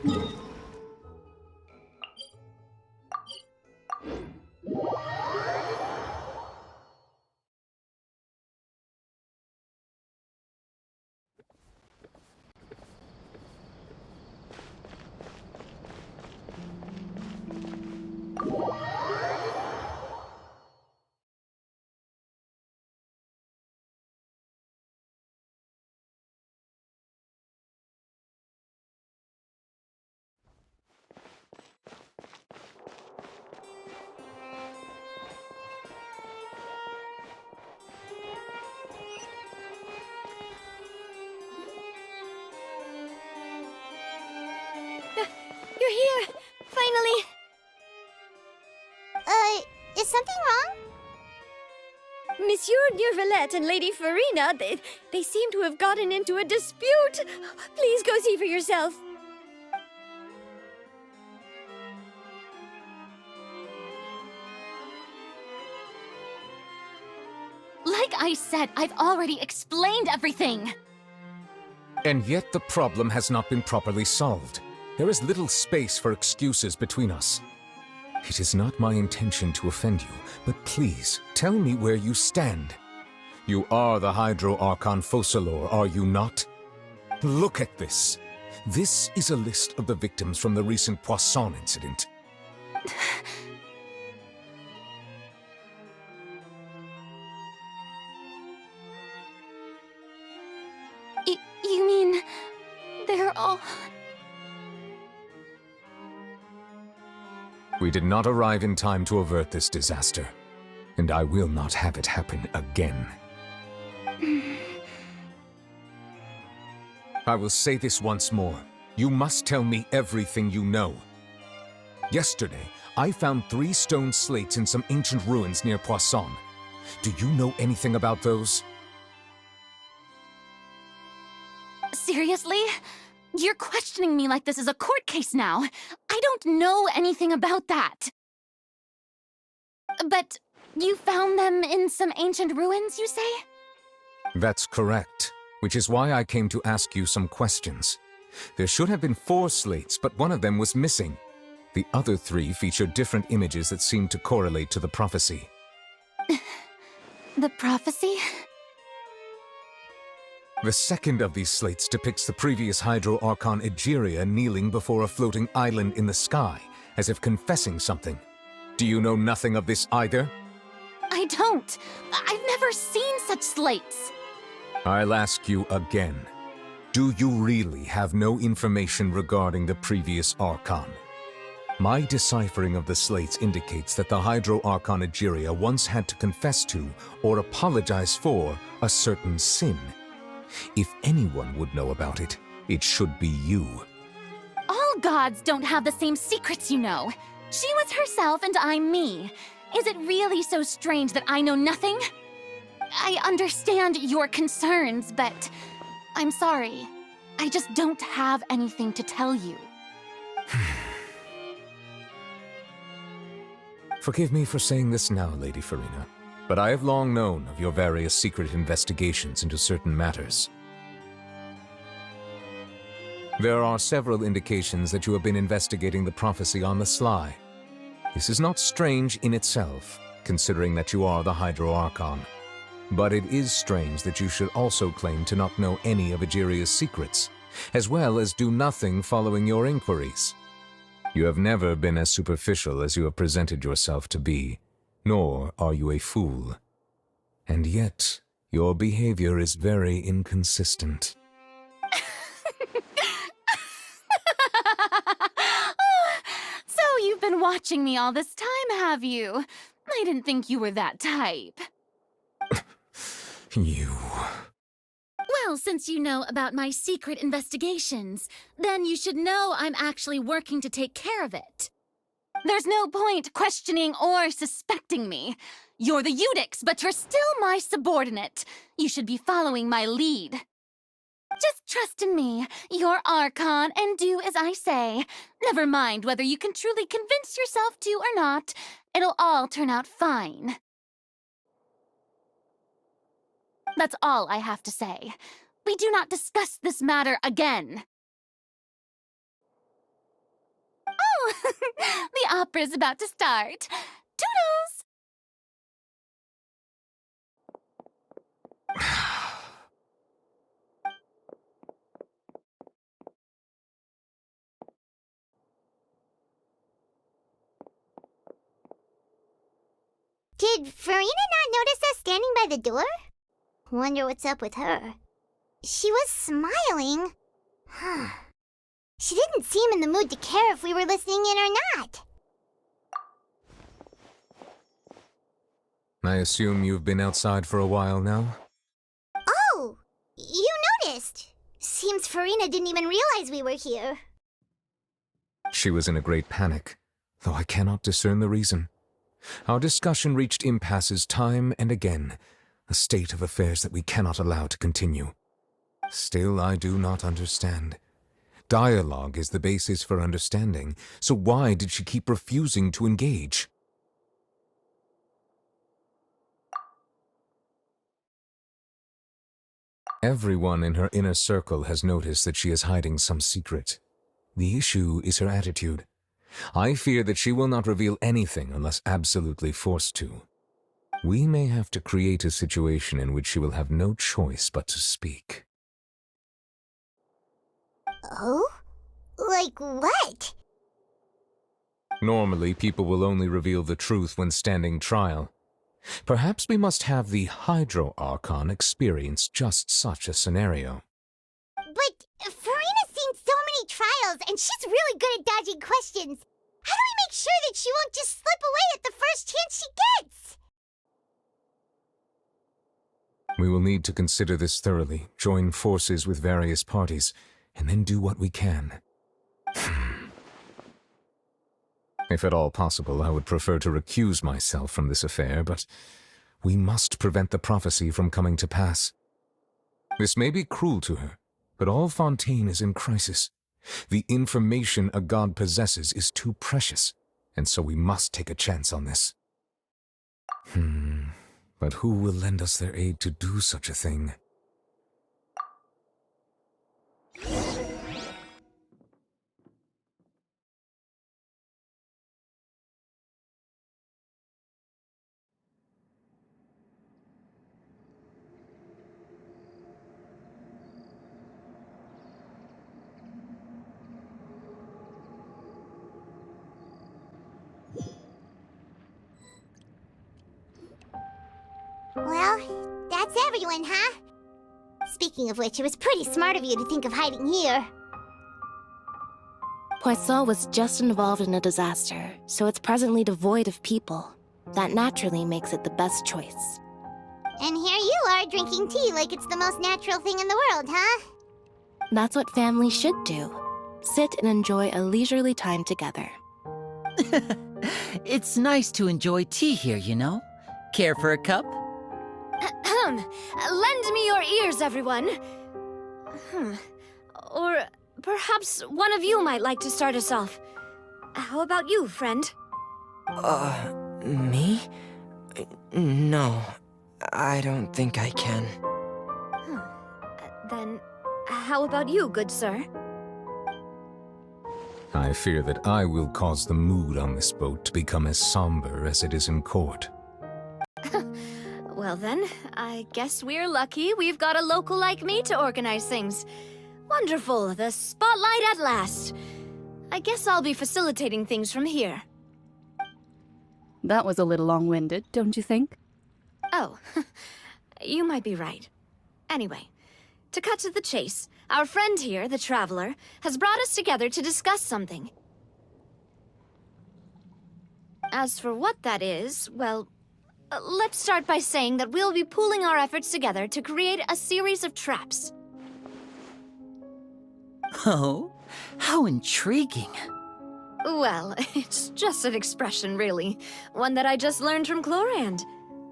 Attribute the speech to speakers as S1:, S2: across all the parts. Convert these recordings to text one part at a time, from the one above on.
S1: You're here! Finally!
S2: Is something wrong?
S1: Monsieur Neuvillette and Lady Furina, they seem to have gotten into a dispute. Please go see for yourself.
S3: Like I said, I've already explained everything.
S4: And yet the problem has not been properly solved. There is little space for excuses between us. It is not my intention to offend you, but please, tell me where you stand. You are the Hydro Archon Focalor, are you not? Look at this. This is a list of the victims from the recent Poisson incident.
S3: You mean... they're all...
S4: We did not arrive in time to avert this disaster, and I will not have it happen again. I will say this once more. You must tell me everything you know. Yesterday, I found 3 stone slates in some ancient ruins near Poisson. Do you know anything about those?
S3: Seriously? You're questioning me like this is a court case now. I don't know anything about that. But you found them in some ancient ruins, you say?
S4: That's correct, which is why I came to ask you some questions. There should have been 4 slates, but one of them was missing. The other 3 feature different images that seem to correlate to the prophecy.
S3: The prophecy?
S4: The second of these slates depicts the previous Hydro Archon Egeria kneeling before a floating island in the sky, as if confessing something. Do you know nothing of this either?
S3: I don't. I've never seen such slates.
S4: I'll ask you again. Do you really have no information regarding the previous Archon? My deciphering of the slates indicates that the Hydro Archon Egeria once had to confess to, or apologize for, a certain sin. If anyone would know about it, it should be you.
S3: All gods don't have the same secrets, you know. She was herself and I'm me. Is it really so strange that I know nothing? I understand your concerns, but I'm sorry. I just don't have anything to tell you.
S4: Forgive me for saying this now, Lady Furina, but I have long known of your various secret investigations into certain matters. There are several indications that you have been investigating the prophecy on the sly. This is not strange in itself, considering that you are the Hydro Archon. But it is strange that you should also claim to not know any of Egeria's secrets, as well as do nothing following your inquiries. You have never been as superficial as you have presented yourself to be, nor are you a fool. And yet, your behavior is very inconsistent.
S3: So you've been watching me all this time, have you? I didn't think you were that type.
S4: You...
S3: Well, since you know about my secret investigations, then you should know I'm actually working to take care of it. There's no point questioning or suspecting me. You're the Eudix, but you're still my subordinate. You should be following my lead. Just trust in me, you're Aarchon, and do as I say. Never mind whether you can truly convince yourself to or not. It'll all turn out fine. That's all I have to say. We do not discuss this matter again. Oh, the opera's about to start. Toodles!
S2: Did Furina not notice us standing by the door? Wonder what's up with her. She was smiling. She didn't seem in the mood to care if we were listening in or not.
S4: I assume you've been outside for a while now?
S2: Oh, you noticed. Seems Furina didn't even realize we were here.
S4: She was in a great panic, though I cannot discern the reason. Our discussion reached impasses time and again, a state of affairs that we cannot allow to continue. Still, I do not understand. Dialogue is the basis for understanding, so why did she keep refusing to engage? Everyone in her inner circle has noticed that she is hiding some secret. The issue is her attitude. I fear that she will not reveal anything unless absolutely forced to. We may have to create a situation in which she will have no choice but to speak.
S2: Oh? Like what?
S4: Normally, people will only reveal the truth when standing trial. Perhaps we must have the Hydro Archon experience just such a scenario.
S2: But Furina's seen so many trials, and she's really good at dodging questions. How do we make sure that she won't just slip away at the first chance she gets?
S4: We will need to consider this thoroughly, join forces with various parties, and then do what we can. If at all possible, I would prefer to recuse myself from this affair, but we must prevent the prophecy from coming to pass. This may be cruel to her, but all Fontaine is in crisis. The information a god possesses is too precious, and so we must take a chance on this. But who will lend us their aid to do such a thing?
S2: Well, that's everyone, huh? Speaking of which, it was pretty smart of you to think of hiding here.
S5: Poisson was just involved in a disaster, so it's presently devoid of people. That naturally makes it the best choice.
S2: And here you are drinking tea like it's the most natural thing in the world, huh?
S5: That's what families should do. Sit and enjoy a leisurely time together.
S6: It's nice to enjoy tea here, you know? Care for a cup?
S1: Lend me your ears, everyone. Or perhaps one of you might like to start us off. How about you, friend?
S7: Me? No, I don't think I can.
S1: Then, how about you, good sir?
S4: I fear that I will cause the mood on this boat to become as somber as it is in court.
S1: Well then, I guess we're lucky we've got a local like me to organize things. Wonderful, the spotlight at last. I guess I'll be facilitating things from here.
S8: That was a little long-winded, don't you think?
S1: Oh, you might be right. Anyway, to cut to the chase, our friend here, the Traveler, has brought us together to discuss something. As for what that is, well, let's start by saying that we'll be pooling our efforts together to create a series of traps.
S6: Oh, how intriguing.
S1: Well, it's just an expression, really. One that I just learned from Clorinde,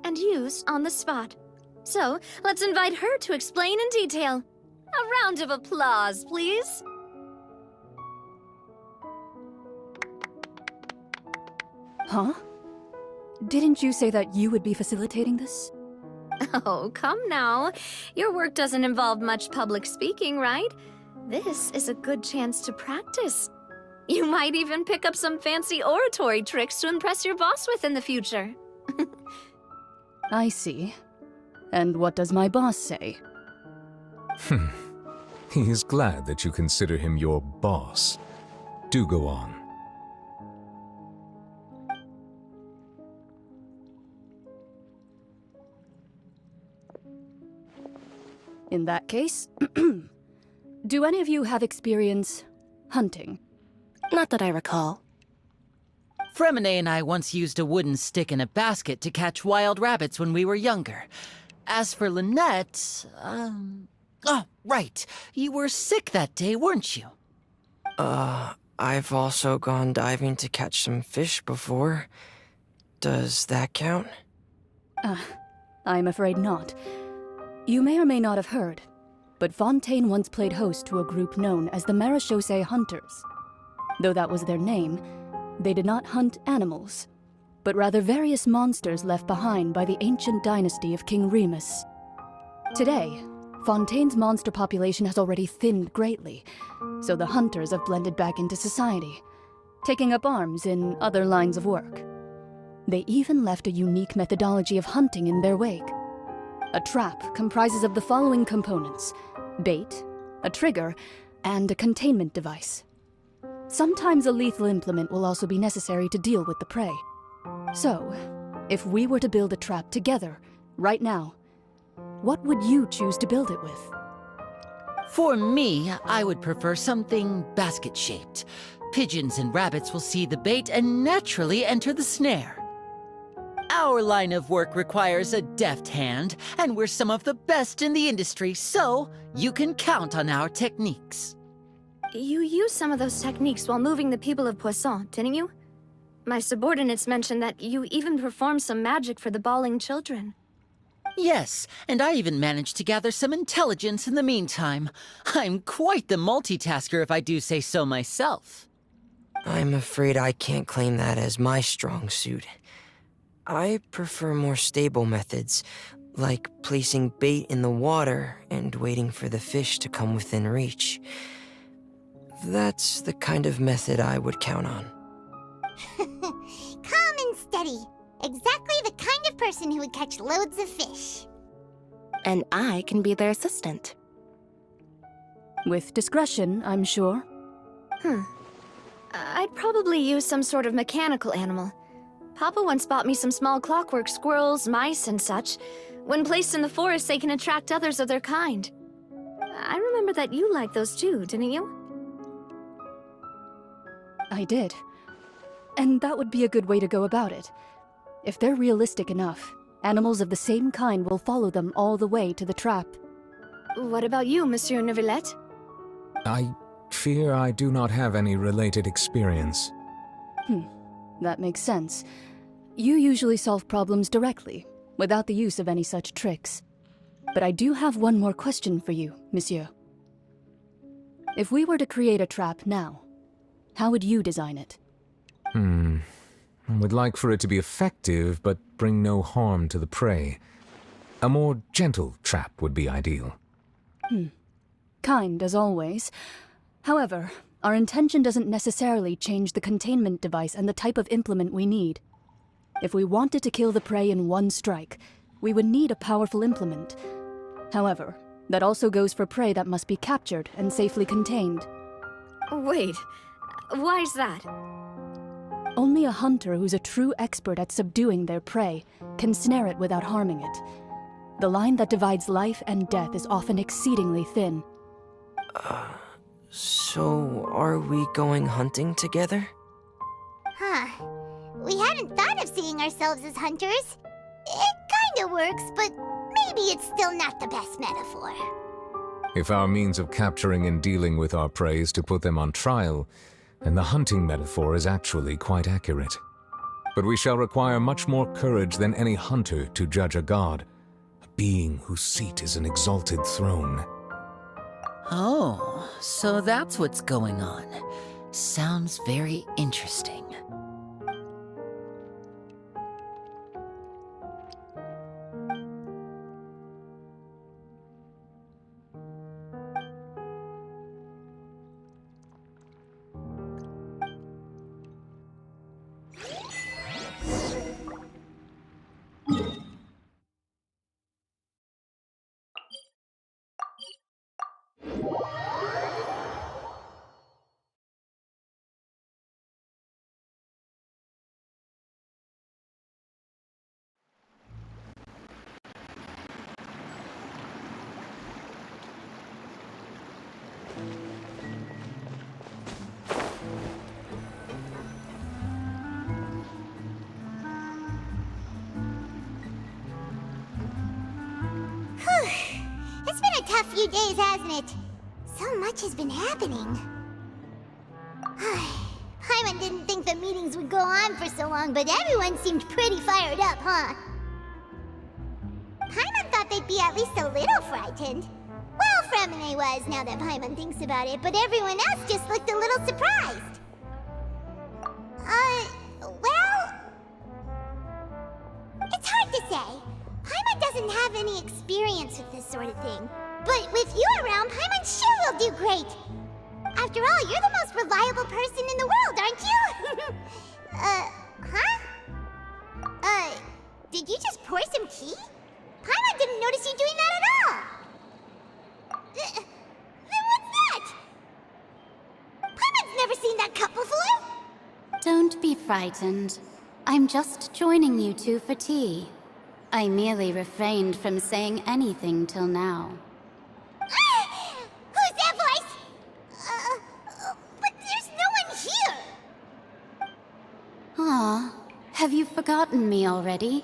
S1: and used on the spot. So, let's invite her to explain in detail. A round of applause, please.
S8: Huh? Didn't you say that you would be facilitating this?
S1: Oh, come now. Your work doesn't involve much public speaking, right? This is a good chance to practice. You might even pick up some fancy oratory tricks to impress your boss with in the future.
S8: I see. And what does my boss say?
S4: He is glad that you consider him your boss. Do go on.
S8: In that case, do any of you have experience hunting?
S5: Not that I recall.
S6: Ferminet and I once used a wooden stick and a basket to catch wild rabbits when we were younger. As for Lynette, oh, right. You were sick that day, weren't you?
S7: I've also gone diving to catch some fish before. Does that count?
S8: I'm afraid not. You may or may not have heard, but Fontaine once played host to a group known as the Marechaussee Hunters. Though that was their name, they did not hunt animals, but rather various monsters left behind by the ancient dynasty of King Remus. Today, Fontaine's monster population has already thinned greatly, so the hunters have blended back into society, taking up arms in other lines of work. They even left a unique methodology of hunting in their wake. A trap comprises of the following components: bait, a trigger, and a containment device. Sometimes a lethal implement will also be necessary to deal with the prey. So, if we were to build a trap together, right now, what would you choose to build it with?
S6: For me, I would prefer something basket-shaped. Pigeons and rabbits will see the bait and naturally enter the snare. Our line of work requires a deft hand, and we're some of the best in the industry, so you can count on our techniques.
S1: You used some of those techniques while moving the people of Poisson, didn't you? My subordinates mentioned that you even performed some magic for the bawling children.
S6: Yes, and I even managed to gather some intelligence in the meantime. I'm quite the multitasker if I do say so myself.
S7: I'm afraid I can't claim that as my strong suit. I prefer more stable methods, like placing bait in the water and waiting for the fish to come within reach. That's the kind of method I would count on.
S2: Calm and steady. Exactly the kind of person who would catch loads of fish.
S5: And I can be their assistant.
S8: With discretion, I'm sure.
S1: I'd probably use some sort of mechanical animal. Papa once bought me some small clockwork squirrels, mice, and such. When placed in the forest, they can attract others of their kind. I remember that you liked those too, didn't you?
S8: I did. And that would be a good way to go about it. If they're realistic enough, animals of the same kind will follow them all the way to the trap.
S1: What about you, Monsieur Neuvillette?
S4: I fear I do not have any related experience.
S8: That makes sense. You usually solve problems directly, without the use of any such tricks. But I do have one more question for you, monsieur. If we were to create a trap now, how would you design it?
S4: I would like for it to be effective, but bring no harm to the prey. A more gentle trap would be ideal.
S8: Kind, as always. However, our intention doesn't necessarily change the containment device and the type of implement we need. If we wanted to kill the prey in one strike, we would need a powerful implement. However, that also goes for prey that must be captured and safely contained.
S1: Wait, why's that?
S8: Only a hunter who's a true expert at subduing their prey can snare it without harming it. The line that divides life and death is often exceedingly thin.
S7: So are we going hunting together?
S2: We hadn't thought of seeing ourselves as hunters. It kinda works, but maybe it's still not the best metaphor.
S4: If our means of capturing and dealing with our prey is to put them on trial, then the hunting metaphor is actually quite accurate. But we shall require much more courage than any hunter to judge a god, a being whose seat is an exalted throne.
S6: Oh, so that's what's going on. Sounds very interesting.
S2: few days, hasn't it? So much has been happening. Paimon didn't think the meetings would go on for so long, but everyone seemed pretty fired up, huh? Paimon thought they'd be at least a little frightened. Well, Ferminet was, now that Paimon thinks about it, but everyone else just looked a little surprised. Well... It's hard to say. Paimon doesn't have any experience with this sort of thing. But with you around, Paimon sure will do great. After all, you're the most reliable person in the world, aren't you? Did you just pour some tea? Paimon didn't notice you doing that at all. Then what's that? Paimon's never seen that cup before.
S3: Don't be frightened. I'm just joining you two for tea. I merely refrained from saying anything till now.
S2: Who's that voice? But there's no one here.
S3: Ah, have you forgotten me already?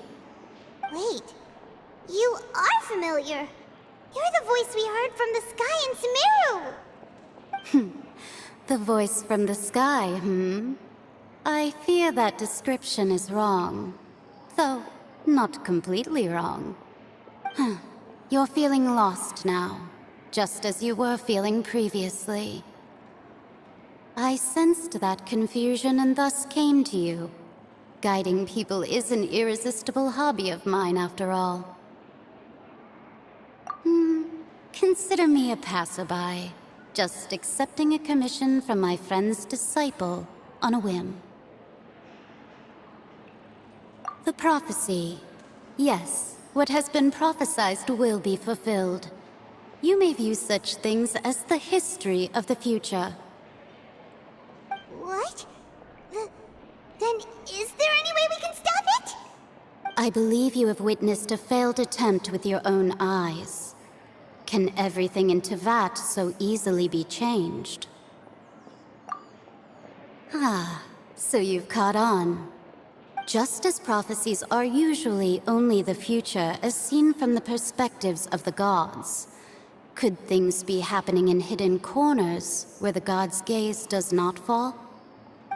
S2: Wait, you are familiar. You're the voice we heard from the sky in Sumeru.
S3: The voice from the sky, I fear that description is wrong. Though, not completely wrong. You're feeling lost now, just as you were feeling previously. I sensed that confusion and thus came to you. Guiding people is an irresistible hobby of mine, after all. Consider me a passerby, just accepting a commission from my friend's disciple on a whim. The prophecy. Yes, what has been prophesied will be fulfilled. You may view such things as the history of the future.
S2: What? Then is there any way we can stop it?
S3: I believe you have witnessed a failed attempt with your own eyes. Can everything in Tevat so easily be changed? Ah, so you've caught on. Just as prophecies are usually only the future as seen from the perspectives of the gods, could things be happening in hidden corners where the gods' gaze does not fall?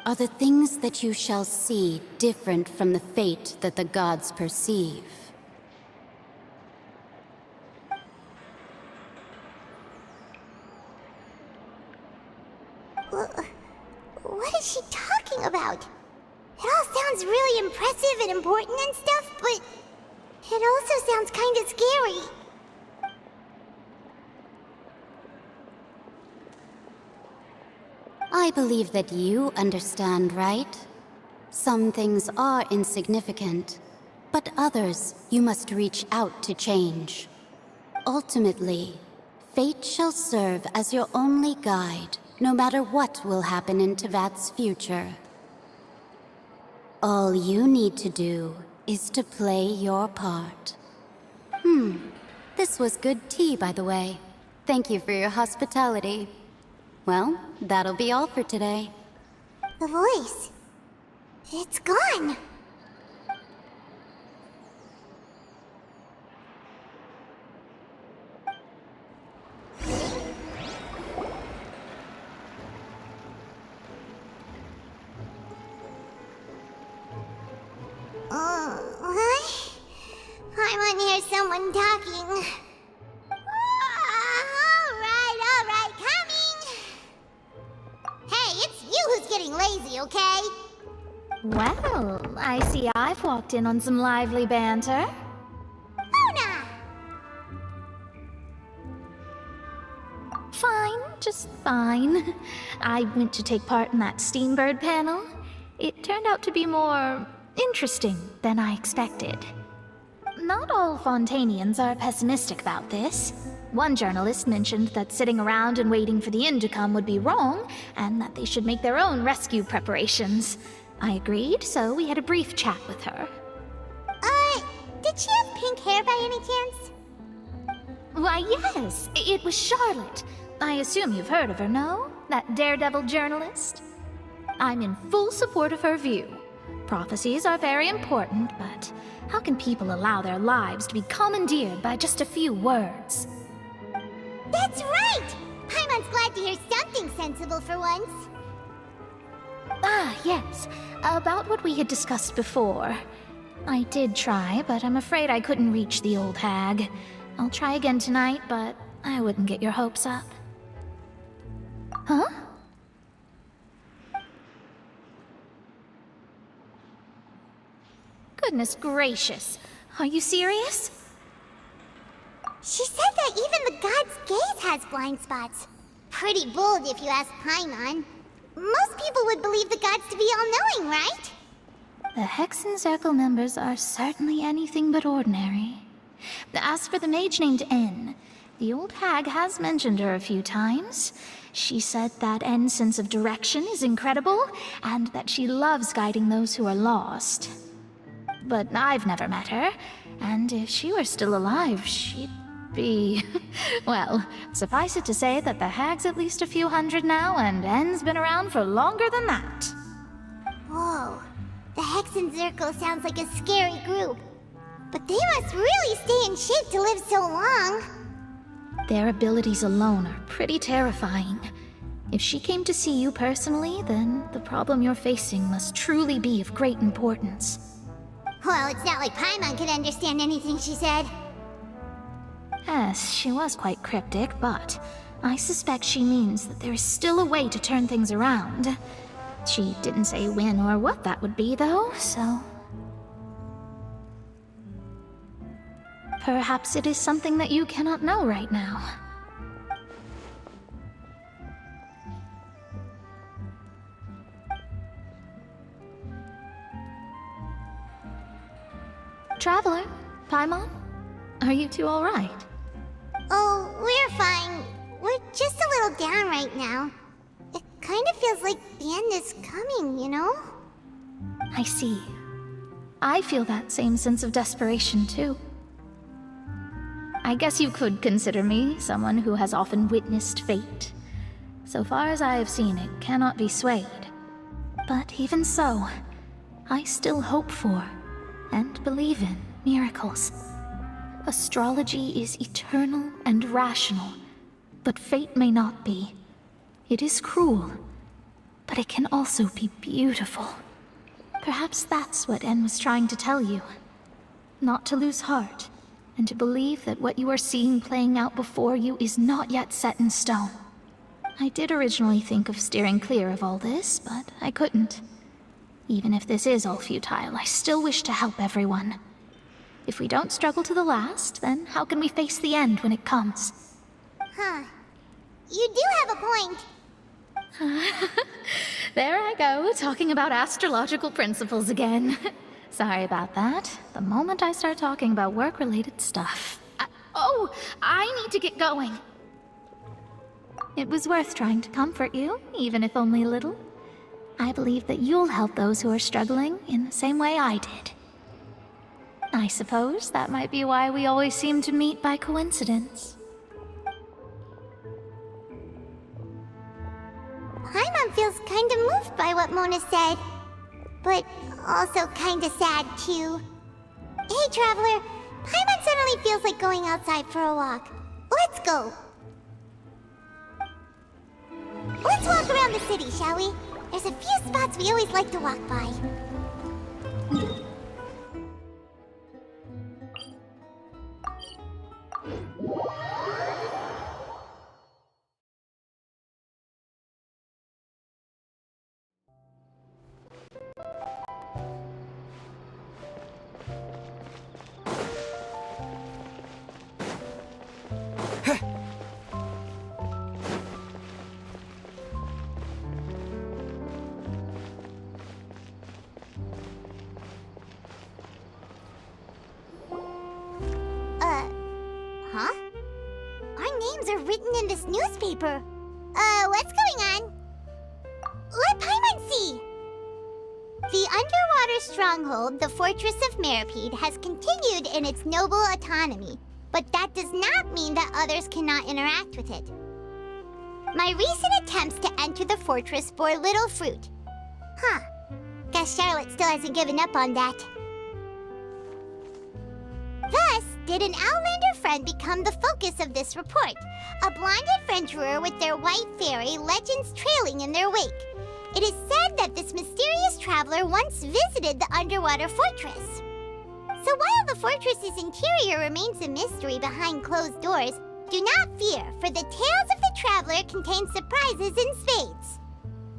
S3: Are the things that you shall see different from the fate that the gods perceive?
S2: What is she talking about? It all sounds really impressive and important and stuff, but it also sounds kind of scary.
S3: I believe that you understand, right? Some things are insignificant, but others you must reach out to change. Ultimately, fate shall serve as your only guide, no matter what will happen in Tevat's future. All you need to do is to play your part. This was good tea, by the way. Thank you for your hospitality. Well, that'll be all for today.
S2: The voice. It's gone. What? I want to hear someone talking. All right, coming. Hey, it's you who's getting lazy, okay?
S1: Well, I see I've walked in on some lively banter.
S2: Luna!
S1: Fine, just fine. I went to take part in that Steambird panel. It turned out to be more interesting than I expected. Not all Fontainians are pessimistic about this. One journalist mentioned that sitting around and waiting for the end to come would be wrong, and that they should make their own rescue preparations. I agreed, so we had a brief chat with her.
S2: Did she have pink hair by any chance?
S1: Why, yes, it was Charlotte. I assume you've heard of her, no? That daredevil journalist? I'm in full support of her view. Prophecies are very important, but how can people allow their lives to be commandeered by just a few words?
S2: That's right! Paimon's glad to hear something sensible for once.
S9: Ah, yes. About what we had discussed before. I did try, but I'm afraid I couldn't reach the old hag. I'll try again tonight, but I wouldn't get your hopes up. Huh? Goodness gracious. Are you serious?
S2: She said that even the god's gaze has blind spots. Pretty bold if you ask Paimon. Most people would believe the gods to be all-knowing, right?
S9: The Hexen Circle members are certainly anything but ordinary. As for the mage named N, the old hag has mentioned her a few times. She said that N's sense of direction is incredible, and that she loves guiding those who are lost. But I've never met her, and if she were still alive, she'd be... Well, suffice it to say that the hag's at least a few hundred now, and N's been around for longer than that.
S2: Whoa. The Hexen Circle sounds like a scary group. But they must really stay in shape to live so long.
S9: Their abilities alone are pretty terrifying. If she came to see you personally, then the problem you're facing must truly be of great importance.
S2: Well, it's not like Paimon could understand anything she said.
S9: Yes, she was quite cryptic, but I suspect she means that there is still a way to turn things around. She didn't say when or what that would be, though, so... Perhaps it is something that you cannot know right now. Traveler, Paimon, are you two all right?
S2: Oh, we're fine. We're just a little down right now. It kind of feels like the end is coming, you know?
S9: I see. I feel that same sense of desperation, too. I guess you could consider me someone who has often witnessed fate. So far as I have seen, it cannot be swayed. But even so, I still hope for, and believe in, miracles. Astrology is eternal and rational, but fate may not be. It is cruel, but it can also be beautiful. Perhaps that's what En was trying to tell you. Not to lose heart, and to believe that what you are seeing playing out before you is not yet set in stone. I did originally think of steering clear of all this, but I couldn't. Even if this is all futile, I still wish to help everyone. If we don't struggle to the last, then how can we face the end when it comes?
S2: Huh. You do have a point.
S9: There I go, talking about astrological principles again. Sorry about that. The moment I start talking about work-related stuff... I need to get going. It was worth trying to comfort you, even if only a little. I believe that you'll help those who are struggling in the same way I did. I suppose that might be why we always seem to meet by coincidence.
S2: Paimon feels kinda moved by what Mona said. But also kinda sad, too. Hey, Traveler. Paimon suddenly feels like going outside for a walk. Let's go. Let's walk around the city, shall we? There's a few spots we always like to walk by. Huh? Our names are written in this newspaper. What's going on? Let Paimon see! The underwater stronghold, the Fortress of Meripede, has continued in its noble autonomy, but that does not mean that others cannot interact with it. My recent attempts to enter the fortress bore little fruit. Huh. Guess Charlotte still hasn't given up on that. Thus, did an Outlander friend become the focus of this report. A blonde adventurer with their white fairy legends trailing in their wake. It is said that this mysterious traveler once visited the underwater fortress. So while the fortress's interior remains a mystery behind closed doors, do not fear, for the tales of the traveler contain surprises in spades.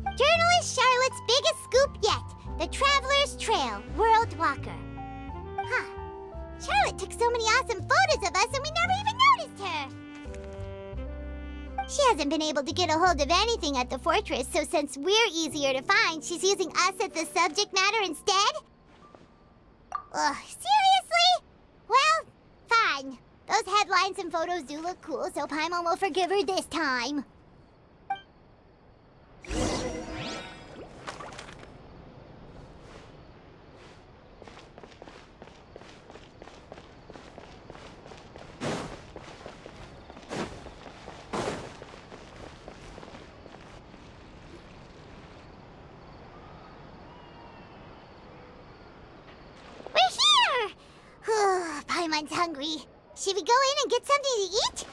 S2: Journalist Charlotte's biggest scoop yet, the Traveler's Trail, World Walker. Huh. Charlotte took so many awesome photos of us and we never even noticed her. She hasn't been able to get a hold of anything at the fortress, so since we're easier to find, she's using us as the subject matter instead? Ugh, seriously? Well, fine. Those headlines and photos do look cool, so Paimon will forgive her this time. Paimon's hungry. Should we go in and get something to eat?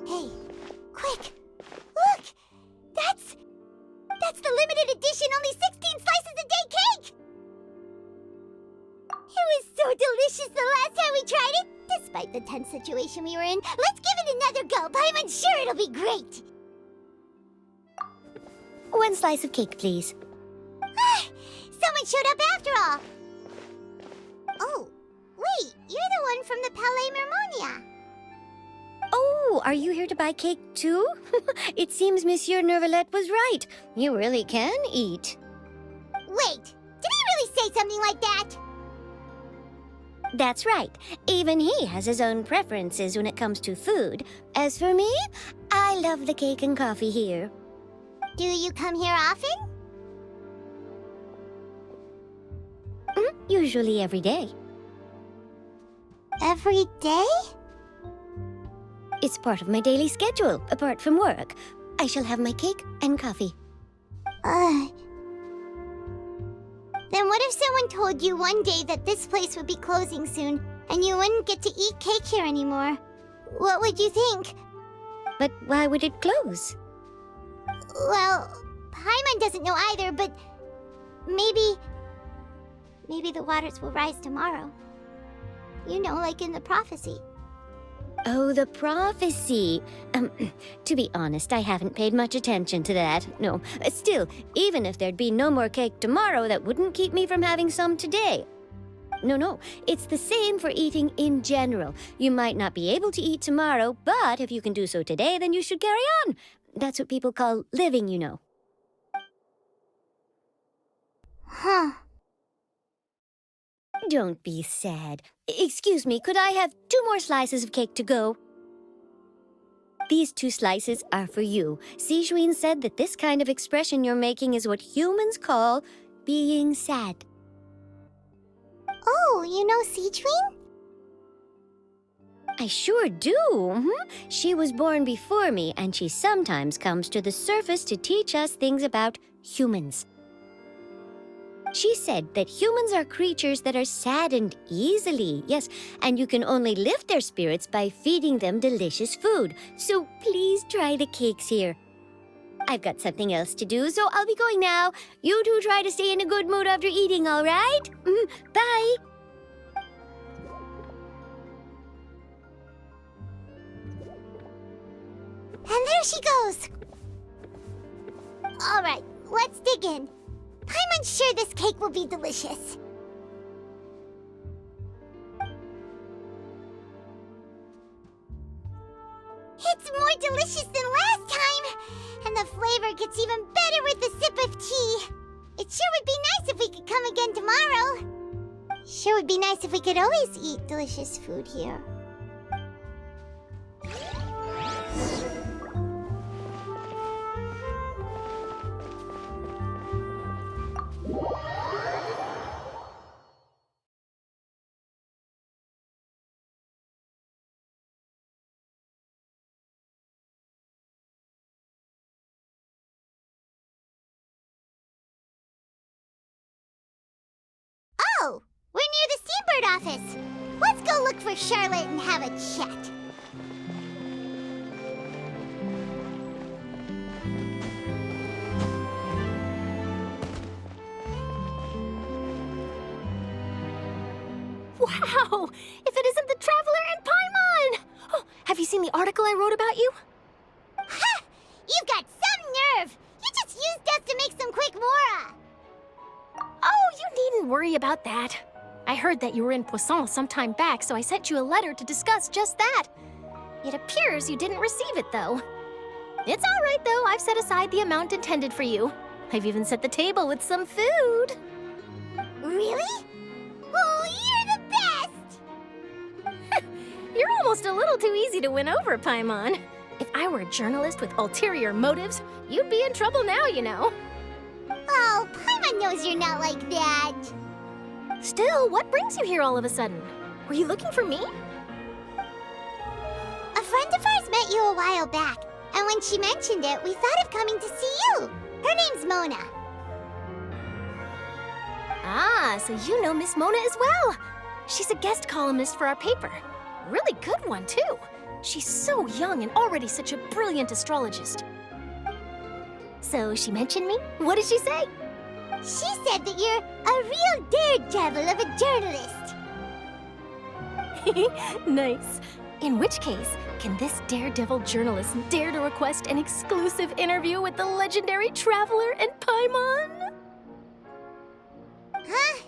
S2: Hey, quick! Look! That's the limited edition only 16 slices a day cake! It was so delicious the last time we tried it! Despite the tense situation we were in, let's give it another go! Paimon's sure it'll be great!
S10: 1 slice of cake, please.
S2: Someone showed up after all! Oh, wait, you're the one from the Palais Mermonia.
S10: Oh, are you here to buy cake too? It seems Monsieur Neuvillette was right. You really can eat.
S2: Wait, did he really say something like that?
S10: That's right. Even he has his own preferences when it comes to food. As for me, I love the cake and coffee here.
S2: Do you come here often?
S10: Usually every day.
S2: Every day?
S10: It's part of my daily schedule, apart from work. I shall have my cake and coffee.
S2: Then what if someone told you one day that this place would be closing soon, and you wouldn't get to eat cake here anymore? What would you think?
S10: But why would it close?
S2: Well, Paimon doesn't know either, but maybe the waters will rise tomorrow. You know, like in the prophecy.
S10: Oh, the prophecy. To be honest, I haven't paid much attention to that. No, still, even if there'd be no more cake tomorrow, that wouldn't keep me from having some today. No, it's the same for eating in general. You might not be able to eat tomorrow, but if you can do so today, then you should carry on. That's what people call living, you know.
S2: Huh.
S10: Don't be sad. Excuse me, could I have 2 more slices of cake to go? These 2 slices are for you. Sijuin said that this kind of expression you're making is what humans call being sad.
S2: Oh, you know Sijuin?
S10: I sure do. She was born before me, and she sometimes comes to the surface to teach us things about humans. She said that humans are creatures that are saddened easily, yes, and you can only lift their spirits by feeding them delicious food. So please try the cakes here. I've got something else to do, so I'll be going now. You two try to stay in a good mood after eating, all right? Bye.
S2: And there she goes. All right, let's dig in. I'm sure this cake will be delicious. It's more delicious than last time! And the flavor gets even better with a sip of tea. It sure would be nice if we could come again tomorrow. Sure would be nice if we could always eat delicious food here. third office. Let's go look for Charlotte and have a chat.
S11: Wow! If it isn't the Traveler and Paimon! Oh, have you seen the article I wrote about you?
S2: Ha! You've got some nerve! You just used us to make some quick mora!
S11: Oh, you needn't worry about that. I heard that you were in Poisson some time back, so I sent you a letter to discuss just that. It appears you didn't receive it, though. It's all right, though. I've set aside the amount intended for you. I've even set the table with some food.
S2: Really? Oh, you're the best!
S11: You're almost a little too easy to win over, Paimon. If I were a journalist with ulterior motives, you'd be in trouble now, you know.
S2: Oh, Paimon knows you're not like that.
S11: Still, what brings you here all of a sudden? Were you looking for me?
S2: A friend of ours met you a while back, and when she mentioned it, we thought of coming to see you. Her name's Mona.
S11: Ah, so you know Miss Mona as well. She's a guest columnist for our paper. Really good one, too. She's so young and already such a brilliant astrologist. So she mentioned me? What did she say?
S2: She said that you're a real daredevil of a journalist.
S11: Nice. In which case, can this daredevil journalist dare to request an exclusive interview with the legendary Traveler and Paimon?
S2: Huh?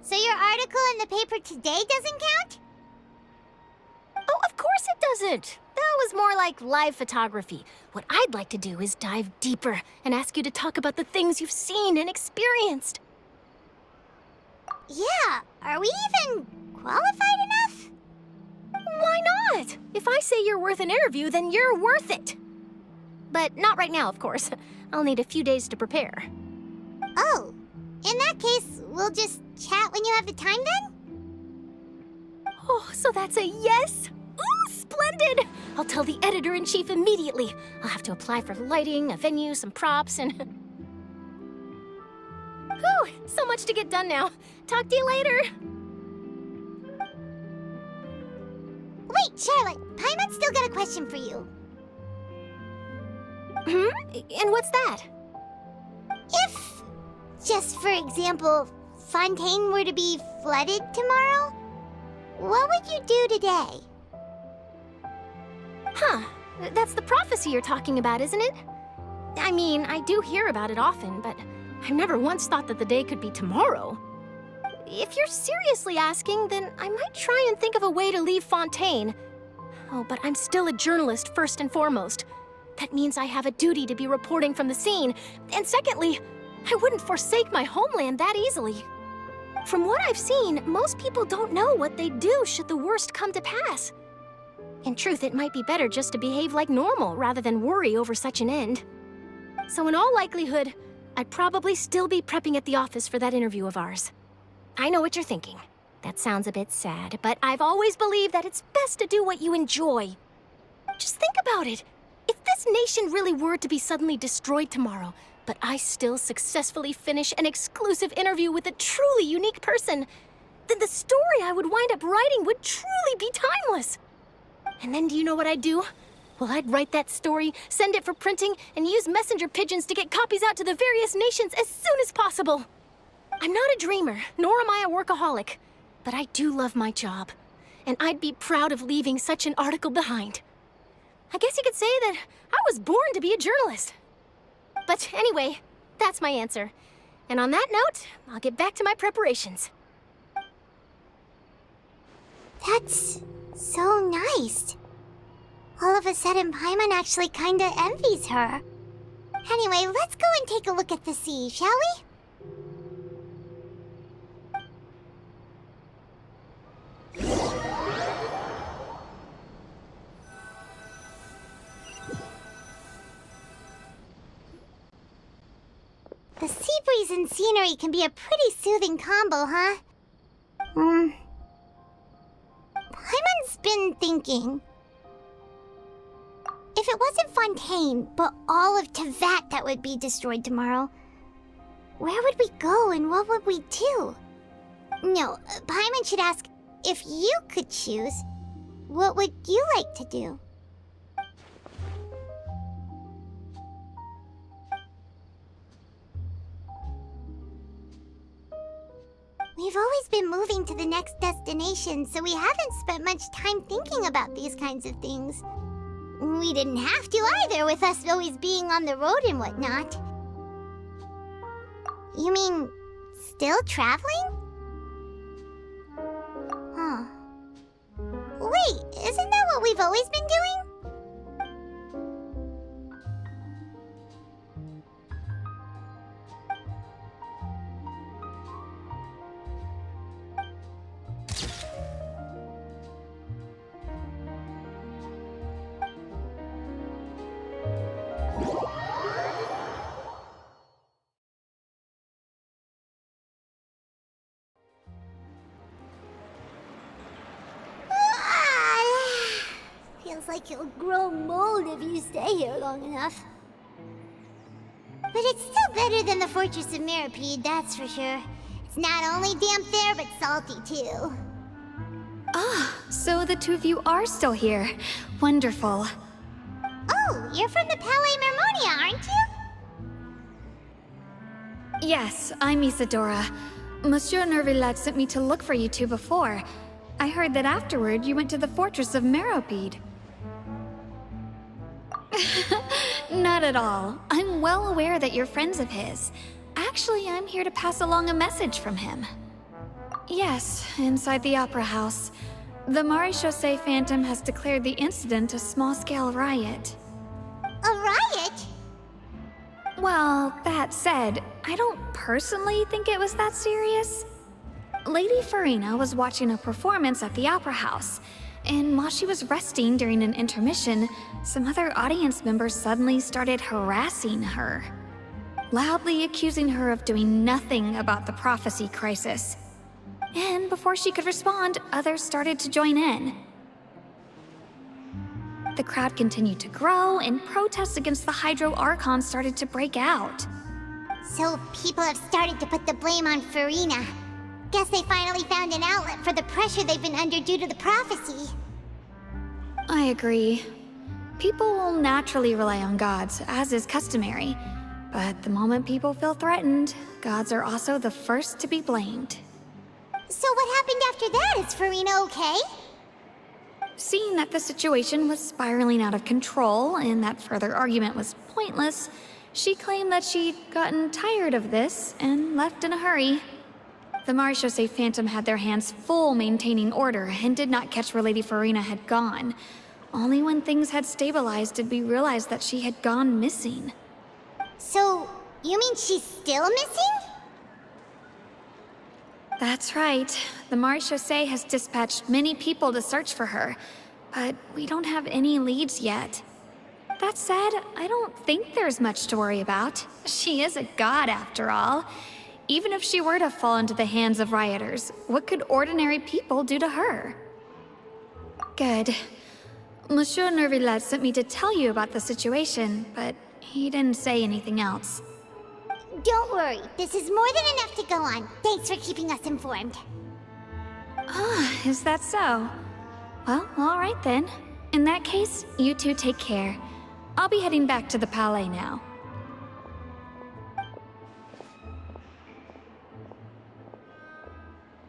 S2: So your article in the paper today doesn't count?
S11: Oh, of course it doesn't. That was more like live photography. What I'd like to do is dive deeper and ask you to talk about the things you've seen and experienced.
S2: Yeah, are we even qualified enough?
S11: Why not? If I say you're worth an interview, then you're worth it. But not right now, of course. I'll need a few days to prepare.
S2: Oh, in that case, we'll just chat when you have the time then?
S11: Oh, so that's a yes? Ooh, splendid! I'll tell the editor-in-chief immediately. I'll have to apply for lighting, a venue, some props, and... Whew, so much to get done now. Talk to you later.
S2: Wait, Charlotte, Paimon's still got a question for you.
S11: And what's that?
S2: If, just for example, Fontaine were to be flooded tomorrow, what would you do today?
S11: Huh, that's the prophecy you're talking about, isn't it? I mean, I do hear about it often, but I've never once thought that the day could be tomorrow. If you're seriously asking, then I might try and think of a way to leave Fontaine. Oh, but I'm still a journalist first and foremost. That means I have a duty to be reporting from the scene. And secondly, I wouldn't forsake my homeland that easily. From what I've seen, most people don't know what they'd do should the worst come to pass. In truth, it might be better just to behave like normal rather than worry over such an end. So in all likelihood, I'd probably still be prepping at the office for that interview of ours. I know what you're thinking. That sounds a bit sad, but I've always believed that it's best to do what you enjoy. Just think about it. If this nation really were to be suddenly destroyed tomorrow, but I still successfully finish an exclusive interview with a truly unique person, then the story I would wind up writing would truly be timeless. And then do you know what I'd do? Well, I'd write that story, send it for printing, and use messenger pigeons to get copies out to the various nations as soon as possible. I'm not a dreamer, nor am I a workaholic, but I do love my job, and I'd be proud of leaving such an article behind. I guess you could say that I was born to be a journalist. But anyway, that's my answer. And on that note, I'll get back to my preparations.
S2: That's so nice. All of a sudden, Paimon actually kinda envies her. Anyway, let's go and take a look at the sea, shall we? The sea breeze and scenery can be a pretty soothing combo, huh? Paimon's been thinking. If it wasn't Fontaine, but all of Tevat that would be destroyed tomorrow, where would we go and what would we do? No, Paimon should ask, if you could choose, what would you like to do? We've always been moving to the next destination, so we haven't spent much time thinking about these kinds of things. We didn't have to either, with us always being on the road and whatnot. You mean, still traveling? Huh. Wait, isn't that what we've always been doing? Feels like you'll grow mold if you stay here long enough. But it's still better than the Fortress of Meropide, that's for sure. It's not only damp there, but salty too.
S1: Ah, so the two of you are still here. Wonderful.
S2: Oh, you're from the Palais Mermonia, aren't you?
S1: Yes, I'm Isadora. Monsieur Neuvillette sent me to look for you two before. I heard that afterward you went to the Fortress of Meropide. Not at all. I'm well aware that you're friends of his. Actually, I'm here to pass along a message from him. Yes, inside the Opera House. The Maréchaussée Phantom has declared the incident a small-scale riot.
S2: A riot?
S1: Well, that said, I don't personally think it was that serious. Lady Furina was watching a performance at the Opera House, and while she was resting during an intermission, some other audience members suddenly started harassing her, loudly accusing her of doing nothing about the prophecy crisis. And before she could respond, others started to join in. The crowd continued to grow, and protests against the Hydro Archon started to break out.
S2: So people have started to put the blame on Furina. Guess they finally found an outlet for the pressure they've been under due to the prophecy.
S1: I agree. People will naturally rely on gods, as is customary. But the moment people feel threatened, gods are also the first to be blamed.
S2: So what happened after that? Is Furina okay?
S1: Seeing that the situation was spiraling out of control and that further argument was pointless, she claimed that she'd gotten tired of this and left in a hurry. The Maréchaussée Phantom had their hands full maintaining order and did not catch where Lady Furina had gone. Only when things had stabilized did we realize that she had gone missing.
S2: So, you mean she's still missing?
S1: That's right. The Maréchaussée has dispatched many people to search for her, but we don't have any leads yet. That said, I don't think there's much to worry about. She is a god after all. Even if she were to fall into the hands of rioters, what could ordinary people do to her? Good. Monsieur Neuvillette sent me to tell you about the situation, but he didn't say anything else.
S2: Don't worry, this is more than enough to go on. Thanks for keeping us informed.
S1: Ah, is that so? Well, all right then. In that case, you two take care. I'll be heading back to the Palais now.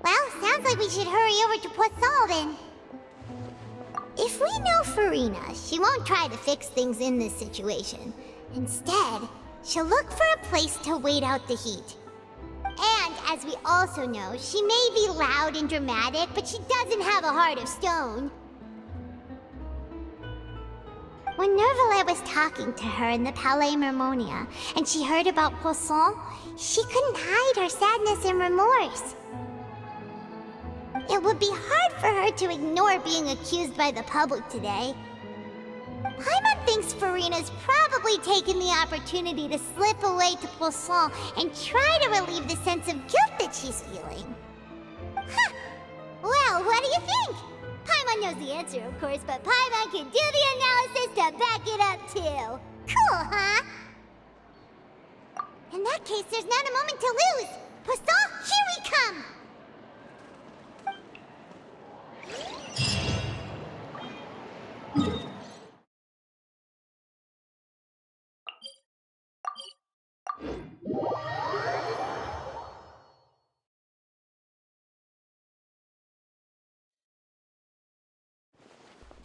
S2: Well, sounds like we should hurry over to Poisson then. If we know Furina, she won't try to fix things in this situation. Instead, she'll look for a place to wait out the heat. And, as we also know, she may be loud and dramatic, but she doesn't have a heart of stone. When Neuvillette was talking to her in the Palais Mermonia, and she heard about Poisson, she couldn't hide her sadness and remorse. It would be hard for her to ignore being accused by the public today. Paimon thinks Furina's probably taken the opportunity to slip away to Poisson and try to relieve the sense of guilt that she's feeling. Huh! Well, what do you think? Paimon knows the answer, of course, but Paimon can do the analysis to back it up, too. Cool, huh? In that case, there's not a moment to lose. Poisson, here we come!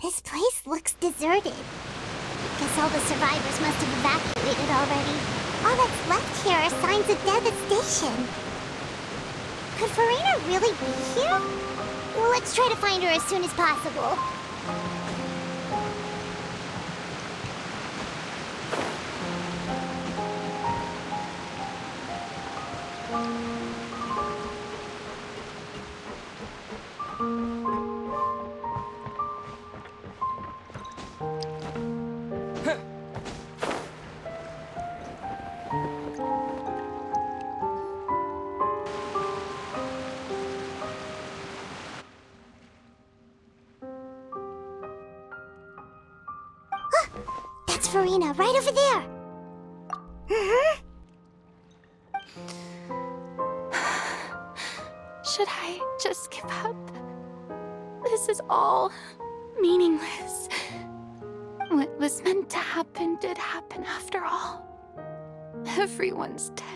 S2: This place looks deserted. Guess all the survivors must have evacuated already. All that's left here are signs of devastation. Could Furina really be here? Let's try to find her as soon as possible. That's Furina, right over there.
S3: Should I just give up? This is all meaningless. What was meant to happen did happen after all. Everyone's dead.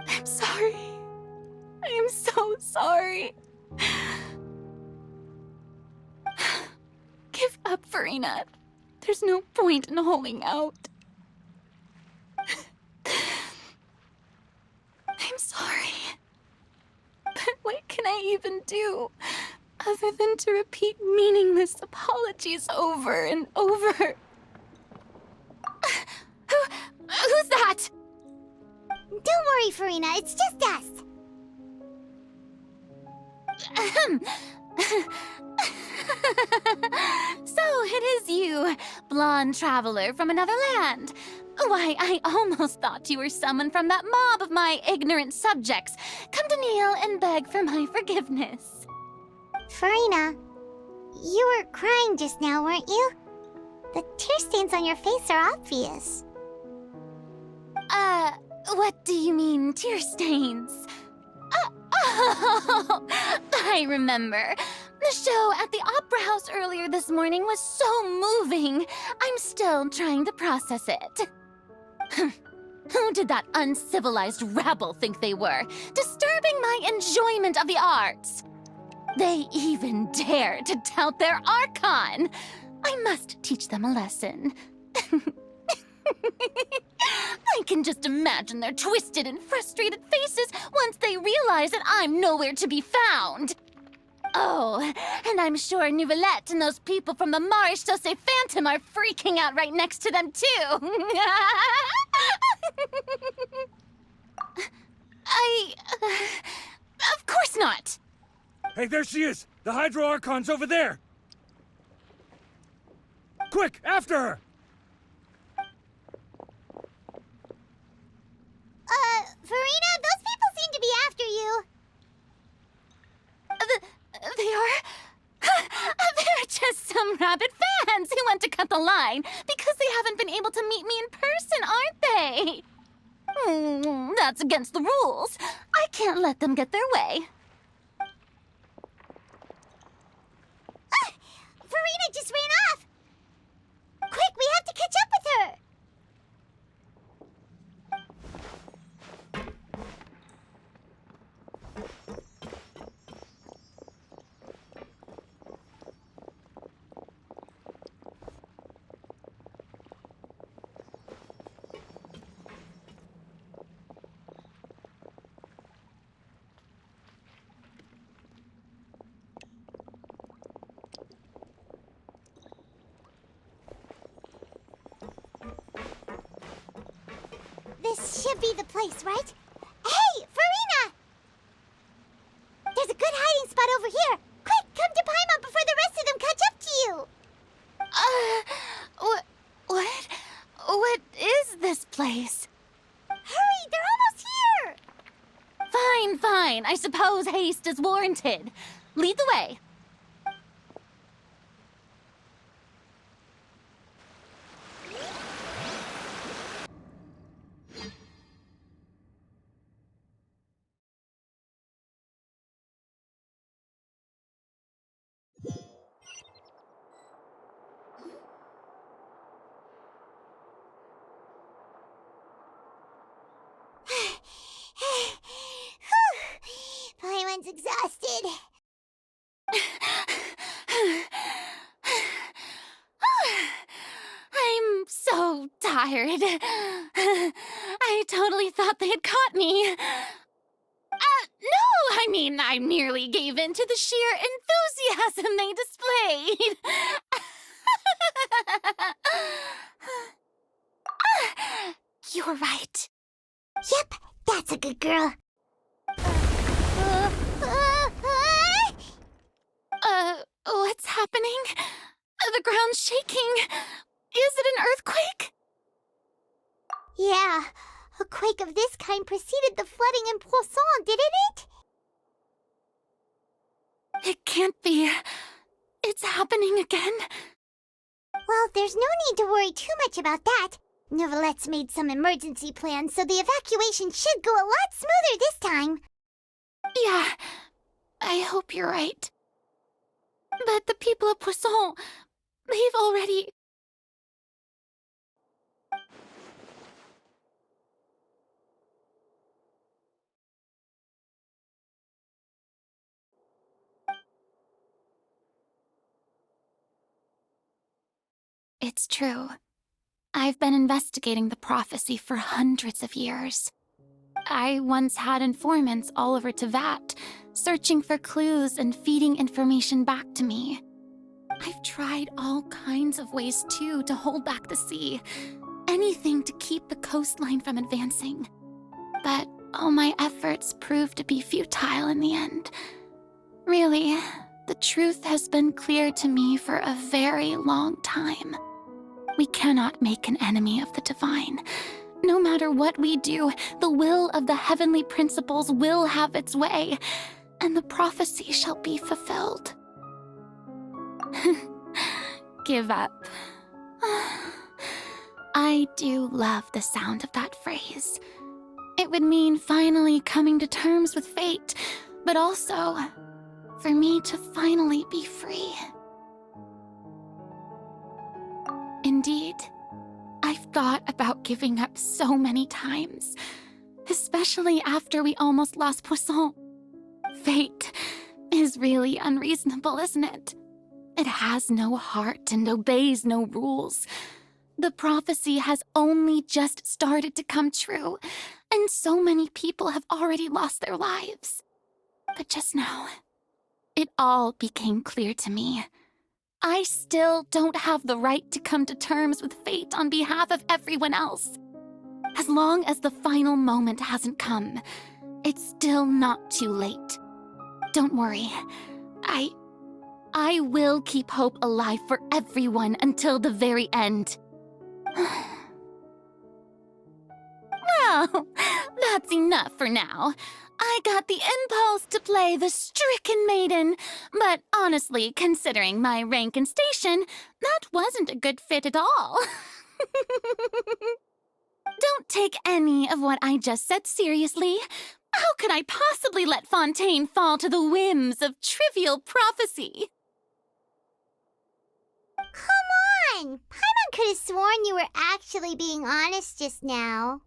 S3: I'm sorry. I am so sorry. Give up, Furina. There's no point in holding out. I'm sorry. But what can I even do other than to repeat meaningless apologies over and over? Who's that?
S2: Don't worry, Furina, it's just us.
S3: So it is you, blonde traveler from another land. Why, I almost thought you were someone from that mob of my ignorant subjects, come to kneel and beg for my forgiveness.
S2: Furina, you were crying just now, weren't you? The tear stains on your face are obvious.
S3: What do you mean, tear stains? Oh, I remember. The show at the Opera House earlier this morning was so moving. I'm still trying to process it. Who did that uncivilized rabble think they were, disturbing my enjoyment of the arts? They even dare to tout their Aarchon. I must teach them a lesson. I can just imagine their twisted and frustrated faces once they realize that I'm nowhere to be found. Oh, and I'm sure Neuvillette and those people from the Marsh Chaussee Phantom are freaking out right next to them, too. Of course not.
S12: Hey, there she is! The Hydro Archon's over there! Quick, after her!
S2: Furina, those people seem to be after you.
S3: They are... They're just some rabid fans who want to cut the line because they haven't been able to meet me in person, aren't they? That's against the rules. I can't let them get their way.
S2: Furina just ran off! Quick, we have to catch up with her! This should be the place, right? Hey, Furina! There's a good hiding spot over here. Quick, come to Paimon before the rest of them catch up to you.
S3: What is this place?
S2: Hurry, they're almost here.
S3: Fine. I suppose haste is warranted. Lead the way.
S2: Paimon's exhausted.
S3: tired. I totally thought they had caught me. No, I mean, I merely gave in to the sheer enthusiasm they displayed. You're right.
S2: Yep, that's a good girl.
S3: What's happening? The ground's shaking. Is it an earthquake?
S2: Yeah, a quake of this kind preceded the flooding in Poisson, didn't it?
S3: It can't be. It's happening again.
S2: Well, there's no need to worry too much about that. Neuvillette's made some emergency plans, so the evacuation should go a lot smoother this time.
S3: Yeah, I hope you're right. But the people of Poisson, they've already... It's true. I've been investigating the prophecy for hundreds of years. I once had informants all over Tevat, searching for clues and feeding information back to me. I've tried all kinds of ways, too, to hold back the sea. Anything to keep the coastline from advancing. But all my efforts proved to be futile in the end. Really, the truth has been clear to me for a very long time. We cannot make an enemy of the divine. No matter what we do, the will of the heavenly principles will have its way, and the prophecy shall be fulfilled. Give up. I do love the sound of that phrase. It would mean finally coming to terms with fate, but also for me to finally be free. Indeed, I've thought about giving up so many times, especially after we almost lost Poisson. Fate is really unreasonable, isn't it? It has no heart and obeys no rules. The prophecy has only just started to come true, and so many people have already lost their lives. But just now, it all became clear to me. I still don't have the right to come to terms with fate on behalf of everyone else. As long as the final moment hasn't come, it's still not too late. Don't worry. I will keep hope alive for everyone until the very end. Well, that's enough for now. I got the impulse to play the stricken maiden, but honestly, considering my rank and station, that wasn't a good fit at all. Don't take any of what I just said seriously. How could I possibly let Fontaine fall to the whims of trivial prophecy?
S2: Come on! Paimon could have sworn you were actually being honest just now.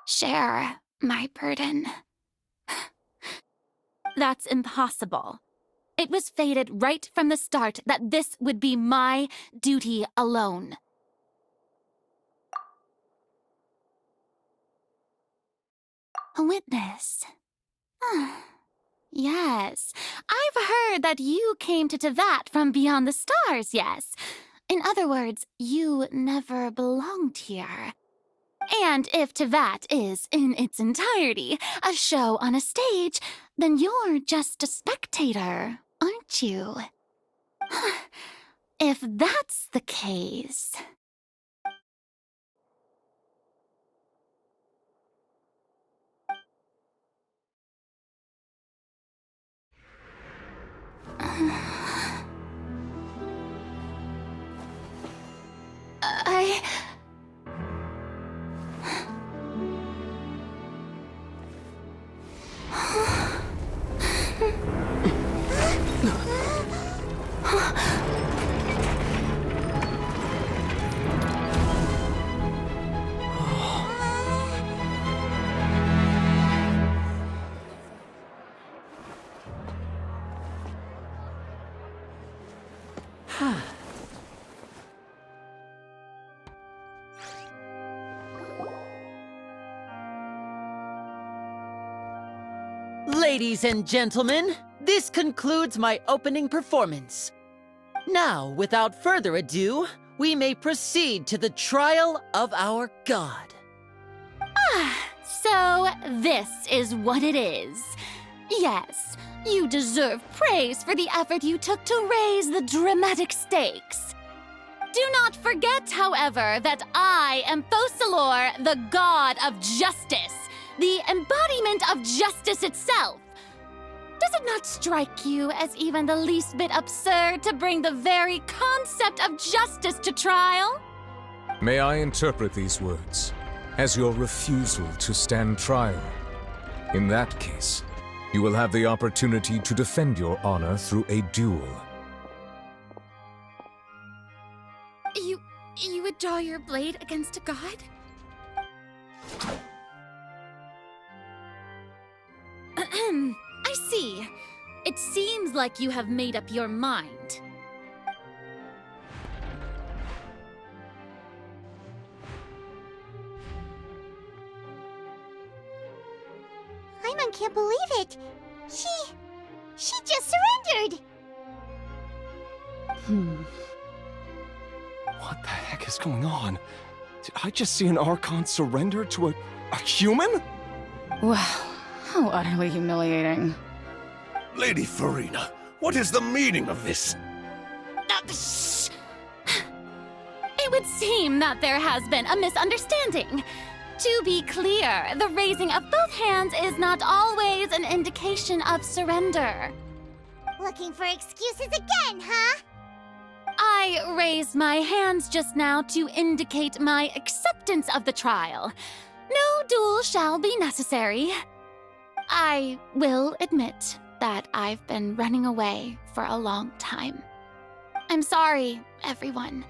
S3: Share my burden. That's impossible. It was fated right from the start that this would be my duty alone. A witness. Yes, I've heard that you came to Tevat from beyond the stars, yes. In other words, you never belonged here. And if Tevat is, in its entirety, a show on a stage, then you're just a spectator, aren't you? If that's the case...
S6: Ladies and gentlemen, this concludes my opening performance. Now, without further ado, we may proceed to the trial of our god.
S3: So this is what it is. Yes, you deserve praise for the effort you took to raise the dramatic stakes. Do not forget, however, that I am Focalor, the god of justice, the embodiment of justice itself. Does it not strike you as even the least bit absurd to bring the very concept of justice to trial?
S4: May I interpret these words as your refusal to stand trial? In that case, you will have the opportunity to defend your honor through a duel.
S3: You would draw your blade against a god? I see. It seems like you have made up your mind.
S2: Paimon can't believe it. She just surrendered.
S13: What the heck is going on? Did I just see an Archon surrender to a human?
S8: Wow, how utterly humiliating.
S12: Lady Furina, what is the meaning of this?
S3: Shh! It would seem that there has been a misunderstanding. To be clear, the raising of both hands is not always an indication of surrender.
S2: Looking for excuses again, huh?
S3: I raised my hands just now to indicate my acceptance of the trial. No duel shall be necessary. I will admit that I've been running away for a long time. I'm sorry, everyone.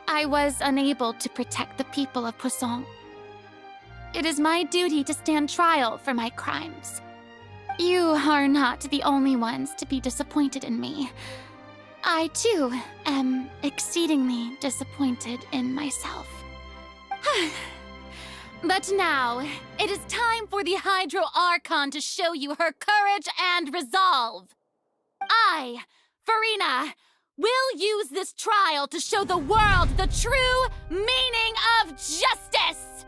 S3: I was unable to protect the people of Poisson. It is my duty to stand trial for my crimes. You are not the only ones to be disappointed in me. I, too, am exceedingly disappointed in myself. But now, it is time for the Hydro Archon to show you her courage and resolve. I, Furina, will use this trial to show the world the true meaning of justice!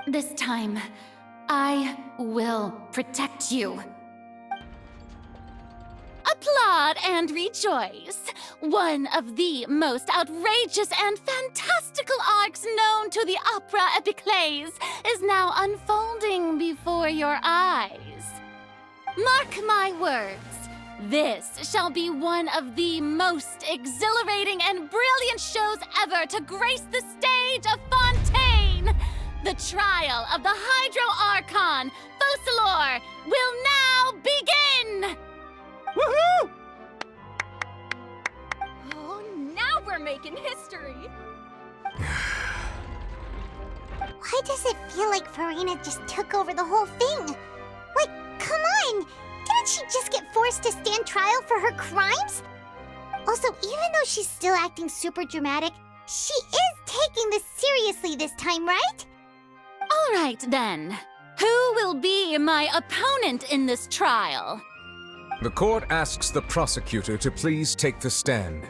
S3: This time, I will protect you. Applaud and rejoice! One of the most outrageous and fantastical arcs known to the Opera Epiclese is now unfolding before your eyes. Mark my words, this shall be one of the most exhilarating and brilliant shows ever to grace the stage of Fontaine! The trial of the Hydro Archon, Focalor, will now begin!
S11: Woohoo! Oh, now we're making history!
S2: Why does it feel like Furina just took over the whole thing? Like, come on! Didn't she just get forced to stand trial for her crimes? Also, even though she's still acting super dramatic, she is taking this seriously this time, right?
S3: All right, then. Who will be my opponent in this trial?
S4: The court asks the prosecutor to please take the stand.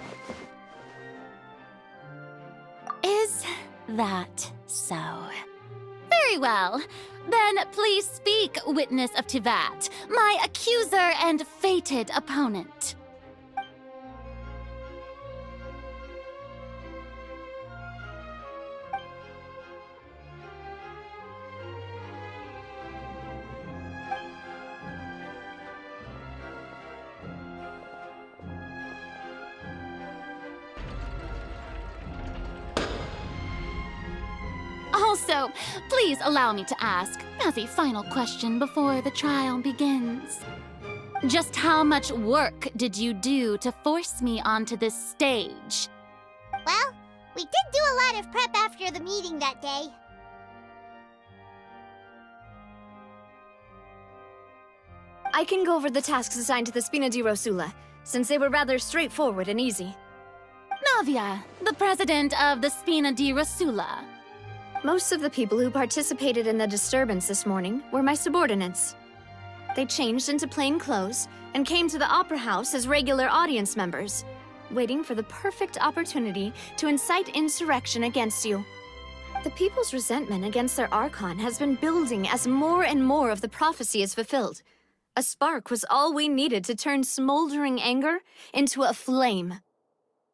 S3: Is that so? Very well. Then please speak, witness of Tivat, my accuser and fated opponent. Also, please allow me to ask, as a final question before the trial begins. Just how much work did you do to force me onto this stage?
S2: Well, we did do a lot of prep after the meeting that day.
S1: I can go over the tasks assigned to the Spina di Rosula, since they were rather straightforward and easy.
S3: Navia, the president of the Spina di Rasula.
S1: Most of the people who participated in the disturbance this morning were my subordinates. They changed into plain clothes and came to the Opera House as regular audience members, waiting for the perfect opportunity to incite insurrection against you. The people's resentment against their Aarchon has been building as more and more of the prophecy is fulfilled. A spark was all we needed to turn smoldering anger into a flame.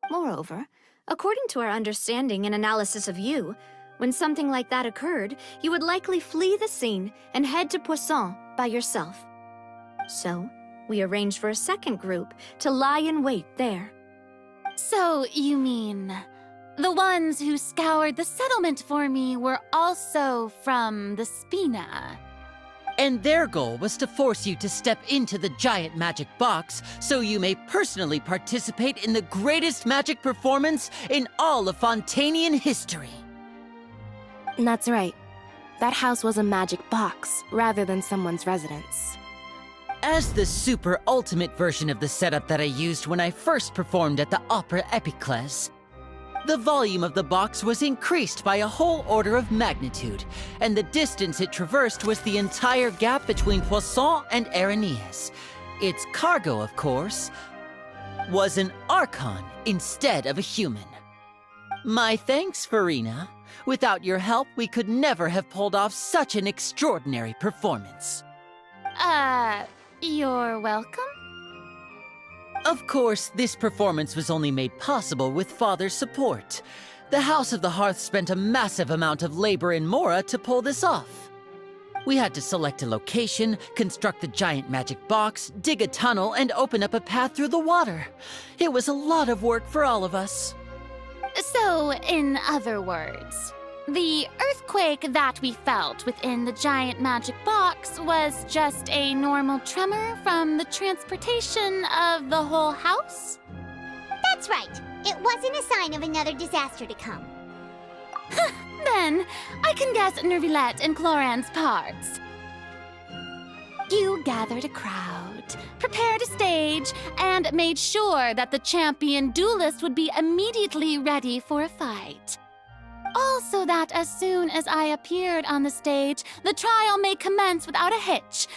S1: Moreover, according to our understanding and analysis of you, when something like that occurred, you would likely flee the scene and head to Poisson by yourself. So, we arranged for a second group to lie in wait there.
S3: So, you mean, the ones who scoured the settlement for me were also from the Spina?
S6: And their goal was to force you to step into the giant magic box so you may personally participate in the greatest magic performance in all of Fontainian history.
S5: That's right. That house was a magic box, rather than someone's residence.
S6: As the super ultimate version of the setup that I used when I first performed at the Opera Epiclese, the volume of the box was increased by a whole order of magnitude, and the distance it traversed was the entire gap between Poisson and Aaronius. Its cargo, of course, was an Aarchon instead of a human. My thanks, Furina. Without your help, we could never have pulled off such an extraordinary performance.
S3: You're welcome?
S6: Of course, this performance was only made possible with Father's support. The House of the Hearth spent a massive amount of labor in Mora to pull this off. We had to select a location, construct the giant magic box, dig a tunnel, and open up a path through the water. It was a lot of work for all of us.
S3: So, in other words, the earthquake that we felt within the giant magic box was just a normal tremor from the transportation of the whole house?
S2: That's right. It wasn't a sign of another disaster to come.
S3: Then, I can guess Neuvillette and Clorinde's parts. You gathered a crowd, prepared a stage, and made sure that the champion duelist would be immediately ready for a fight. Also that as soon as I appeared on the stage, the trial may commence without a hitch.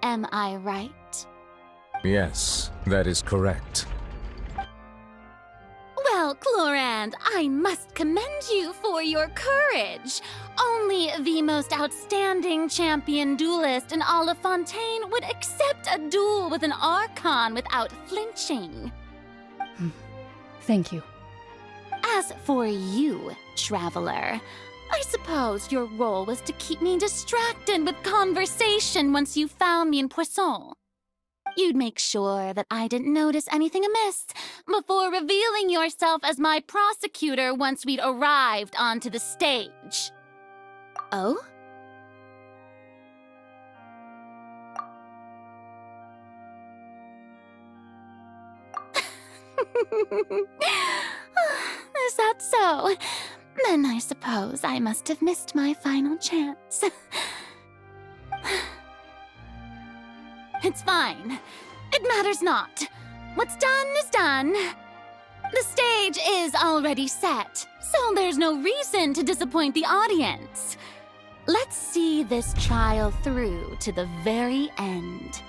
S3: Am I right?
S4: Yes, that is correct.
S3: Well, Clorinde, I must commend you for your courage. Only the most outstanding champion duelist in all of Fontaine would accept a duel with an Aarchon without flinching.
S8: Thank you.
S3: As for you, traveler, I suppose your role was to keep me distracted with conversation once you found me in Poisson. You'd make sure that I didn't notice anything amiss before revealing yourself as my prosecutor once we'd arrived onto the stage. Oh? Is that so? Then I suppose I must have missed my final chance. It's fine. It matters not. What's done is done. The stage is already set, so there's no reason to disappoint the audience. Let's see this trial through to the very end.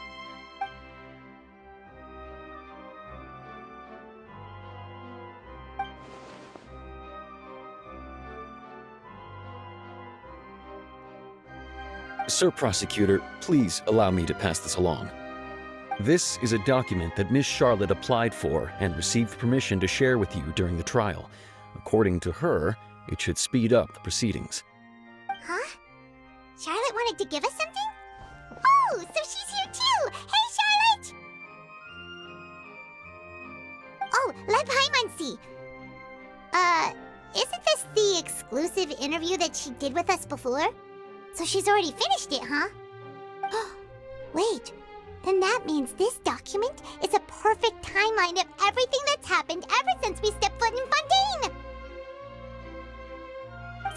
S13: Sir Prosecutor, please allow me to pass this along. This is a document that Miss Charlotte applied for and received permission to share with you during the trial. According to her, it should speed up the proceedings.
S2: Huh? Charlotte wanted to give us something? Oh, so she's here too! Hey, Charlotte! Oh, let Paimon see. Isn't this the exclusive interview that she did with us before? So she's already finished it, huh? Wait, then that means this document is a perfect timeline of everything that's happened ever since we stepped foot in Fontaine!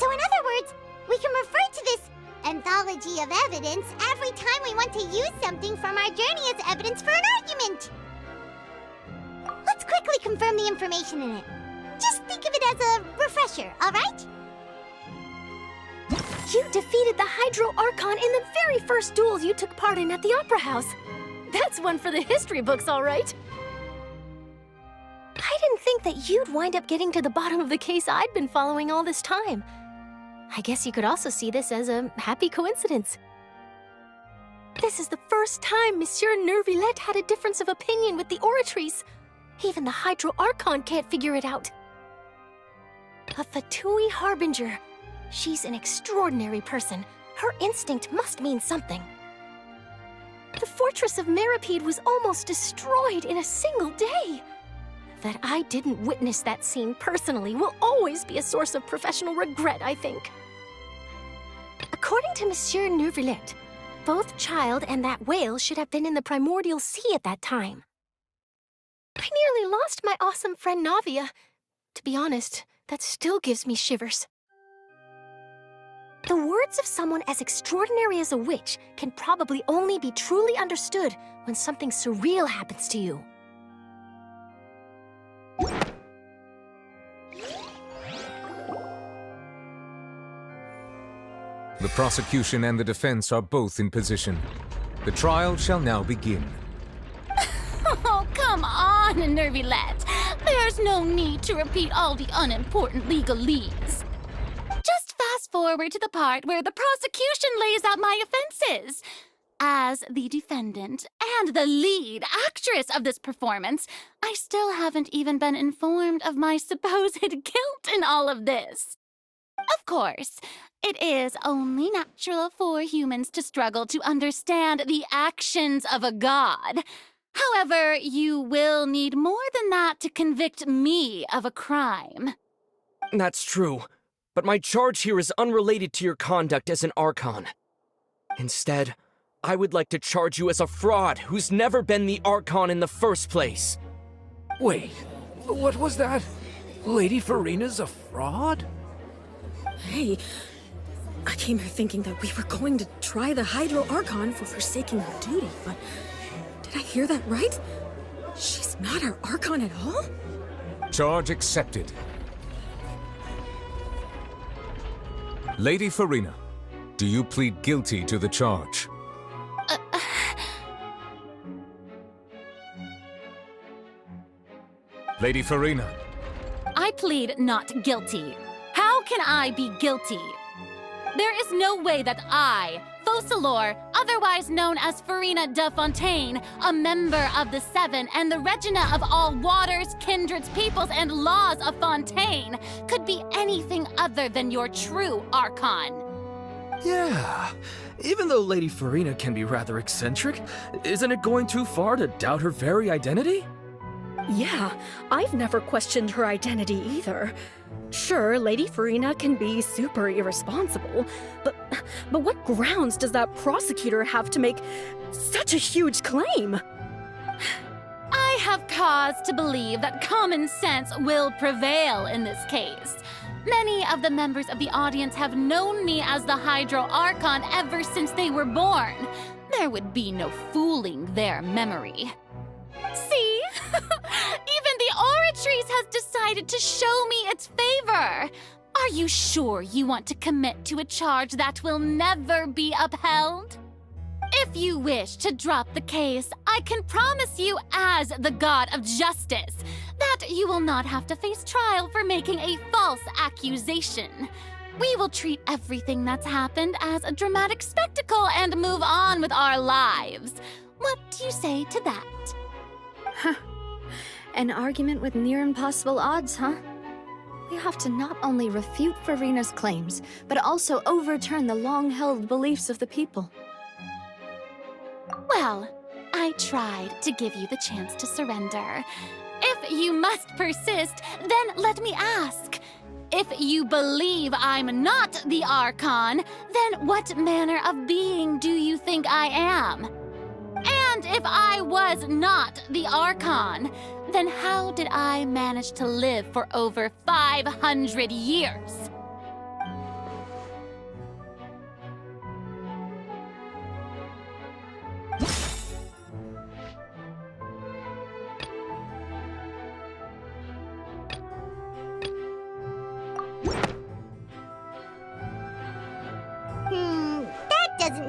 S2: So in other words, we can refer to this anthology of evidence every time we want to use something from our journey as evidence for an argument! Let's quickly confirm the information in it. as a refresher, alright?
S11: You defeated the Hydro Archon in the very first duels you took part in at the Opera House. That's one for the history books, all right. I didn't think that you'd wind up getting to the bottom of the case I'd been following all this time. I guess you could also see this as a happy coincidence. This is the first time Monsieur Neuvillette had a difference of opinion with the Oratrice. Even the Hydro Archon can't figure it out. A Fatui Harbinger. She's an extraordinary person. Her instinct must mean something. The fortress of Meripede was almost destroyed in a single day. That I didn't witness that scene personally will always be a source of professional regret, I think. According to Monsieur Neuvillette, both Child and that whale should have been in the primordial sea at that time. I nearly lost my awesome friend Navia. To be honest, that still gives me shivers. The words of someone as extraordinary as a witch can probably only be truly understood when something surreal happens to you.
S4: The prosecution and the defense are both in position. The trial shall now begin.
S3: Oh, come on, Neuvillette. There's no need to repeat all the unimportant legalese. Just fast forward to the part where the prosecution lays out my offenses. As the defendant and the lead actress of this performance, I still haven't even been informed of my supposed guilt in all of this. Of course, it is only natural for humans to struggle to understand the actions of a god. However, you will need more than that to convict me of a crime.
S7: That's true, but my charge here is unrelated to your conduct as an Archon. Instead, I would like to charge you as a fraud who's never been the Archon in the first place.
S12: Wait, what was that? Lady Furina's a fraud?
S14: Hey, I came here thinking that we were going to try the Hydro Archon for forsaking her duty, but did I hear that right? She's not our Archon at all?
S4: Charge accepted. Lady Furina, do you plead guilty to the charge? Lady Furina.
S3: I plead not guilty. How can I be guilty? There is no way that I, Focalor, otherwise known as Furina de Fontaine, a member of the Seven and the Regina of all waters, kindreds, peoples, and laws of Fontaine, could be anything other than your true Archon.
S15: Yeah, even though Lady Furina can be rather eccentric, isn't it going too far to doubt her very identity?
S14: Yeah, I've never questioned her identity either. Sure, Lady Furina can be super irresponsible, but what grounds does that prosecutor have to make such a huge claim?
S3: I have cause to believe that common sense will prevail in this case. Many of the members of the audience have known me as the Hydro Archon ever since they were born. There would be no fooling their memory. See? Even the Oratrice has decided to show me its favor. Are you sure you want to commit to a charge that will never be upheld? If you wish to drop the case, I can promise you as the god of justice that you will not have to face trial for making a false accusation. We will treat everything that's happened as a dramatic spectacle and move on with our lives. What do you say to that?
S1: Huh. An argument with near impossible odds, huh? We have to not only refute Furina's claims, but also overturn the long-held beliefs of the people.
S3: Well, I tried to give you the chance to surrender. If you must persist, then let me ask. If you believe I'm not the Archon, then what manner of being do you think I am? And if I was not the Archon, then how did I manage to live for over 500 years?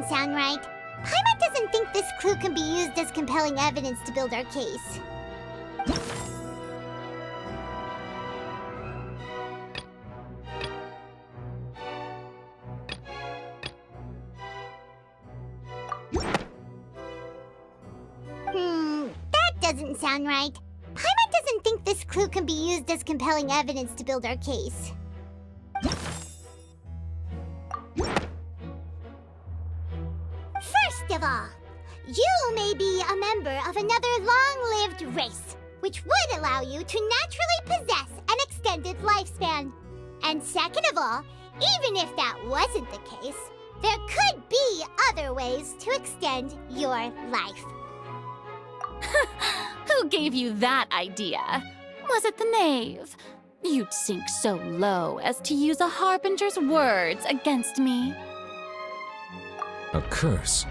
S2: sound right. Paimon doesn't think this clue can be used as compelling evidence to build our case. That doesn't sound right. Paimon doesn't think this clue can be used as compelling evidence to build our case. First of all, you may be a member of another long-lived race, which would allow you to naturally possess an extended lifespan. And second of all, even if that wasn't the case, there could be other ways to extend your life.
S3: Who gave you that idea? Was it the knave? You'd sink so low as to use a harbinger's words against me.
S4: A curse?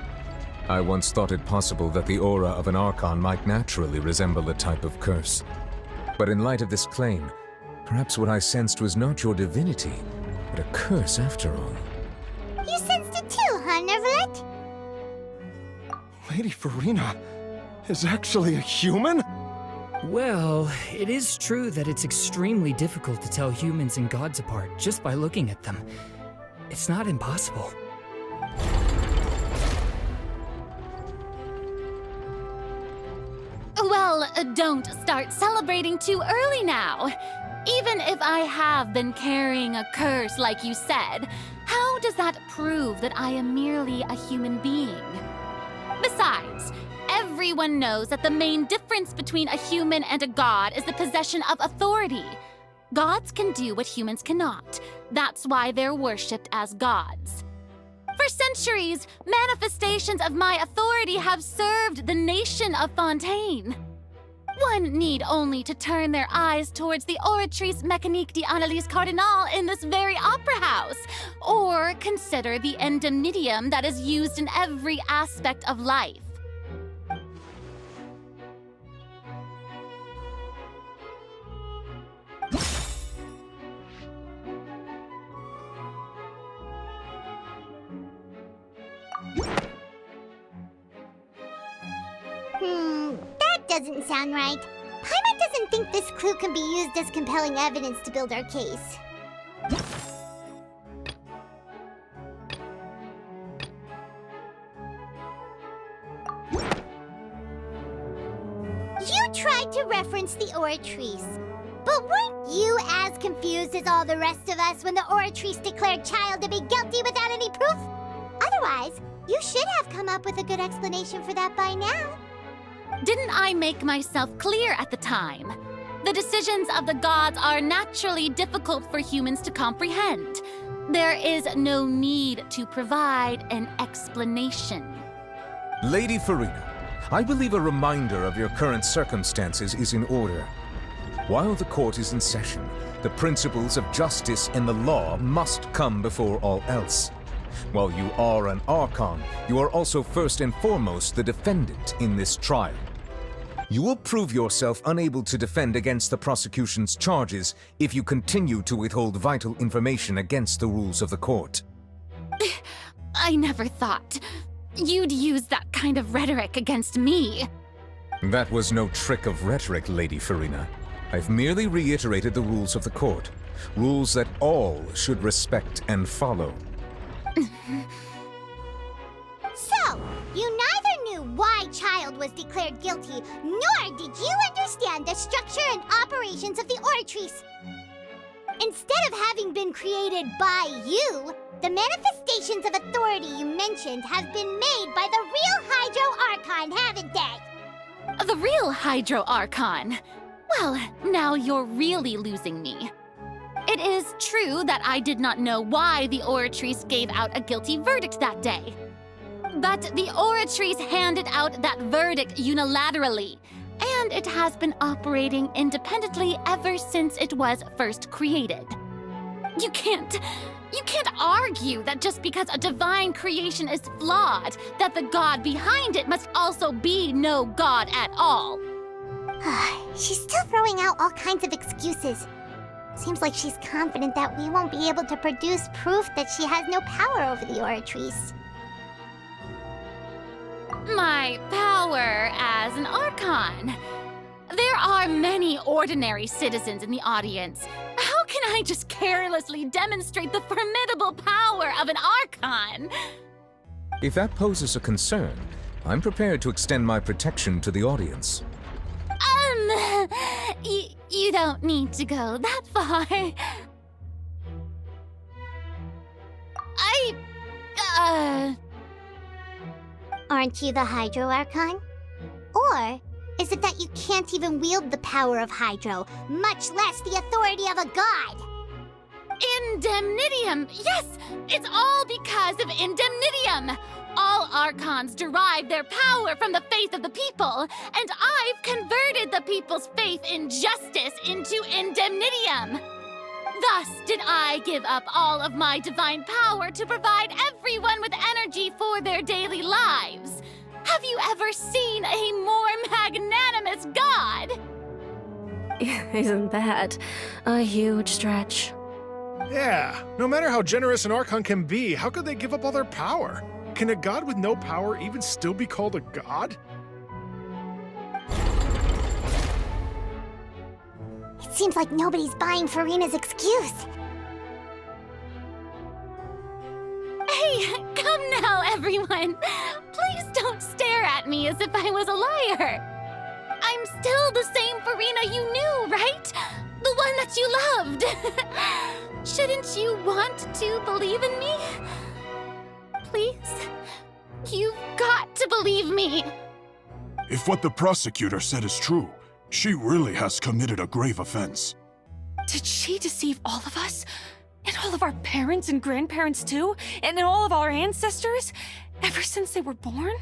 S4: I once thought it possible that the aura of an Archon might naturally resemble a type of curse. But in light of this claim, perhaps what I sensed was not your divinity, but a curse after all.
S2: You sensed it too, huh, Neuvillette?
S16: Lady Furina is actually a human?
S17: Well, it is true that it's extremely difficult to tell humans and gods apart just by looking at them. It's not impossible.
S3: Well, don't start celebrating too early now. Even if I have been carrying a curse like you said, how does that prove that I am merely a human being? Besides, everyone knows that the main difference between a human and a god is the possession of authority. Gods can do what humans cannot. That's why they're worshipped as gods. For centuries, manifestations of my authority have served the nation of Fontaine. One need only to turn their eyes towards the Oratrice Mécanique d'Analyse Cardinal in this very opera house, or consider the endemnitium that is used in every aspect of life.
S2: That doesn't sound right. Paimon doesn't think this clue can be used as compelling evidence to build our case. You tried to reference the Oratrice, but weren't you as confused as all the rest of us when the Oratrice declared Child to be guilty without any proof? Otherwise, you should have come up with a good explanation for that by now.
S3: Didn't I make myself clear at the time? The decisions of the gods are naturally difficult for humans to comprehend. There is no need to provide an explanation.
S4: Lady Furina, I believe a reminder of your current circumstances is in order. While the court is in session, the principles of justice and the law must come before all else. While you are an Archon, you are also first and foremost the defendant in this trial. You will prove yourself unable to defend against the prosecution's charges if you continue to withhold vital information against the rules of the court.
S3: I never thought you'd use that kind of rhetoric against me.
S4: That was no trick of rhetoric, Lady Furina. I've merely reiterated the rules of the court, rules that all should respect and follow.
S2: So, you neither knew why Child was declared guilty, nor did you understand the structure and operations of the Oratrice. Instead of having been created by you, the manifestations of authority you mentioned have been made by the real Hydro Archon, haven't they?
S3: The real Hydro Archon? Well, now you're really losing me. It is true that I did not know why the Oratrice gave out a guilty verdict that day. But the Oratrice handed out that verdict unilaterally, and it has been operating independently ever since it was first created. You can't argue that just because a divine creation is flawed, that the god behind it must also be no god at all.
S2: She's still throwing out all kinds of excuses. Seems like she's confident that we won't be able to produce proof that she has no power over the Oratrice.
S3: my power as an Archon. There are many ordinary citizens in the audience. How can I just carelessly demonstrate the formidable power of an Archon?
S4: If that poses a concern, I'm prepared to extend my protection to the audience.
S3: You don't need to go that far.
S2: Aren't you the Hydro Archon? Or is it that you can't even wield the power of Hydro, much less the authority of a god?
S3: Indemnitium! Yes! It's all because of Indemnitium! All Archons derive their power from the faith of the people, and I've converted the people's faith in justice into Indemnitium! Thus did I give up all of my divine power to provide everyone with energy for their daily lives. Have you ever seen a more magnanimous god?
S8: Isn't that a huge stretch?
S16: Yeah, no matter how generous an Archon can be, how could they give up all their power? Can a god with no power even still be called a god?
S2: It seems like nobody's buying Furina's excuse.
S3: Hey, come now, everyone! Please don't stare at me as if I was a liar! I'm still the same Furina you knew, right? The one that you loved! Shouldn't you want to believe in me? Please? You've got to believe me!
S18: If what the prosecutor said is true, she really has committed a grave offense.
S19: Did she deceive all of us? And all of our parents and grandparents too? And all of our ancestors? Ever since they were born?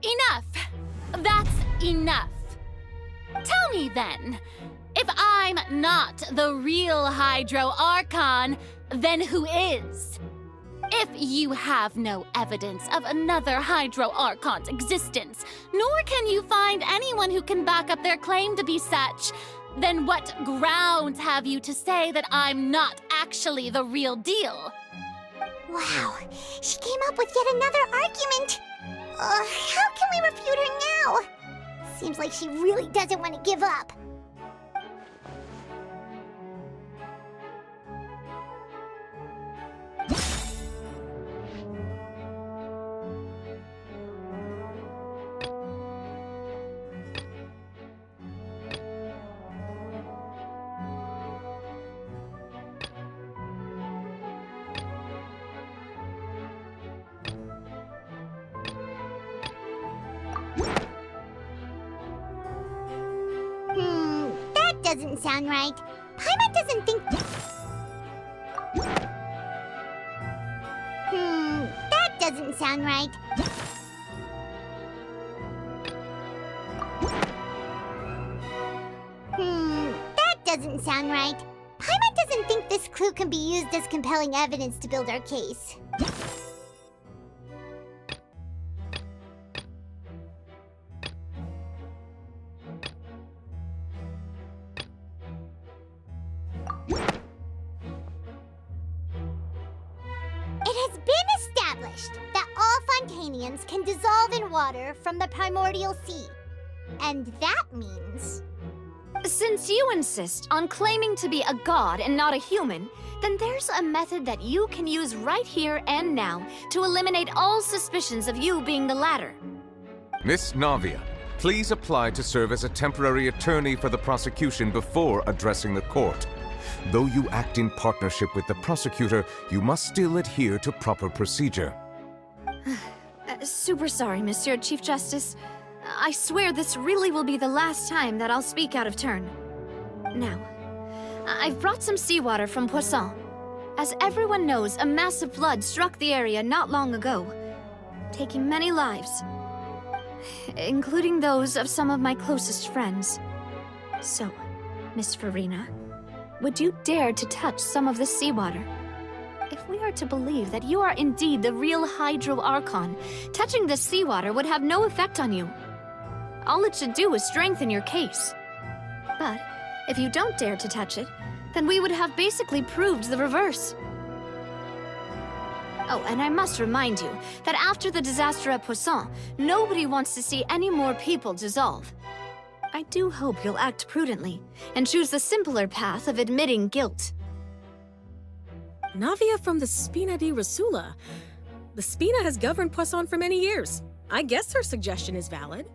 S3: Enough! That's enough! Tell me then, if I'm not the real Hydro Archon, then who is? If you have no evidence of another Hydro Archon's existence, nor can you find anyone who can back up their claim to be such, then what grounds have you to say that I'm not actually the real deal?
S2: Wow, she came up with yet another argument. How can we refute her now? Seems like she really doesn't want to give up. That doesn't sound right. Paimon doesn't think... that doesn't sound right. That doesn't sound right. Paimon doesn't think this clue can be used as compelling evidence to build our case. It has been established that all Fontainians can dissolve in water from the primordial sea. And that means...
S1: Since you insist on claiming to be a god and not a human, then there's a method that you can use right here and now to eliminate all suspicions of you being the latter.
S4: Miss Navia, please apply to serve as a temporary attorney for the prosecution before addressing the court. Though you act in partnership with the prosecutor, you must still adhere to proper procedure.
S1: Super sorry, Monsieur Chief Justice. I swear this really will be the last time that I'll speak out of turn. Now, I've brought some seawater from Poisson. As everyone knows, a massive flood struck the area not long ago, taking many lives, including those of some of my closest friends. So, Miss Furina, would you dare to touch some of the seawater? If we are to believe that you are indeed the real Hydro Archon, touching this seawater would have no effect on you. All it should do is strengthen your case. But if you don't dare to touch it, then we would have basically proved the reverse. Oh, and I must remind you that after the disaster at Poisson, nobody wants to see any more people dissolve. I do hope you'll act prudently and choose the simpler path of admitting guilt.
S20: Navia from the Spina di Rasula. The Spina has governed Poisson for many years. I guess her suggestion is valid.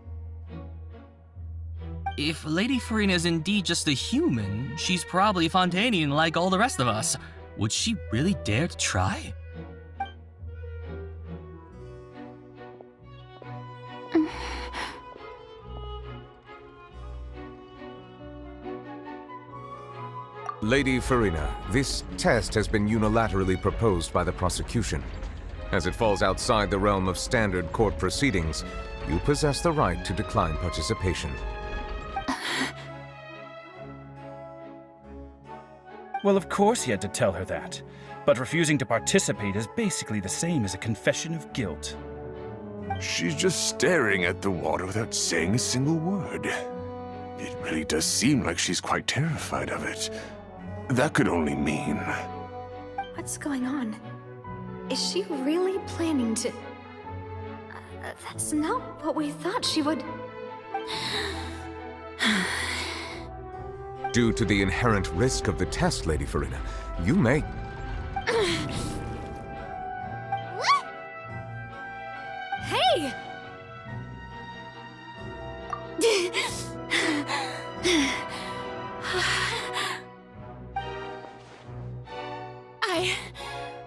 S21: If Lady Furina is indeed just a human, she's probably Fontainian like all the rest of us. Would she really dare to try?
S4: Lady Furina, this test has been unilaterally proposed by the prosecution. As it falls outside the realm of standard court proceedings, you possess the right to decline participation.
S22: Well, of course he had to tell her that. But refusing to participate is basically the same as a confession of guilt.
S18: She's just staring at the water without saying a single word. It really does seem like she's quite terrified of it. That could only mean...
S1: What's going on? Is she really planning to... that's not what we thought she would...
S4: Due to the inherent risk of the test, Lady Furina, you may...
S1: Hey!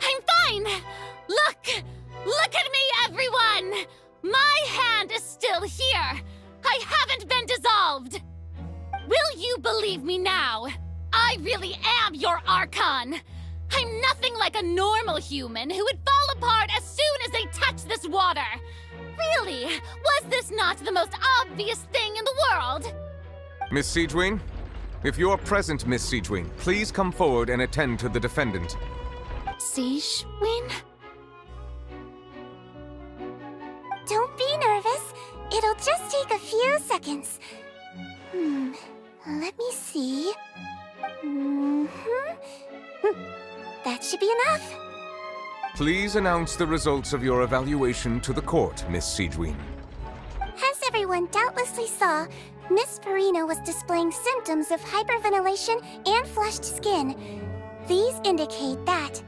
S3: I'm fine! Look at me, everyone! My hand is still here! I haven't been dissolved! Will you believe me now? I really am your Aarchon! I'm nothing like a normal human who would fall apart as soon as they touch this water! Really? Was this not the most obvious thing in the world?
S4: Miss Siegewien? If you're present, Miss Siegewien, please come forward and attend to the defendant.
S3: Siegewien?
S2: Don't be nervous. It'll just take a few seconds. Let me see. That should be enough.
S4: Please announce the results of your evaluation to the court, Miss Siegewien.
S2: As everyone doubtlessly saw, Miss Furina was displaying symptoms of hyperventilation and flushed skin. These indicate that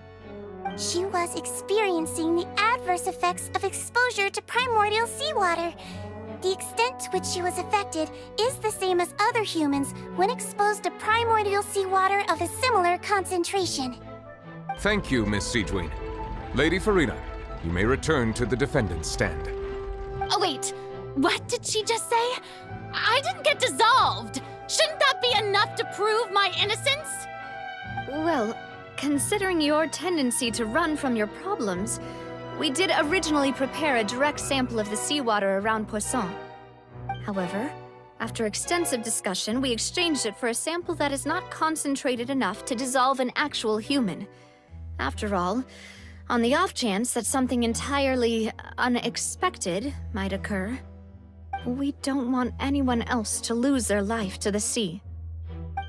S2: she was experiencing the adverse effects of exposure to primordial seawater. The extent to which she was affected is the same as other humans when exposed to primordial seawater of a similar concentration.
S4: Thank you, Miss Siegewien. Lady Furina, you may return to the defendant's stand.
S3: Oh wait, what did she just say? I didn't get dissolved! Shouldn't that be enough to prove my innocence?
S1: Well, considering your tendency to run from your problems, we did originally prepare a direct sample of the seawater around Poisson. However, after extensive discussion, we exchanged it for a sample that is not concentrated enough to dissolve an actual human. After all, on the off chance that something entirely unexpected might occur, we don't want anyone else to lose their life to the sea.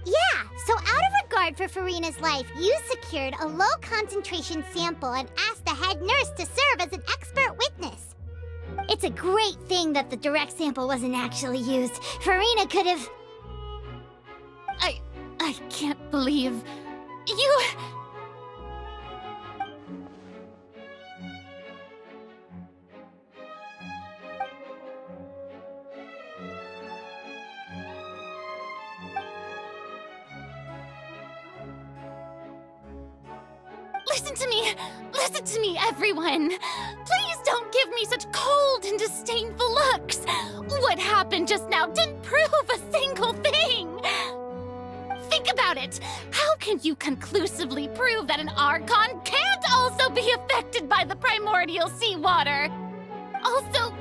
S2: Yeah, so out of regard for Furina's life, you secured a low-concentration sample and asked the head nurse to serve as an expert witness. It's a great thing that the direct sample wasn't actually used. Furina could have...
S3: I can't believe... you... Listen to me, everyone! Please don't give me such cold and disdainful looks! What happened just now didn't prove a single thing! Think about it! How can you conclusively prove that an Aarchon can't also be affected by the primordial seawater? Also,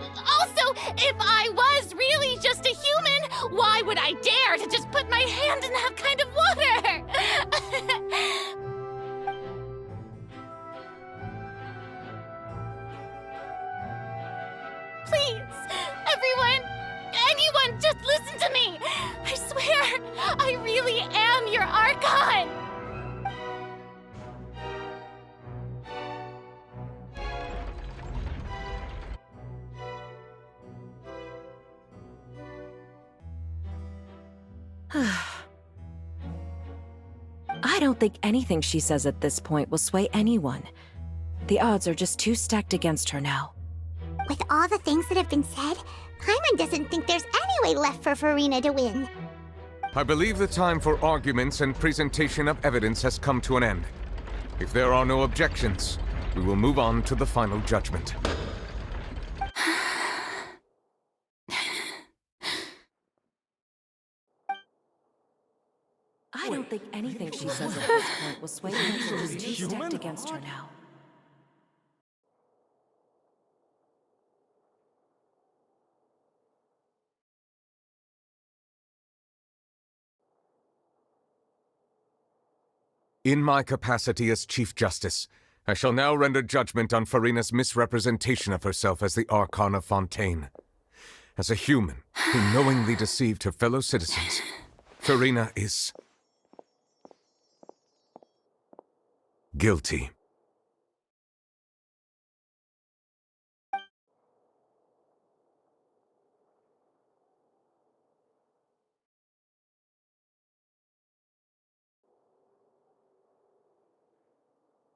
S3: if I was really just a human, why would I dare to just put my hand in that kind of water? Please, anyone, just listen to me! I swear, I really am your Aarchon!
S9: don't think anything she says at this point will sway anyone. The odds are just too stacked against her now.
S2: With all the things that have been said, Paimon doesn't think there's any way left for Furina to win.
S4: I believe the time for arguments and presentation of evidence has come to an end. If there are no objections, we will move on to the final judgment.
S9: I don't think anything she says at this point will sway anyone. She's too stacked against her now.
S4: In my capacity as Chief Justice, I shall now render judgment on Furina's misrepresentation of herself as the Archon of Fontaine. As a human who knowingly deceived her fellow citizens, Furina is guilty.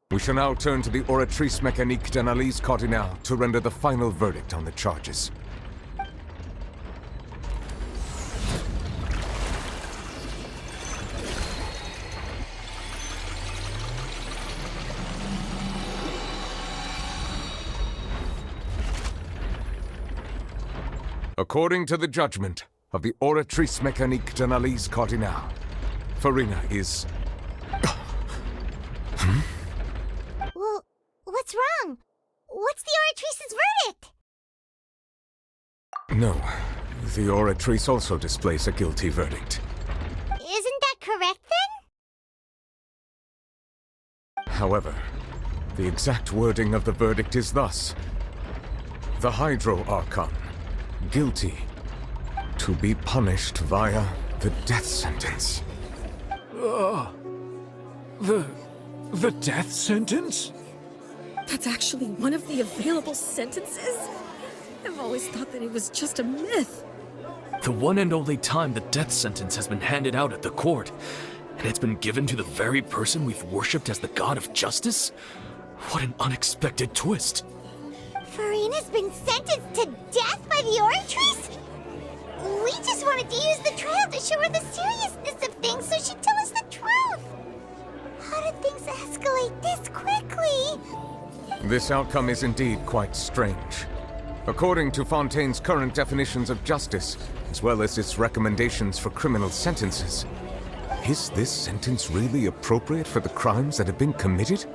S4: We shall now turn to the Oratrice Mécanique d'Analyse Cardinale to render the final verdict on the charges. According to the judgment of the Oratrice Mécanique d'Analyse Cardinale, Furina is...
S2: Well, what's wrong? What's the Oratrice's verdict?
S4: No, the Oratrice also displays a guilty verdict.
S2: Isn't that correct then?
S4: However, the exact wording of the verdict is thus: the Hydro Archon, guilty, to be punished via the death sentence.
S12: The death sentence?
S20: That's actually one of the available sentences? I've always thought that it was just a myth.
S15: The one and only time the death sentence has been handed out at the court, and it's been given to the very person we've worshipped as the god of justice? What an unexpected twist.
S2: Furina's been sentenced to death by the Oratrice? We just wanted to use the trial to show her the seriousness of things so she'd tell us the truth. How did things escalate this quickly?
S4: This outcome is indeed quite strange. According to Fontaine's current definitions of justice, as well as its recommendations for criminal sentences, is this sentence really appropriate for the crimes that have been committed?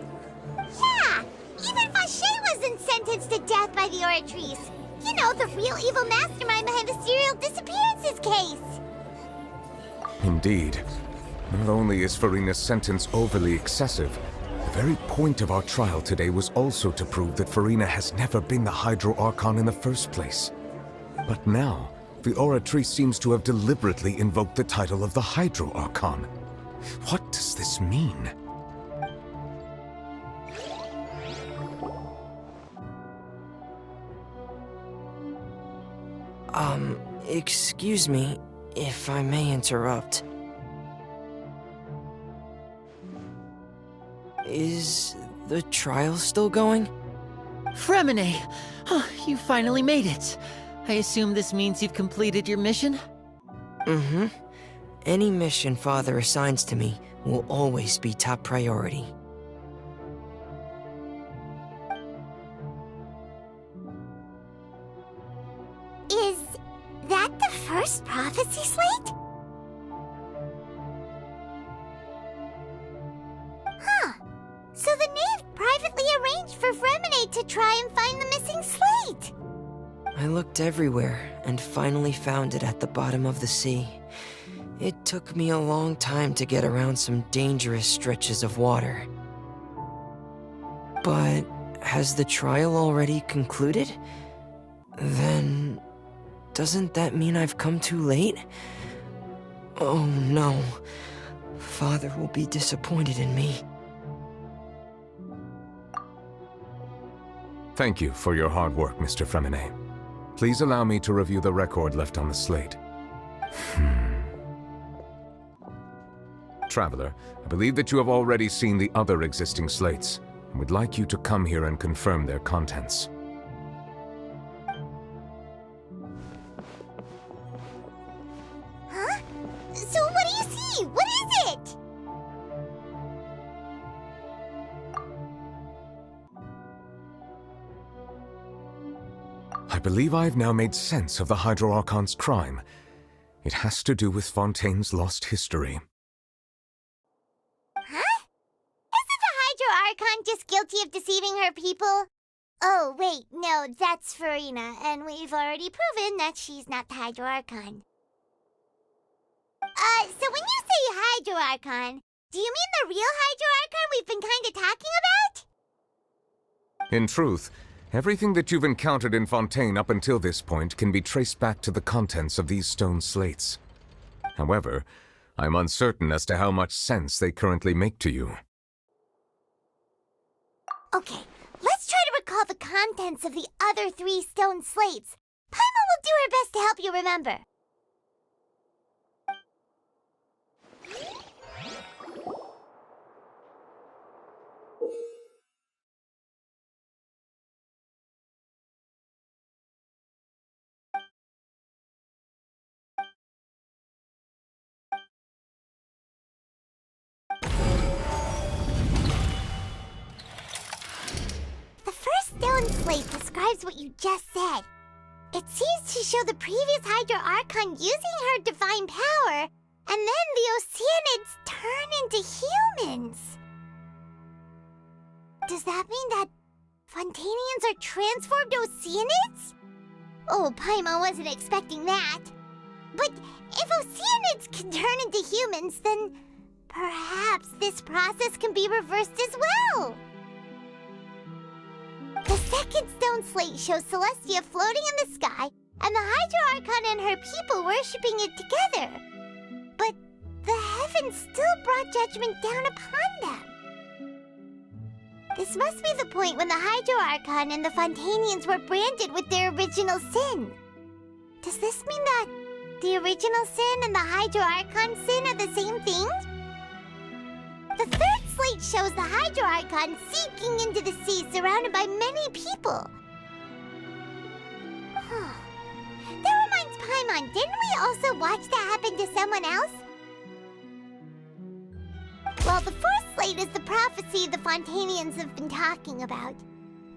S2: Yeah! Even Fauché wasn't sentenced to death by the Oratrice. You know, the real evil mastermind behind the serial disappearances case.
S4: Indeed. Not only is Furina's sentence overly excessive, the very point of our trial today was also to prove that Furina has never been the Hydro Archon in the first place. But now, the Oratrice seems to have deliberately invoked the title of the Hydro Archon. What does this mean?
S7: Excuse me, if I may interrupt. Is the trial still going?
S6: Ferminet! Oh, you finally made it. I assume this means you've completed your mission?
S7: Mm-hmm. Any mission Father assigns to me will always be top priority.
S2: Is that the first prophecy slate? Huh. So the knave privately arranged for Ferminet to try and find the missing slate.
S7: I looked everywhere and finally found it at the bottom of the sea. It took me a long time to get around some dangerous stretches of water. But has the trial already concluded? Then doesn't that mean I've come too late? Oh no. Father will be disappointed in me.
S4: Thank you for your hard work, Mr. Ferminet. Please allow me to review the record left on the slate. Traveler, I believe that you have already seen the other existing slates, and would like you to come here and confirm their contents.
S2: Huh? So what do you see? What is it?
S4: I believe I have now made sense of the Hydro Archon's crime. It has to do with Fontaine's lost history.
S2: Huh? Isn't the Hydro Archon just guilty of deceiving her people? Oh, wait, no, that's Furina, and we've already proven that she's not the Hydro Archon. So when you say Hydro Archon, do you mean the real Hydro Archon we've been kinda talking about?
S4: In truth, everything that you've encountered in Fontaine up until this point can be traced back to the contents of these stone slates. However, I'm uncertain as to how much sense they currently make to you.
S2: Okay, let's try to recall the contents of the other 3 stone slates. Paimon will do her best to help you remember. The first stone slate describes what you just said. It seems to show the previous Hydro Archon using her divine power, and then the Oceanids turn into humans. Does that mean that Fontainians are transformed Oceanids? Oh, Paimon wasn't expecting that. But if Oceanids can turn into humans, then perhaps this process can be reversed as well. The second stone slate shows Celestia floating in the sky, and the Hydro Archon and her people worshipping it together. But the heavens still brought judgment down upon them. This must be the point when the Hydro Archon and the Fontainians were branded with their original sin. Does this mean that the original sin and the Hydro Archon sin are the same thing? The third slate shows the Hydro Archon sinking into the sea surrounded by many people. That reminds Paimon, didn't we also watch that happen to someone else? Well, the fourth slate is the prophecy the Fontainians have been talking about.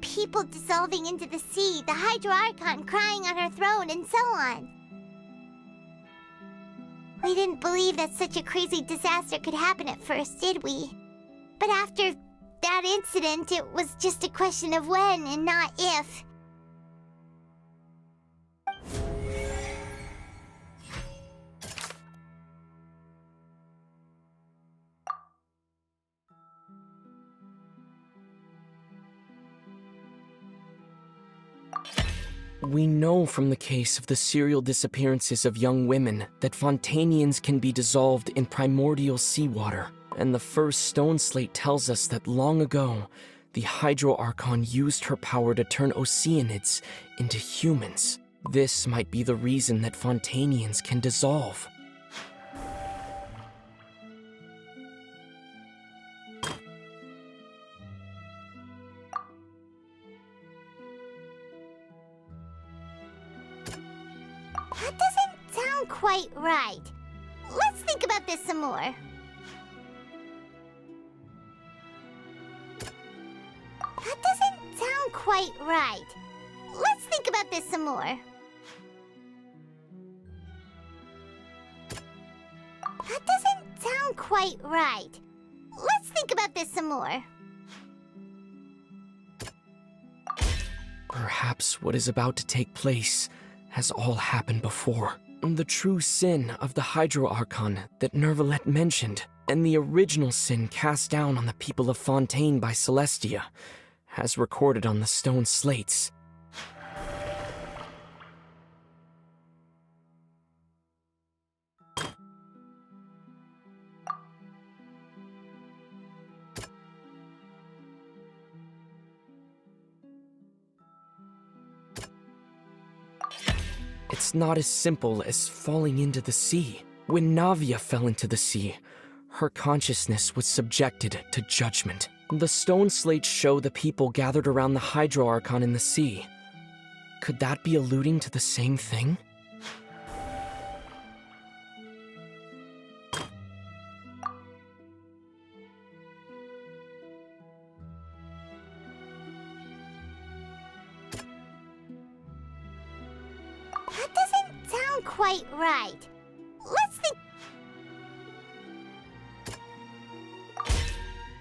S2: People dissolving into the sea, the Hydro Archon crying on her throne, and so on. We didn't believe that such a crazy disaster could happen at first, did we? But after that incident, it was just a question of when and not if.
S5: We know from the case of the serial disappearances of young women that Fontainians can be dissolved in primordial seawater, and the first stone slate tells us that long ago, the Hydro Archon used her power to turn Oceanids into humans. This might be the reason that Fontainians can dissolve.
S2: That doesn't sound quite right. Let's think about this some more. That doesn't sound quite right. Let's think about this some more. That doesn't sound quite right. Let's think about this some more.
S5: Perhaps what is about to take place has all happened before. The true sin of the Hydro Archon that Neuvillette mentioned, and the original sin cast down on the people of Fontaine by Celestia, as recorded on the stone slates. It's not as simple as falling into the sea. When Navia fell into the sea, Her consciousness was subjected to judgment. The stone slates show the people gathered around the Hydro Archon in the sea. Could that be alluding to the same thing?
S2: That doesn't sound quite right. Let's think.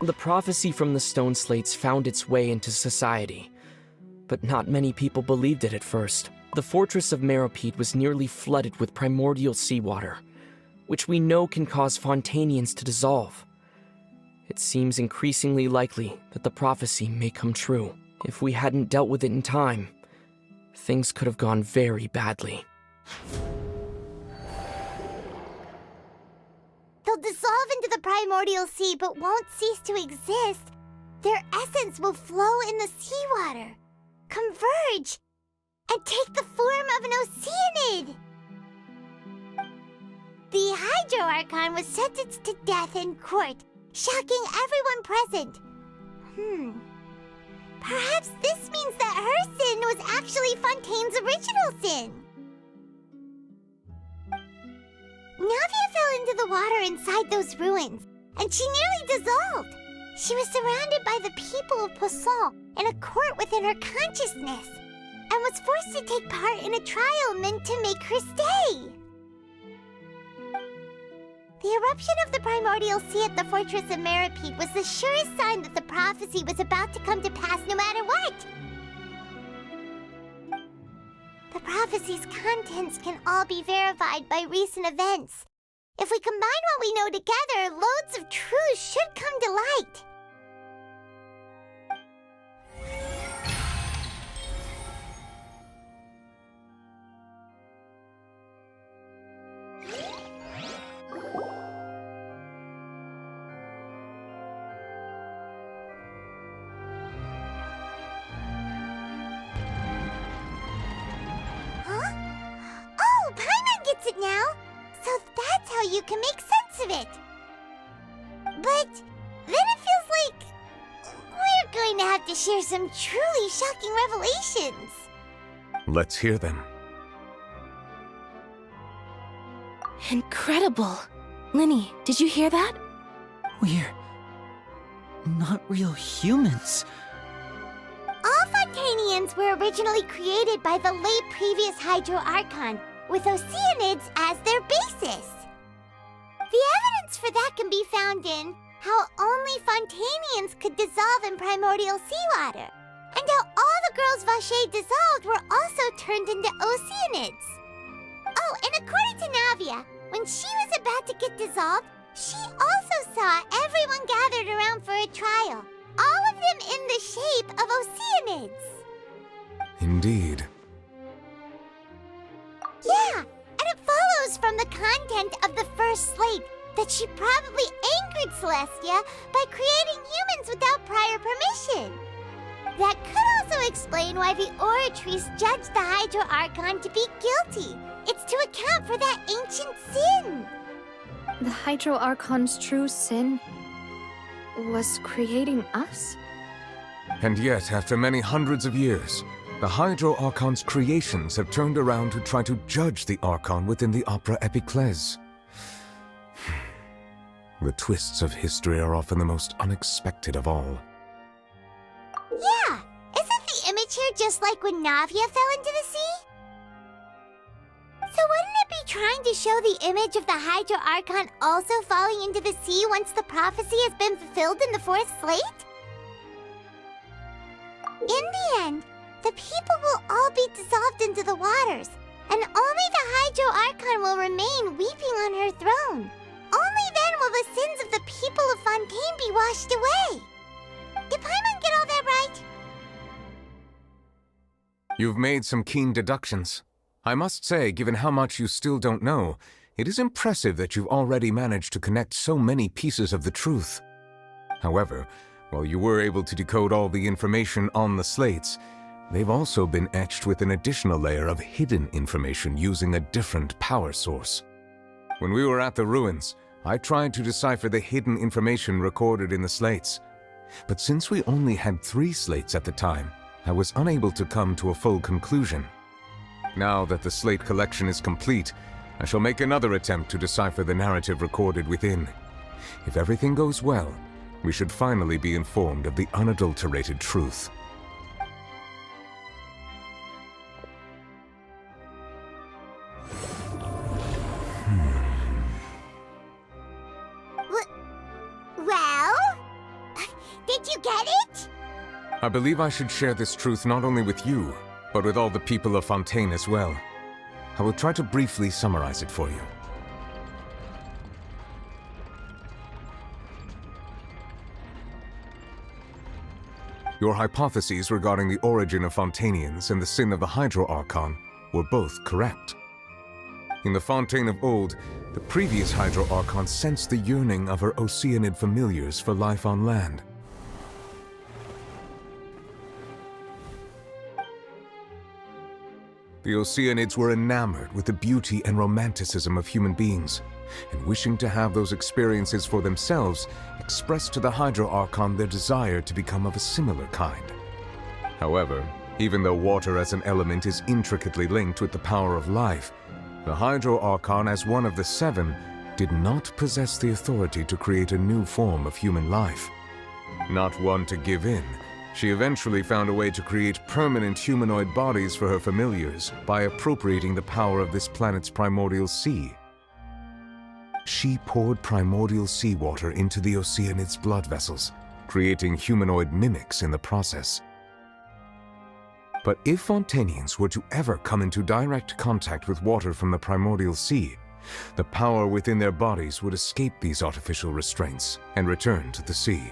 S5: The prophecy from the stone slates found its way into society, but not many people believed it at first. The fortress of Meropide was nearly flooded with primordial seawater, which we know can cause Fontainians to dissolve. It seems increasingly likely that the prophecy may come true. If we hadn't dealt with it in time, things could have gone very badly.
S2: They'll dissolve into the primordial sea but won't cease to exist. Their essence will flow in the seawater, converge, and take the form of an oceanid. The Hydro Archon was sentenced to death in court, shocking everyone present. Perhaps this means that her sin was actually Fontaine's original sin. Navia fell into the water inside those ruins, and she nearly dissolved. She was surrounded by the people of Poisson in a court within her consciousness, and was forced to take part in a trial meant to make her stay. The eruption of the primordial sea at the fortress of Meropide was the surest sign that the prophecy was about to come to pass no matter what. The prophecy's contents can all be verified by recent events. If we combine what we know together, loads of truths should come to light. It now, so that's how you can make sense of it. But then it feels like we're going to have to share some truly shocking revelations.
S4: Let's hear them.
S19: Incredible. Lyney, did you hear that?
S6: We're not real humans.
S2: All Fontainians were originally created by the late previous Hydro Archon, with oceanids as their basis. The evidence for that can be found in how only Fontainians could dissolve in primordial seawater, and how all the girls Vacher dissolved were also turned into oceanids. Oh, and according to Navia, when she was about to get dissolved, she also saw everyone gathered around for a trial, all of them in the shape of oceanids.
S4: Indeed.
S2: Yeah, and it follows from the content of the first slate that she probably angered Celestia by creating humans without prior permission. That could also explain why the Oratrice judged the Hydro Archon to be guilty. It's to account for that ancient sin.
S1: The Hydro Archon's true sin was creating us?
S4: And yet, after many hundreds of years, the Hydro Archon's creations have turned around to try to judge the Archon within the Opera Epiclese. The twists of history are often the most unexpected of all.
S2: Yeah, isn't the image here just like when Navia fell into the sea? So wouldn't it be trying to show the image of the Hydro Archon also falling into the sea once the prophecy has been fulfilled in the fourth slate? In the end, the people will all be dissolved into the waters, and only the Hydro Archon will remain weeping on her throne. Only then will the sins of the people of Fontaine be washed away. Did Paimon get all that right?
S4: You've made some keen deductions. I must say, given how much you still don't know, it is impressive that you've already managed to connect so many pieces of the truth. However, while you were able to decode all the information on the slates, they've also been etched with an additional layer of hidden information using a different power source. When we were at the ruins, I tried to decipher the hidden information recorded in the slates. But since we only had 3 slates at the time, I was unable to come to a full conclusion. Now that the slate collection is complete, I shall make another attempt to decipher the narrative recorded within. If everything goes well, we should finally be informed of the unadulterated truth.
S2: Well? Did you get it?
S4: I believe I should share this truth not only with you, but with all the people of Fontaine as well. I will try to briefly summarize it for you. Your hypotheses regarding the origin of Fontainians and the sin of the Hydro Archon were both correct. In the Fontaine of old, the previous Hydro Archon sensed the yearning of her Oceanid familiars for life on land. The Oceanids were enamored with the beauty and romanticism of human beings, and wishing to have those experiences for themselves, expressed to the Hydro Archon their desire to become of a similar kind. However, even though water as an element is intricately linked with the power of life, the Hydro Archon, as one of the 7, did not possess the authority to create a new form of human life. Not one to give in, she eventually found a way to create permanent humanoid bodies for her familiars by appropriating the power of this planet's primordial sea. She poured primordial seawater into the Oceanids' blood vessels, creating humanoid mimics in the process. But if Fontainians were to ever come into direct contact with water from the primordial sea, the power within their bodies would escape these artificial restraints and return to the sea.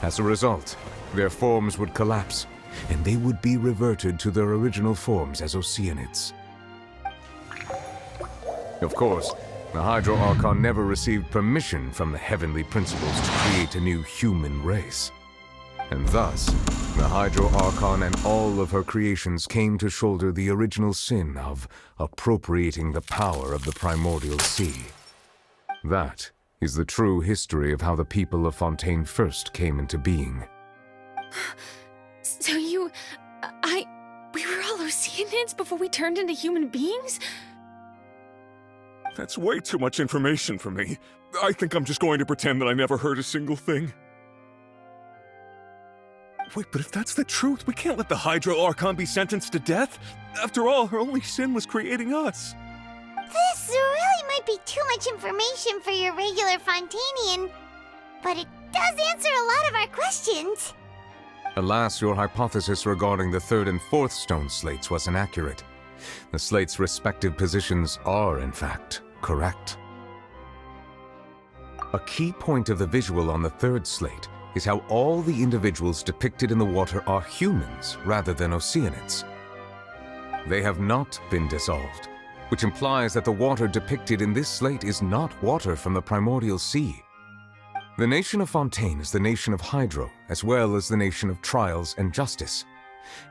S4: As a result, their forms would collapse, and they would be reverted to their original forms as Oceanids. Of course, the Hydro Archon never received permission from the heavenly principles to create a new human race. And thus, the Hydro Archon and all of her creations came to shoulder the original sin of appropriating the power of the primordial sea. That is the true history of how the people of Fontaine first came into being.
S19: So we were all Oceanids before we turned into human beings?
S18: That's way too much information for me. I think I'm just going to pretend that I never heard a single thing. Wait, but if that's the truth, we can't let the Hydro Archon be sentenced to death. After all, her only sin was creating us.
S2: This really might be too much information for your regular Fontainian, but it does answer a lot of our questions.
S4: Alas, your hypothesis regarding the 3rd and 4th stone slates was inaccurate. The slates' respective positions are, in fact, correct. A key point of the visual on the 3rd slate is how all the individuals depicted in the water are humans rather than Oceanids. They have not been dissolved, which implies that the water depicted in this slate is not water from the primordial sea. The nation of Fontaine is the nation of Hydro, as well as the nation of trials and justice.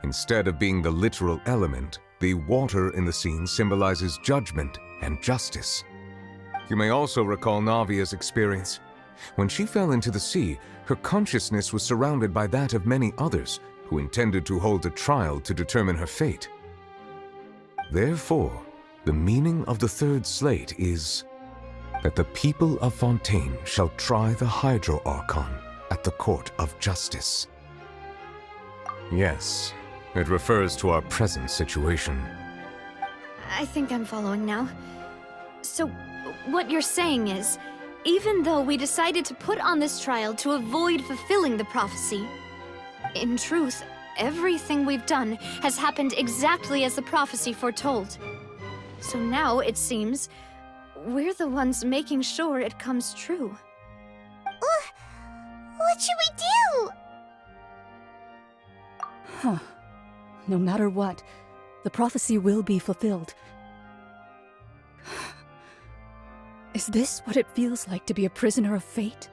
S4: Instead of being the literal element, the water in the scene symbolizes judgment and justice. You may also recall Navia's experience. When she fell into the sea, her consciousness was surrounded by that of many others who intended to hold a trial to determine her fate. Therefore, the meaning of the 3rd slate is that the people of Fontaine shall try the Hydro Archon at the court of justice. Yes, it refers to our present situation.
S1: I think I'm following now. So, what you're saying is, even though we decided to put on this trial to avoid fulfilling the prophecy, in truth, everything we've done has happened exactly as the prophecy foretold. So now, it seems, we're the ones making sure it comes true.
S2: What should we do?
S8: Huh. No matter what, the prophecy will be fulfilled. Is this what it feels like to be a prisoner of fate?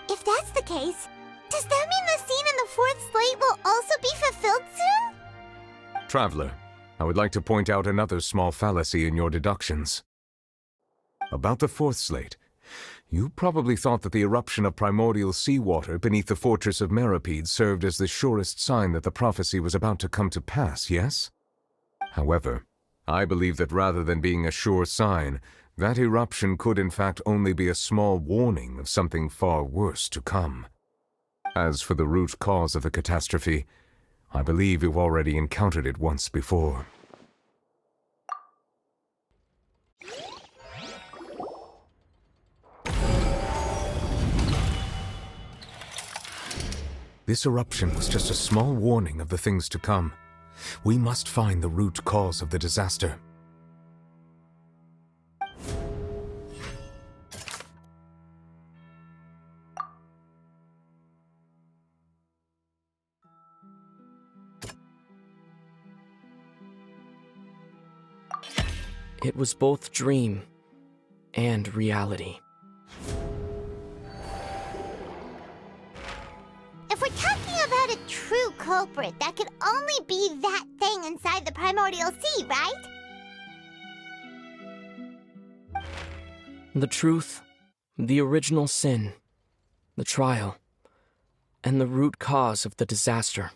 S2: If that's the case, does that mean the scene in the 4th slate will also be fulfilled soon?
S4: Traveler, I would like to point out another small fallacy in your deductions. About the 4th slate, You probably thought that the eruption of primordial seawater beneath the fortress of Meripede served as the surest sign that the prophecy was about to come to pass, yes? However, I believe that rather than being a sure sign, that eruption could in fact only be a small warning of something far worse to come. As for the root cause of the catastrophe, I believe you've already encountered it once before. This eruption was just a small warning of the things to come. We must find the root cause of the disaster.
S5: It was both dream and reality.
S2: If we're talking about a true culprit, that could only be that thing inside the primordial sea, right?
S5: The truth, the original sin, the trial, and the root cause of the disaster.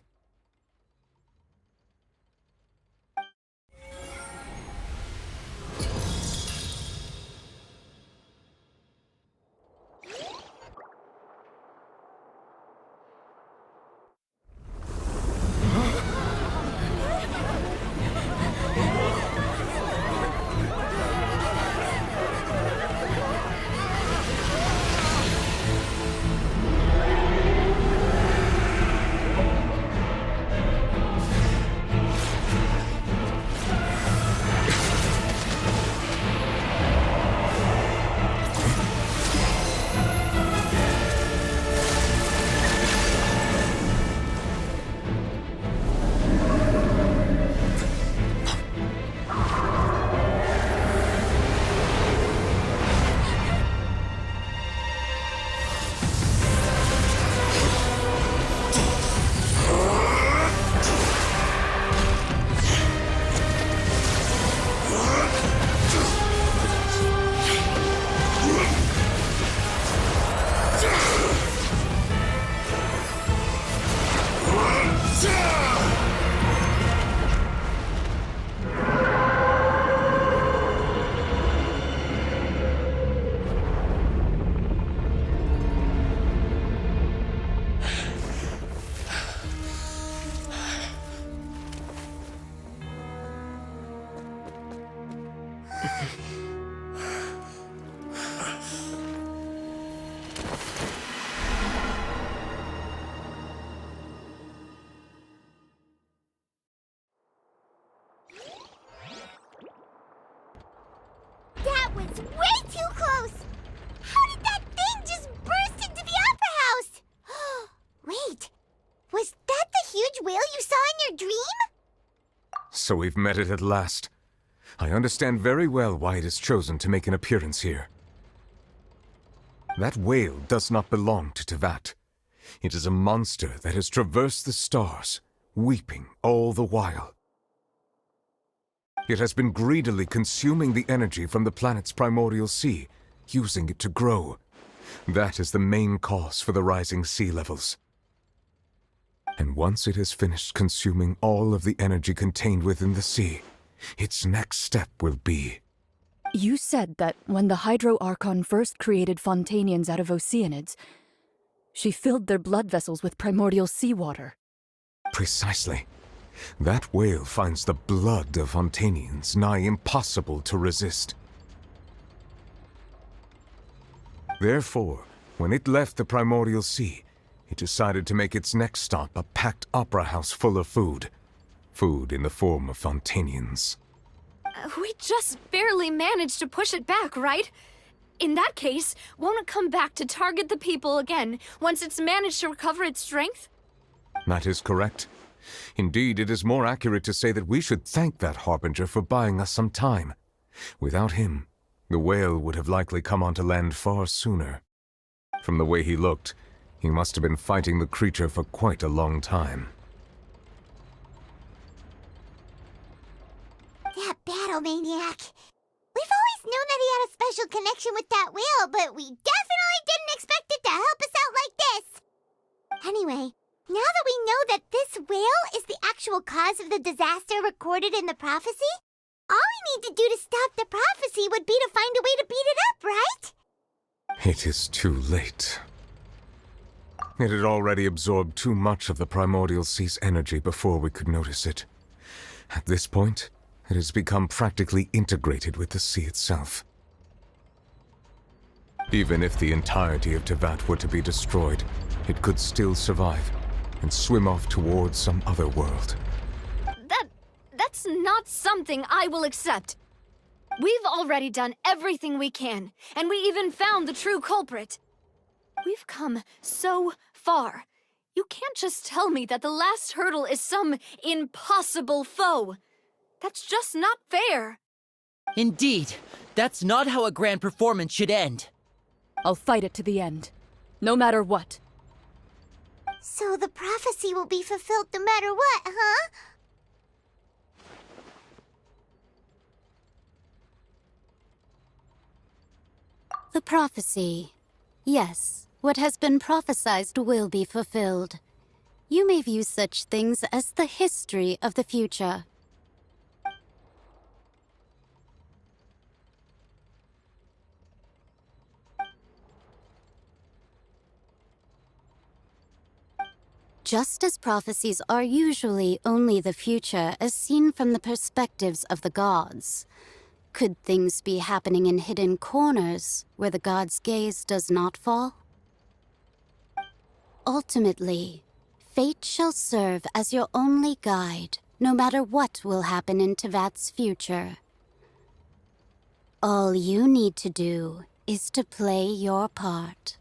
S2: That was way too close! How did that thing just burst into the Opera House? Wait, was that the huge whale you saw in your dream?
S4: So we've met it at last. I understand very well why it has chosen to make an appearance here. That whale does not belong to Tevat. It is a monster that has traversed the stars, weeping all the while. It has been greedily consuming the energy from the planet's primordial sea, using it to grow. That is the main cause for the rising sea levels. And once it has finished consuming all of the energy contained within the sea, its next step will be...
S8: You said that when the Hydro Archon first created Fontainians out of Oceanids, she filled their blood vessels with primordial seawater.
S4: Precisely. That whale finds the blood of Fontainians nigh impossible to resist. Therefore, when it left the primordial sea, it decided to make its next stop a packed opera house full of food. Food in the form of Fontainians.
S1: We just barely managed to push it back, right? In that case, won't it come back to target the people again once it's managed to recover its strength?
S4: That is correct. Indeed, it is more accurate to say that we should thank that Harbinger for buying us some time. Without him, the whale would have likely come onto land far sooner. From the way he looked, he must have been fighting the creature for quite a long time.
S2: That battle maniac. We've always known that he had a special connection with that whale, but we definitely didn't expect it to help us out like this. Anyway, now that we know that this whale is the actual cause of the disaster recorded in the prophecy, all we need to do to stop the prophecy would be to find a way to beat it up, right?
S4: It is too late. It had already absorbed too much of the primordial sea's energy before we could notice it. At this point, it has become practically integrated with the sea itself. Even if the entirety of Teyvat were to be destroyed, it could still survive and swim off towards some other world.
S1: That's not something I will accept. We've already done everything we can, and we even found the true culprit. We've come so far. You can't just tell me that the last hurdle is some impossible foe. That's just not fair.
S6: Indeed, that's not how a grand performance should end.
S8: I'll fight it to the end, no matter what.
S2: So the prophecy will be fulfilled no matter what, huh?
S10: The prophecy. Yes, what has been prophesied will be fulfilled. You may view such things as the history of the future. Just as prophecies are usually only the future as seen from the perspectives of the gods, could things be happening in hidden corners where the gods' gaze does not fall? Ultimately, fate shall serve as your only guide, no matter what will happen in Teyvat's future. All you need to do is to play your part.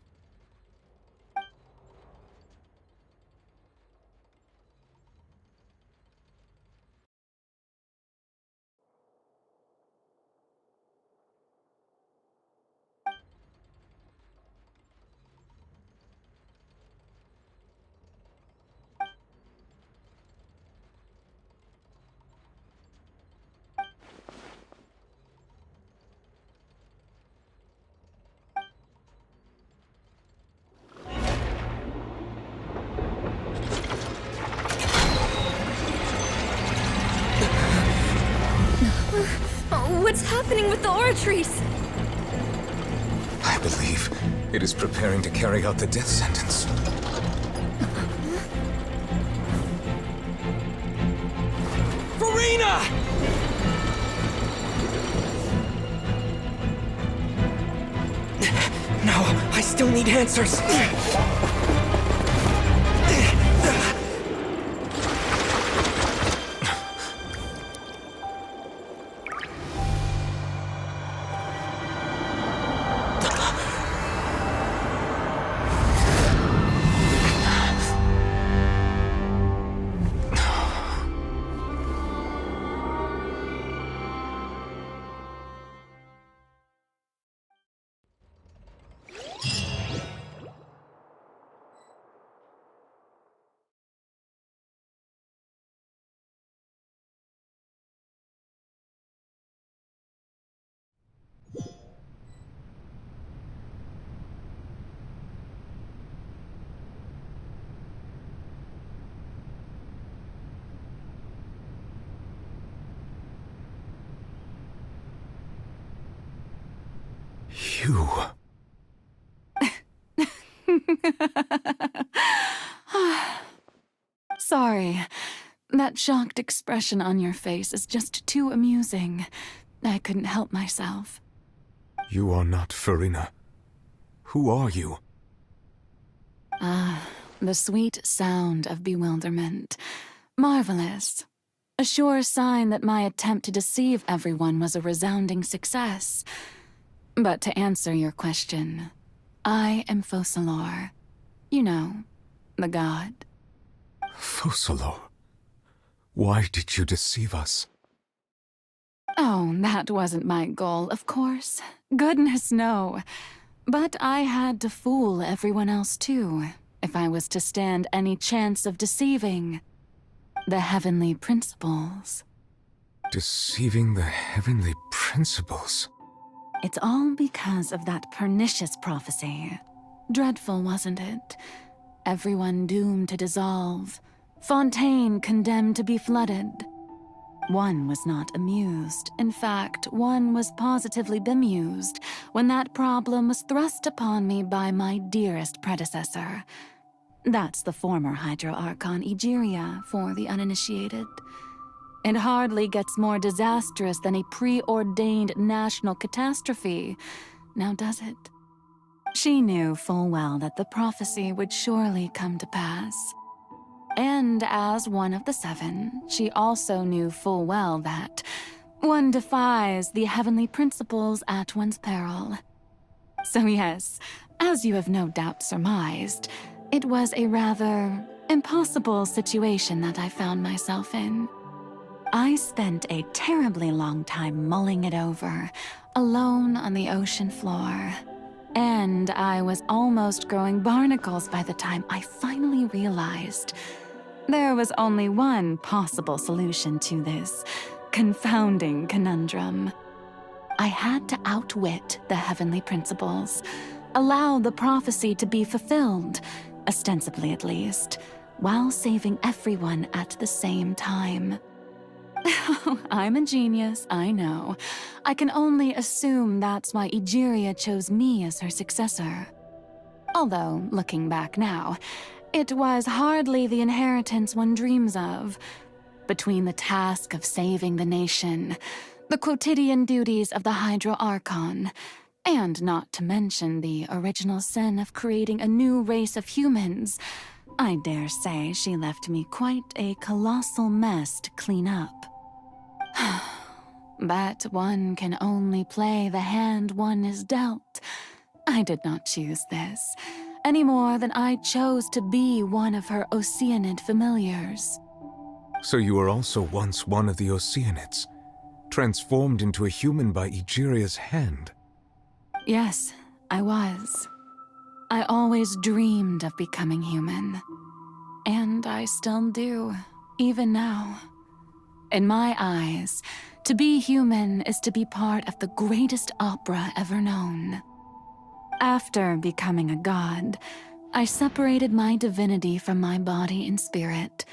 S1: What's happening with the aura trees?
S4: I believe it is preparing to carry out the death sentence.
S5: Furina! No, I still need answers.
S4: You...
S19: Sorry. That shocked expression on your face is just too amusing. I couldn't help myself.
S4: You are not Furina. Who are you?
S19: Ah, the sweet sound of bewilderment. Marvelous. A sure sign that my attempt to deceive everyone was a resounding success. But to answer your question, I am Focalor. You know, the god.
S4: Focalor? Why did you deceive us?
S19: Oh, that wasn't my goal, of course. Goodness, no. But I had to fool everyone else too, if I was to stand any chance of deceiving the heavenly principles.
S4: Deceiving the heavenly principles.
S19: It's all because of that pernicious prophecy. Dreadful, wasn't it? Everyone doomed to dissolve. Fontaine condemned to be flooded. One was not amused. In fact, one was positively bemused when that problem was thrust upon me by my dearest predecessor. That's the former Hydro Archon Egeria, for the uninitiated. It hardly gets more disastrous than a preordained national catastrophe, now does it? She knew full well that the prophecy would surely come to pass. And as one of the seven, she also knew full well that one defies the heavenly principles at one's peril. So yes, as you have no doubt surmised, it was a rather impossible situation that I found myself in. I spent a terribly long time mulling it over, alone on the ocean floor. And I was almost growing barnacles by the time I finally realized there was only one possible solution to this confounding conundrum. I had to outwit the heavenly principles, allow the prophecy to be fulfilled, ostensibly at least, while saving everyone at the same time. I'm a genius, I know. I can only assume that's why Egeria chose me as her successor. Although, looking back now, it was hardly the inheritance one dreams of. Between the task of saving the nation, the quotidian duties of the Hydro Archon, and not to mention the original sin of creating a new race of humans, I dare say she left me quite a colossal mess to clean up. But one can only play the hand one is dealt. I did not choose this, any more than I chose to be one of her Oceanid familiars.
S4: So you were also once one of the Oceanids, transformed into a human by Egeria's hand.
S19: Yes, I was. I always dreamed of becoming human. And I still do, even now. In my eyes, to be human is to be part of the greatest opera ever known. After becoming a god, I separated my divinity from my body and spirit,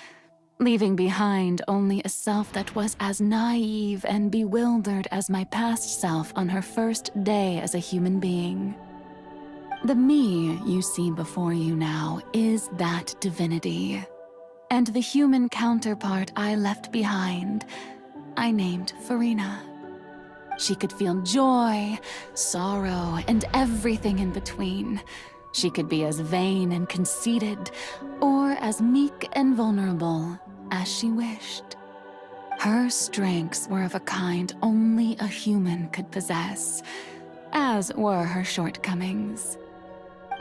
S19: leaving behind only a self that was as naive and bewildered as my past self on her first day as a human being. The me you see before you now is that divinity, and the human counterpart I left behind, I named Furina. She could feel joy, sorrow, and everything in between. She could be as vain and conceited, or as meek and vulnerable as she wished. Her strengths were of a kind only a human could possess, as were her shortcomings.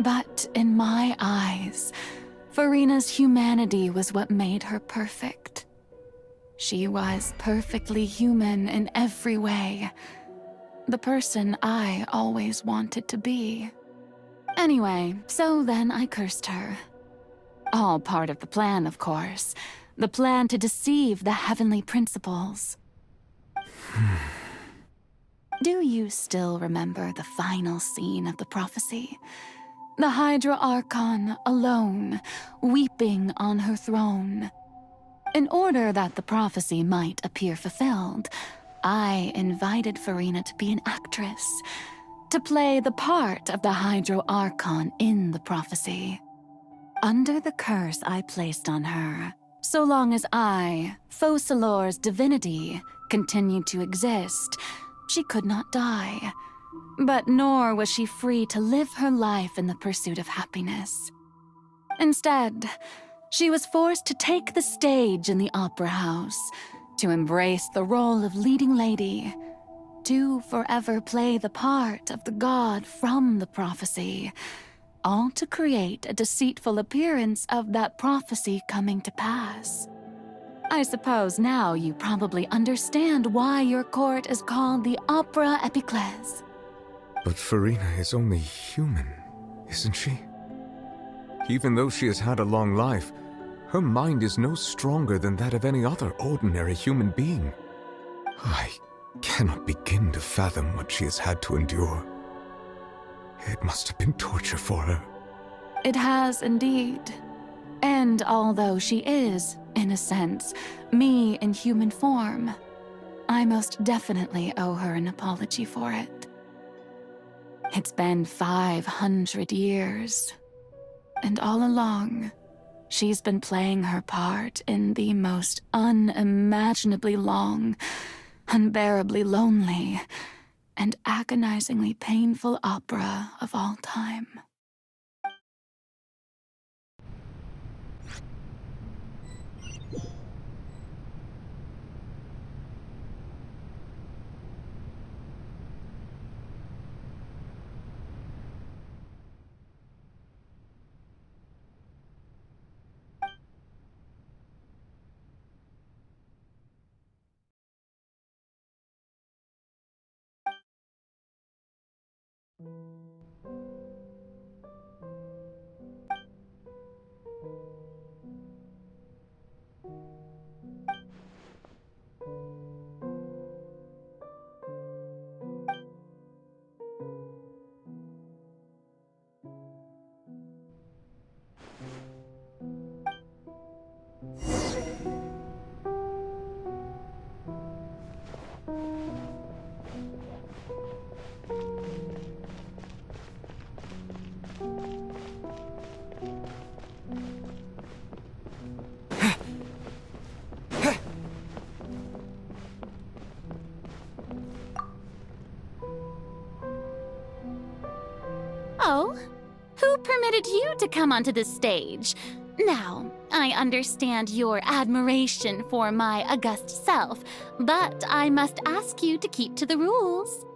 S19: But in my eyes, Furina's humanity was what made her perfect. She was perfectly human in every way. The person I always wanted to be. Anyway, so then I cursed her. All part of the plan, of course. The plan to deceive the heavenly principles. Do you still remember the final scene of the prophecy? The Hydro Archon alone, weeping on her throne. In order that the prophecy might appear fulfilled, I invited Furina to be an actress, to play the part of the Hydro Archon in the prophecy. Under the curse I placed on her, so long as I, Focalor's divinity, continued to exist, she could not die. But nor was she free to live her life in the pursuit of happiness. Instead, she was forced to take the stage in the opera house, to embrace the role of leading lady, to forever play the part of the god from the prophecy, all to create a deceitful appearance of that prophecy coming to pass. I suppose now you probably understand why your court is called the Opera Epiclese.
S4: But Furina is only human, isn't she? Even though she has had a long life, her mind is no stronger than that of any other ordinary human being. I cannot begin to fathom what she has had to endure. It must have been torture for her.
S19: It has indeed. And although she is, in a sense, me in human form, I most definitely owe her an apology for it. It's been 500 years, and all along, she's been playing her part in the most unimaginably long, unbearably lonely, and agonizingly painful opera of all time.
S3: Oh, who permitted you to come onto the stage? Now, I understand your admiration for my august self, but I must ask you to keep to the rules.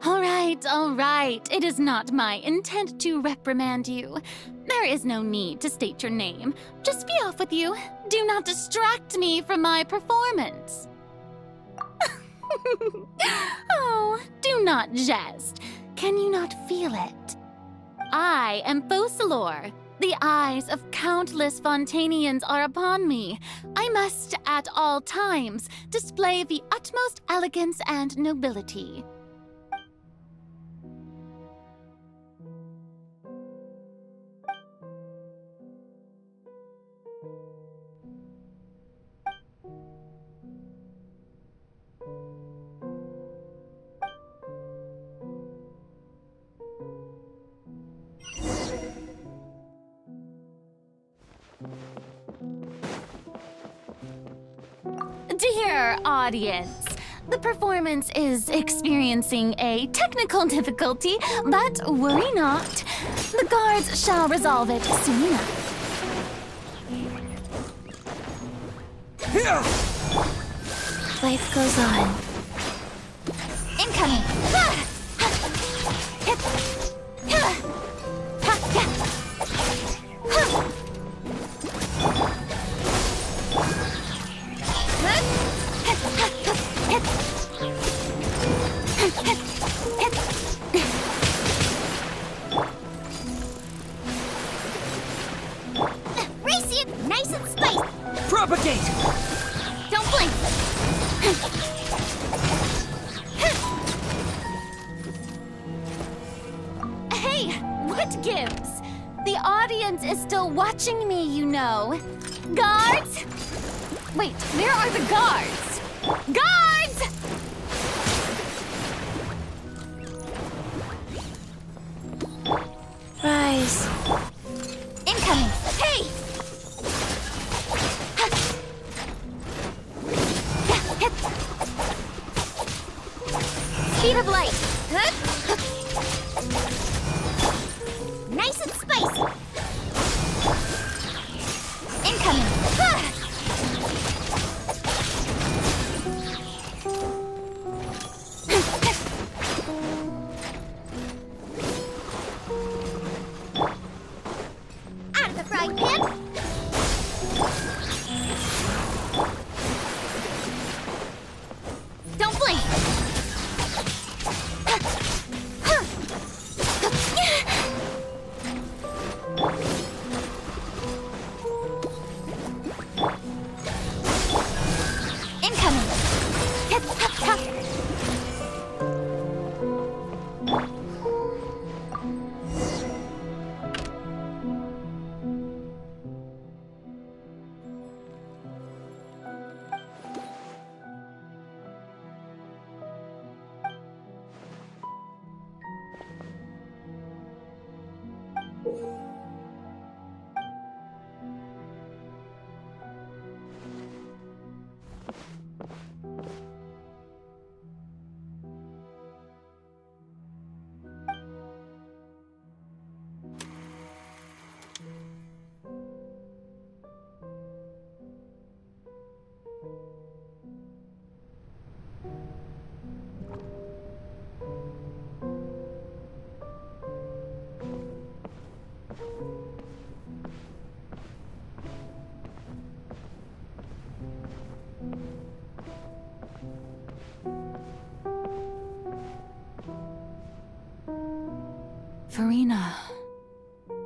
S3: All right. It is not my intent to reprimand you. There is no need to state your name. Just be off with you. Do not distract me from my performance. Oh, do not jest. Can you not feel it? I am Focalor. The eyes of countless Fontainians are upon me. I must, at all times, display the utmost elegance and nobility. Dear audience, the performance is experiencing a technical difficulty, but worry not. The guards shall resolve it soon enough.
S2: Life goes on.
S3: Incoming!
S2: Race you, nice and spiced.
S6: Propagate!
S3: Don't blink! Hey, what gives? The audience is still watching me, you know. Guards? Wait, where are the guards? Guards!
S2: Rise.
S3: Incoming! Hey! Speed of light!
S2: Nice and spicy.
S3: Incoming!
S2: Out of the frying pan.
S3: Don't blink!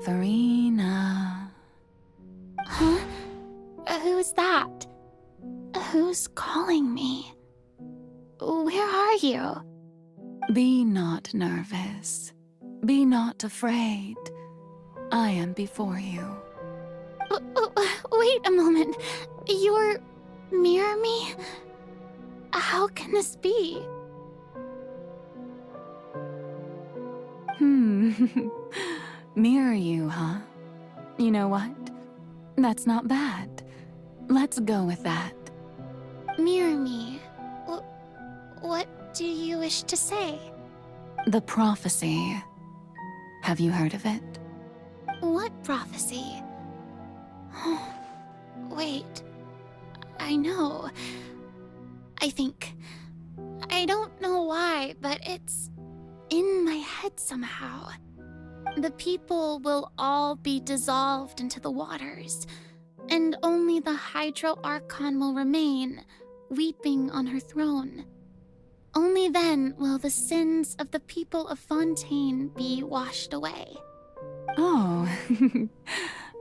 S19: Furina.
S10: Huh? Who's that? Who's calling me? Where are you?
S19: Be not nervous. Be not afraid. I am before you.
S10: Wait a moment. You're near me? How can this be?
S19: Mirror you, huh? You know what? That's not bad. Let's go with that.
S10: Mirror me? What do you wish to say?
S19: The prophecy. Have you heard of it?
S10: What prophecy? Wait. I know. I think. I don't know why, but it's in my head somehow. The people will all be dissolved into the waters, and only the Hydro Archon will remain, weeping on her throne. Only then will the sins of the people of Fontaine be washed away.
S19: Oh,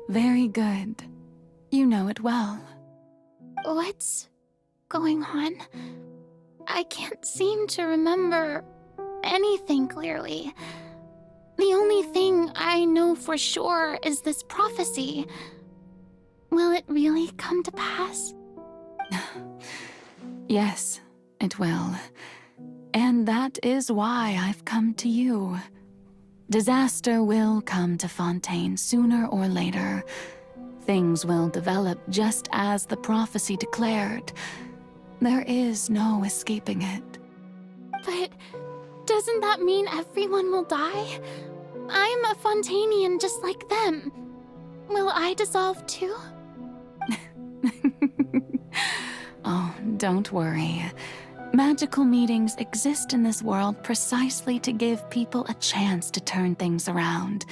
S19: very good. You know it well.
S10: What's going on? I can't seem to remember anything clearly. The only thing I know for sure is this prophecy. Will it really come to pass?
S19: Yes, it will. And that is why I've come to you. Disaster will come to Fontaine sooner or later. Things will develop just as the prophecy declared. There is no escaping it.
S10: But doesn't that mean everyone will die? I'm a Fontainian just like them. Will I dissolve too?
S19: Oh, don't worry. Magical meetings exist in this world precisely to give people a chance to turn things around.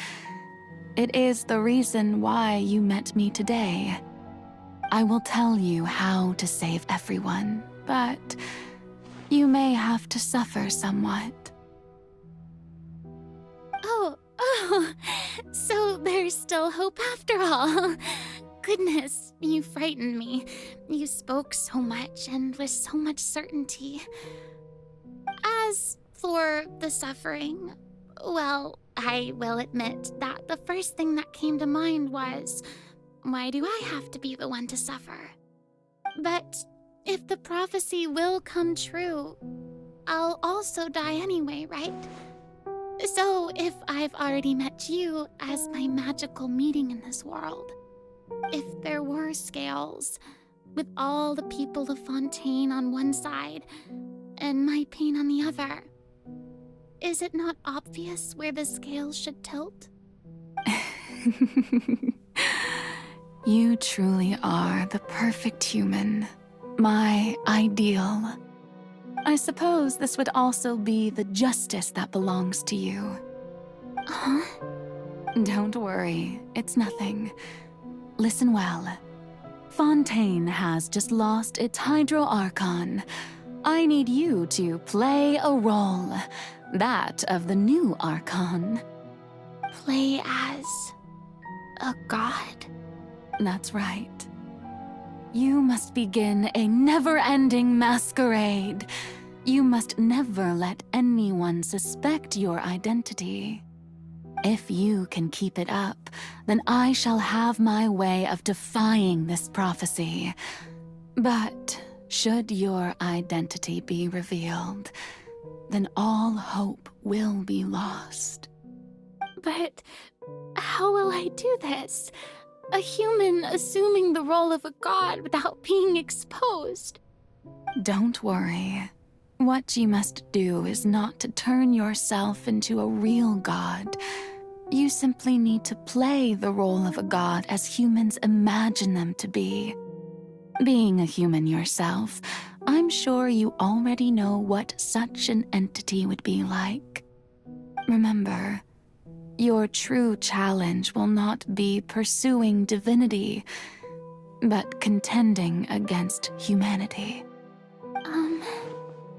S19: It is the reason why you met me today. I will tell you how to save everyone, but you may have to suffer somewhat.
S10: Oh, so there's still hope after all. Goodness, you frightened me. You spoke so much and with so much certainty. As for the suffering, well, I will admit that the first thing that came to mind was, why do I have to be the one to suffer? But if the prophecy will come true, I'll also die anyway, right? So if I've already met you as my magical meeting in this world, if there were scales, with all the people of Fontaine on one side, and my pain on the other, is it not obvious where the scales should tilt?
S19: You truly are the perfect human, my ideal. I suppose this would also be the justice that belongs to you.
S10: Huh?
S19: Don't worry, it's nothing. Listen well. Fontaine has just lost its Hydro Archon. I need you to play a role, that of the new Archon.
S10: Play as a god?
S19: That's right. You must begin a never-ending masquerade. You must never let anyone suspect your identity. If you can keep it up, then I shall have my way of defying this prophecy. But should your identity be revealed, then all hope will be lost.
S10: But
S3: How will I do this? A human assuming the role of a god without being exposed.
S19: Don't worry. What you must do is not to turn yourself into a real god. You simply need to play the role of a god as humans imagine them to be. Being a human yourself, I'm sure you already know what such an entity would be like. Remember, your true challenge will not be pursuing divinity, but contending against humanity.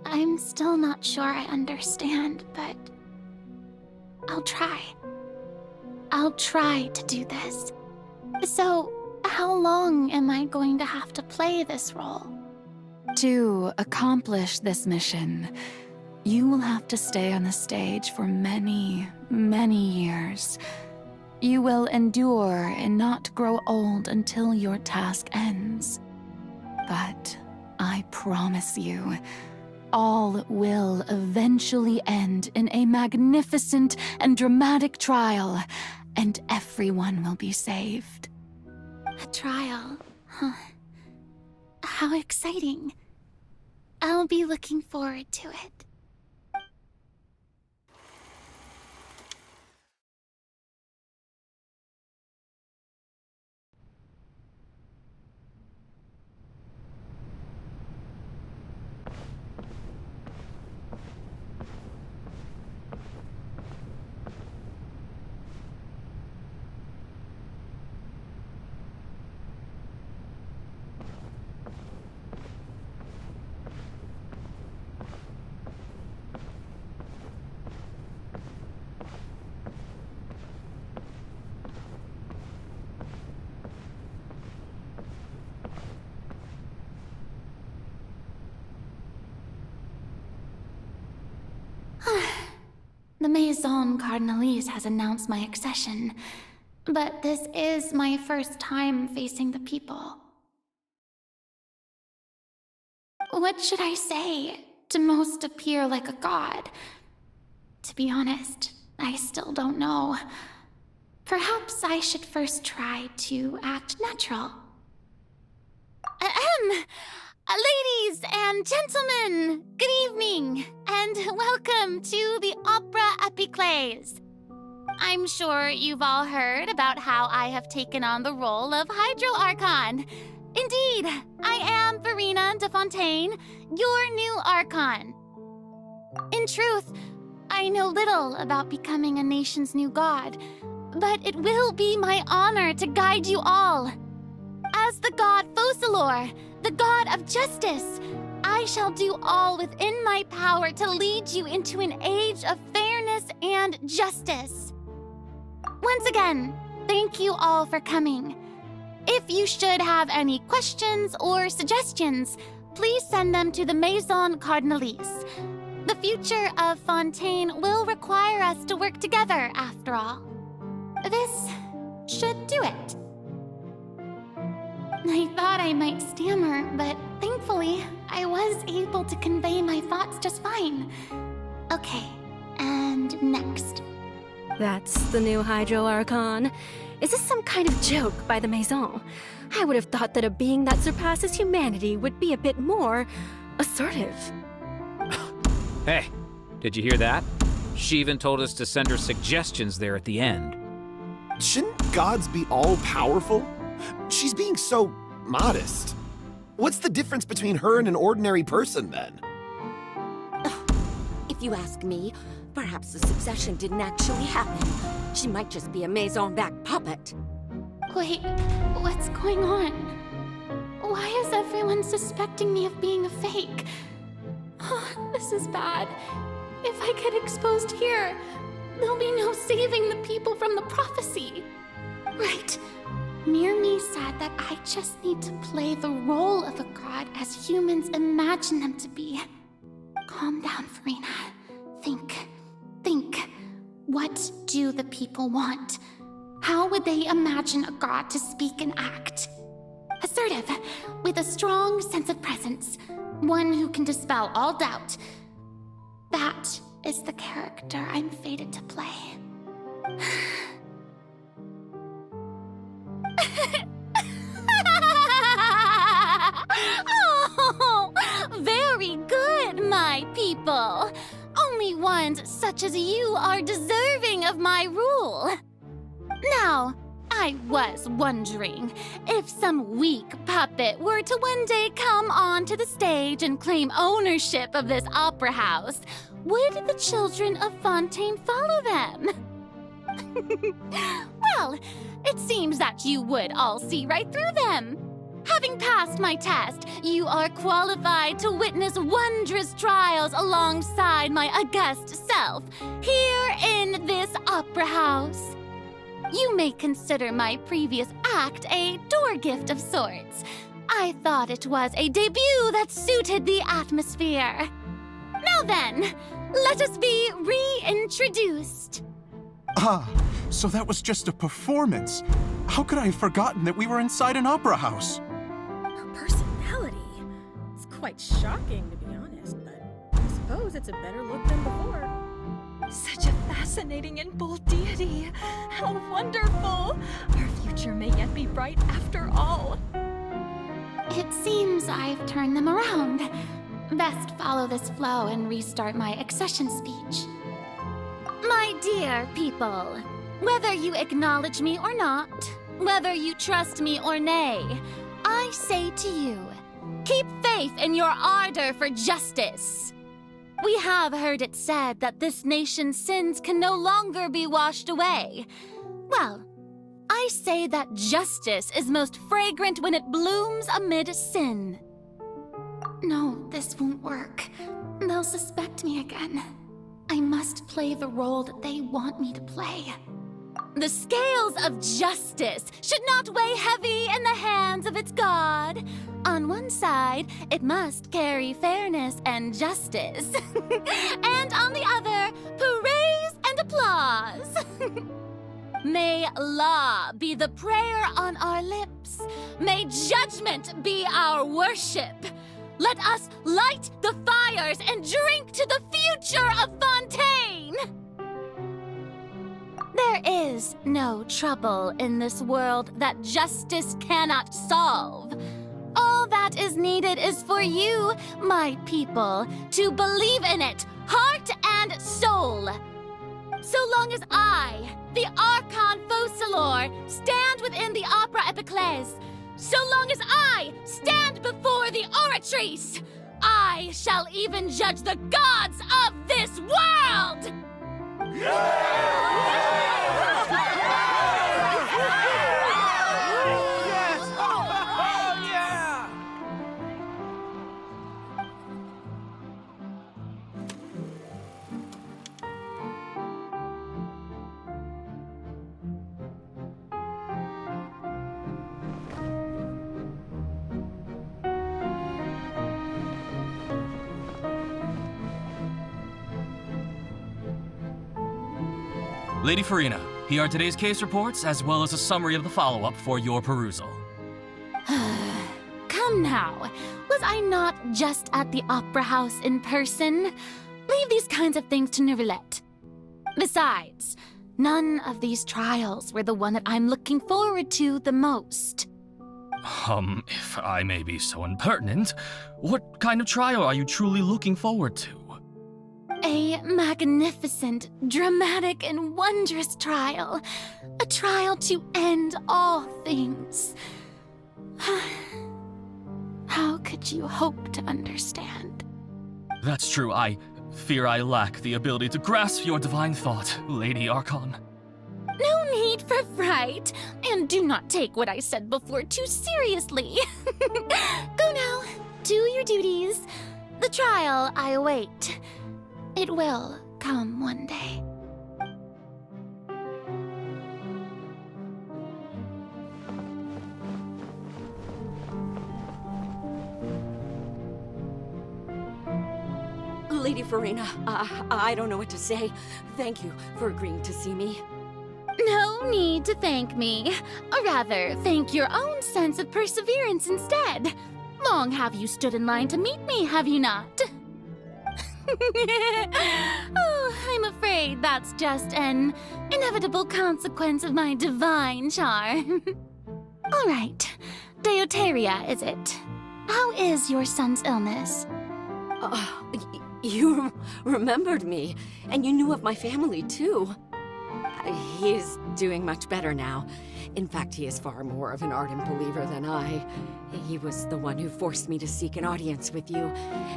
S3: I'm still not sure I understand, but I'll try. I'll try to do this. So, how long am I going to have to play this role?
S19: To accomplish this mission, you will have to stay on the stage for many, many years. You will endure and not grow old until your task ends. But I promise you, all will eventually end in a magnificent and dramatic trial, and everyone will be saved.
S3: A trial, huh? How exciting. I'll be looking forward to it. The Maison Cardinalise has announced my accession, but this is my first time facing the people. What should I say to most appear like a god? To be honest, I still don't know. Perhaps I should first try to act natural. Ladies and gentlemen, good evening, and welcome to the Opera Epiclese. I'm sure you've all heard about how I have taken on the role of Hydro Archon. Indeed, I am Furina de Fontaine, your new Aarchon. In truth, I know little about becoming a nation's new god, but it will be my honor to guide you all. As the god Focalor, the god of justice, I shall do all within my power to lead you into an age of fairness and justice. Once again, thank you all for coming. If you should have any questions or suggestions, please send them to the Maison Cardinalise. The future of Fontaine will require us to work together, after all. This should do it. I thought I might stammer, but thankfully, I was able to convey my thoughts just fine. Okay, and next.
S14: That's the new Hydro Archon. Is this some kind of joke by the Maison? I would have thought that a being that surpasses humanity would be a bit more assertive.
S11: Hey, did you hear that? She even told us to send her suggestions there at the end.
S13: Shouldn't gods be all-powerful? She's being so modest. What's the difference between her and an ordinary person, then?
S23: If you ask me, perhaps the succession didn't actually happen. She might just be a Maison-back puppet.
S3: Wait, what's going on? Why is everyone suspecting me of being a fake? Oh, this is bad. If I get exposed here, there'll be no saving the people from the prophecy. Right. Mirmi said that I just need to play the role of a god as humans imagine them to be. Calm down, Furina. Think. What do the people want? How would they imagine a god to speak and act? Assertive, with a strong sense of presence. One who can dispel all doubt. That is the character I'm fated to play. Oh, very good, my people. Only ones such as you are deserving of my rule. Now, I was wondering if some weak puppet were to one day come onto the stage and claim ownership of this opera house, would the children of Fontaine follow them? Well, it seems that you would all see right through them. Having passed my test, you are qualified to witness wondrous trials alongside my august self, here in this opera house. You may consider my previous act a door gift of sorts. I thought it was a debut that suited the atmosphere. Now then, let us be reintroduced.
S16: Ah, so that was just a performance. How could I have forgotten that we were inside an opera house?
S20: Her personality. It's quite shocking, to be honest, but I suppose it's a better look than before.
S17: Such a fascinating and bold deity. How wonderful! Our future may yet be bright after all.
S3: It seems I've turned them around. Best follow this flow and restart my accession speech. My dear people, whether you acknowledge me or not, whether you trust me or nay, I say to you, keep faith in your ardor for justice. We have heard it said that this nation's sins can no longer be washed away. Well, I say that justice is most fragrant when it blooms amid sin. No, this won't work. They'll suspect me again. I must play the role that they want me to play. The scales of justice should not weigh heavy in the hands of its god. On one side, it must carry fairness and justice. And on the other, praise and applause. May law be the prayer on our lips. May judgment be our worship. Let us light the fires and drink to the future of Fontaine! There is no trouble in this world that justice cannot solve. All that is needed is for you, my people, to believe in it, heart and soul. So long as I, the Archon Focalor, stand within the Opera Epiclese, so long as I stand before the oratrice, I shall even judge the gods of this world!
S21: Lady Furina, here are today's case reports, as well as a summary of the follow-up for your perusal.
S3: Come now, was I not just at the Opera House in person? Leave these kinds of things to Neuvillette. Besides, none of these trials were the one that I'm looking forward to the most.
S21: If I may be so impertinent, what kind of trial are you truly looking forward to?
S3: A magnificent, dramatic, and wondrous trial. A trial to end all things. How could you hope to understand?
S21: That's true. I fear I lack the ability to grasp your divine thought, Lady Archon.
S3: No need for fright, and do not take what I said before too seriously. Go now, do your duties. The trial I await. It will come one day.
S23: Lady Furina, I don't know what to say. Thank you for agreeing to see me.
S3: No need to thank me. Or rather, thank your own sense of perseverance instead. Long have you stood in line to meet me, have you not? Oh, I'm afraid that's just an inevitable consequence of my divine charm. All right. Deuteria, is it? How is your son's illness?
S23: You remembered me, and you knew of my family, too. He's doing much better now. In fact, he is far more of an ardent believer than I. He was the one who forced me to seek an audience with you,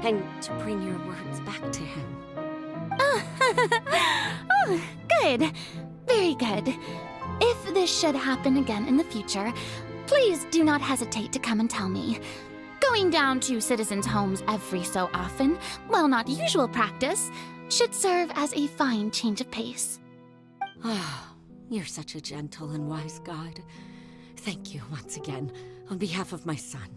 S23: and to bring your words back to him.
S3: Oh, good. Very good. If this should happen again in the future, please do not hesitate to come and tell me. Going down to citizens' homes every so often, while not usual practice, should serve as a fine change of pace.
S23: Ah, you're such a gentle and wise god. Thank you once again, on behalf of my son.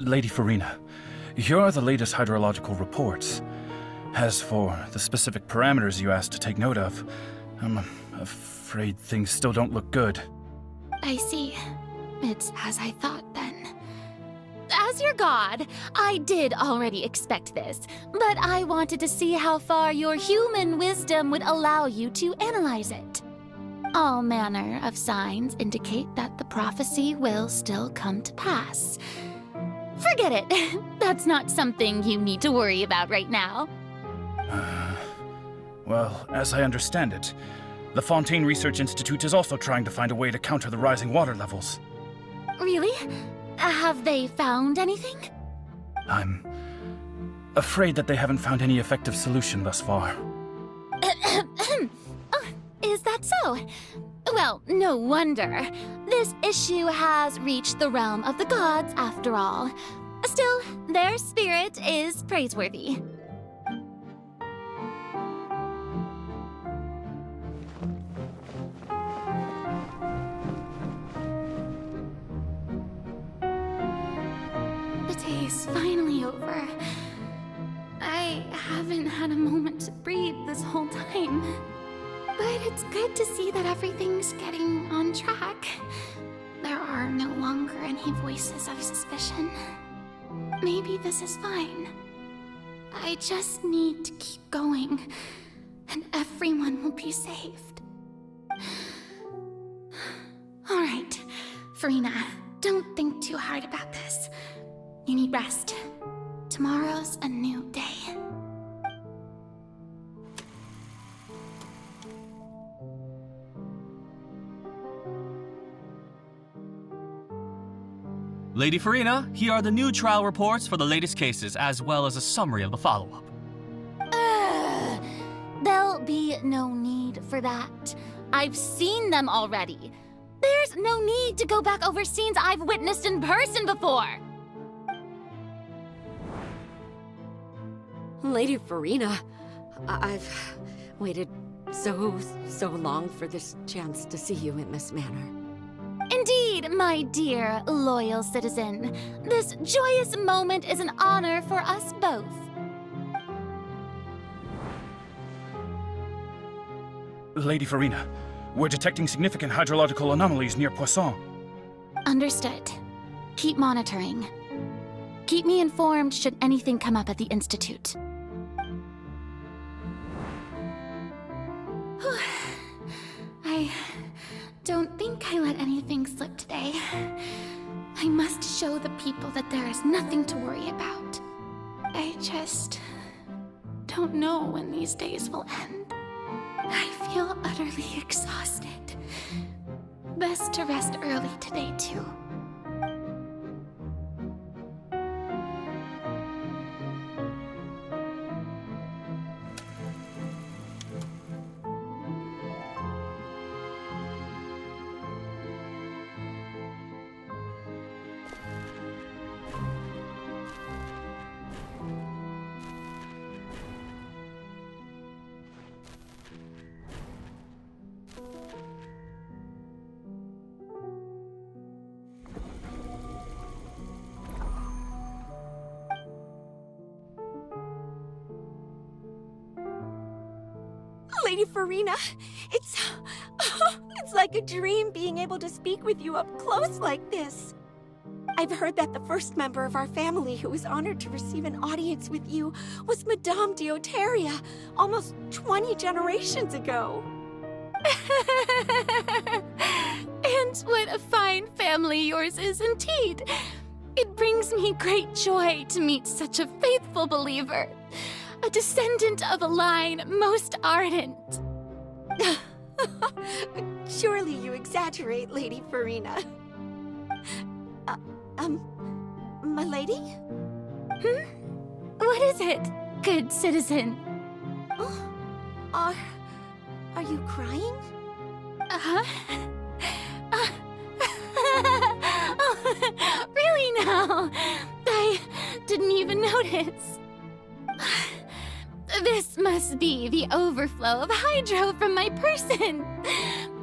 S15: Lady Furina, here are the latest hydrological reports. As for the specific parameters you asked to take note of, I'm afraid things still don't look good.
S3: I see. It's as I thought then. As your god, I did already expect this, but I wanted to see how far your human wisdom would allow you to analyze it. All manner of signs indicate that the prophecy will still come to pass. Forget it. That's not something you need to worry about right now.
S15: Well, as I understand it, the Fontaine Research Institute is also trying to find a way to counter the rising water levels.
S3: Really? Have they found anything?
S15: I'm afraid that they haven't found any effective solution thus far.
S3: Oh, is that so? Well, no wonder. This issue has reached the realm of the gods, after all. Still, their spirit is praiseworthy. The day is finally over. I haven't had a moment to breathe this whole time. But it's good to see that everything's getting on track. There are no longer any voices of suspicion. Maybe this is fine. I just need to keep going, and everyone will be saved. All right, Furina, don't think too hard about this. You need rest. Tomorrow's a new day.
S21: Lady Furina, here are the new trial reports for the latest cases, as well as a summary of the follow-up.
S3: There'll be no need for that. I've seen them already. There's no need to go back over scenes I've witnessed in person before.
S23: Lady Furina, I've waited so long for this chance to see you in this manner.
S3: Indeed, my dear, loyal citizen. This joyous moment is an honor for us both.
S15: Lady Furina, we're detecting significant hydrological anomalies near Poisson.
S3: Understood. Keep monitoring. Keep me informed should anything come up at the Institute. I don't think I let anything slip today. I must show the people that there is nothing to worry about. I just don't know when these days will end. I feel utterly exhausted. Best to rest early today, too.
S23: Lady Furina, it's like a dream being able to speak with you up close like this. I've heard that the first member of our family who was honored to receive an audience with you was Madame Deoteria, almost 20 generations ago.
S3: And what a fine family yours is indeed. It brings me great joy to meet such a faithful believer, a descendant of a line most ardent.
S23: Surely you exaggerate, Lady Furina. My lady?
S3: What is it, good citizen?
S23: Are you crying?
S3: Really now? I didn't even notice. This must be the overflow of hydro from my person.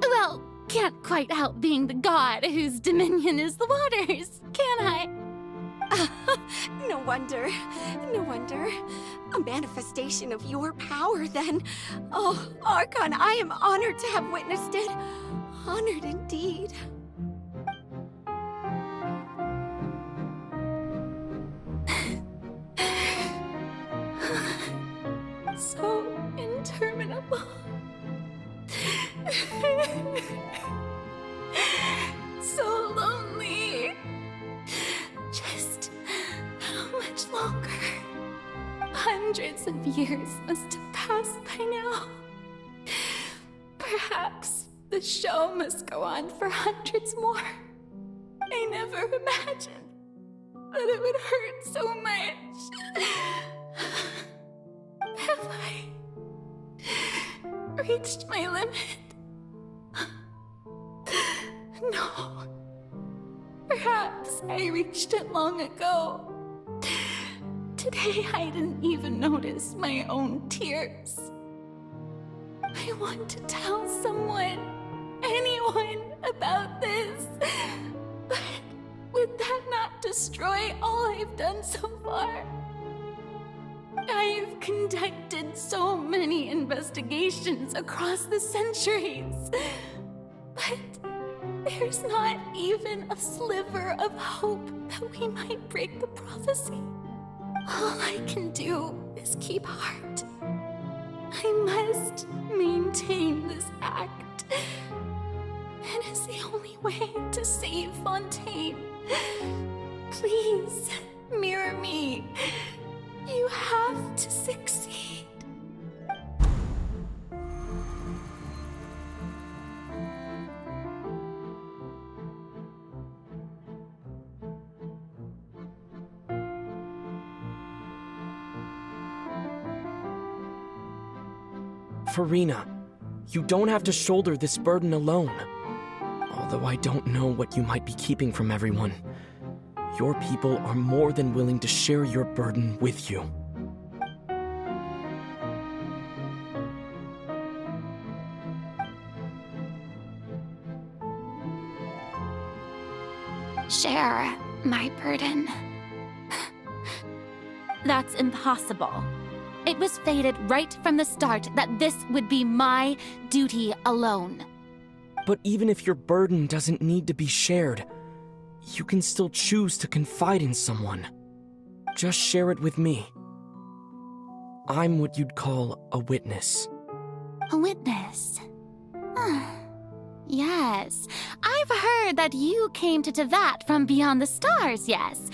S3: Well, can't quite help being the god whose dominion is the waters, can I?
S23: No wonder. No wonder. A manifestation of your power, then. Oh, Aarchon, I am honored to have witnessed it. Honored indeed.
S3: So interminable. So lonely. Just how much longer? Hundreds of years must have passed by now. Perhaps the show must go on for hundreds more. I never imagined that it would hurt so much. Have I reached my limit? No. Perhaps I reached it long ago. Today I didn't even notice my own tears. I want to tell someone, anyone, about this. But would that not destroy all I've done so far? I've conducted so many investigations across the centuries, but there's not even a sliver of hope that we might break the prophecy. All I can do is keep heart. I must maintain this act. It is the only way to save Fontaine. Please, mirror me. You have to succeed.
S5: Furina, you don't have to shoulder this burden alone. Although I don't know what you might be keeping from everyone, your people are more than willing to share your burden with you.
S3: Share my burden. That's impossible. It was fated right from the start that this would be my duty alone.
S5: But even if your burden doesn't need to be shared, you can still choose to confide in someone. Just share it with me. I'm what you'd call a witness.
S3: A witness? Yes, I've heard that you came to Neuvillette from beyond the stars, yes.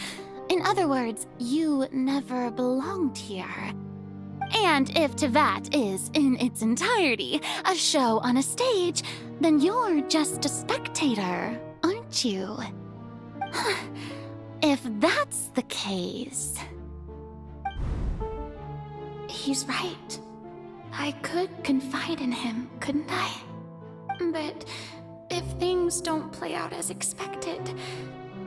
S3: In other words, you never belonged here. And if Neuvillette is, in its entirety, a show on a stage, then you're just a spectator, aren't you? If that's the case... He's right. I could confide in him, couldn't I? But if things don't play out as expected,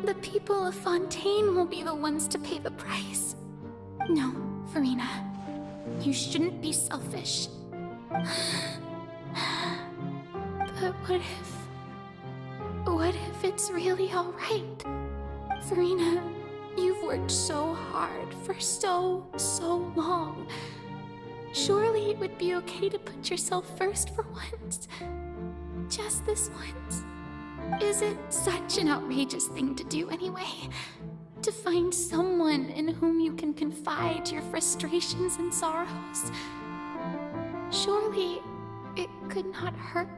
S3: the people of Fontaine will be the ones to pay the price. No, Furina. You shouldn't be selfish. But what if it's really all right? Furina, you've worked so hard for so long.
S19: Surely it would be okay to put yourself first for once. Just this once. Is it such an outrageous thing to do anyway? To find someone in whom you can confide your frustrations and sorrows? Surely it could not hurt.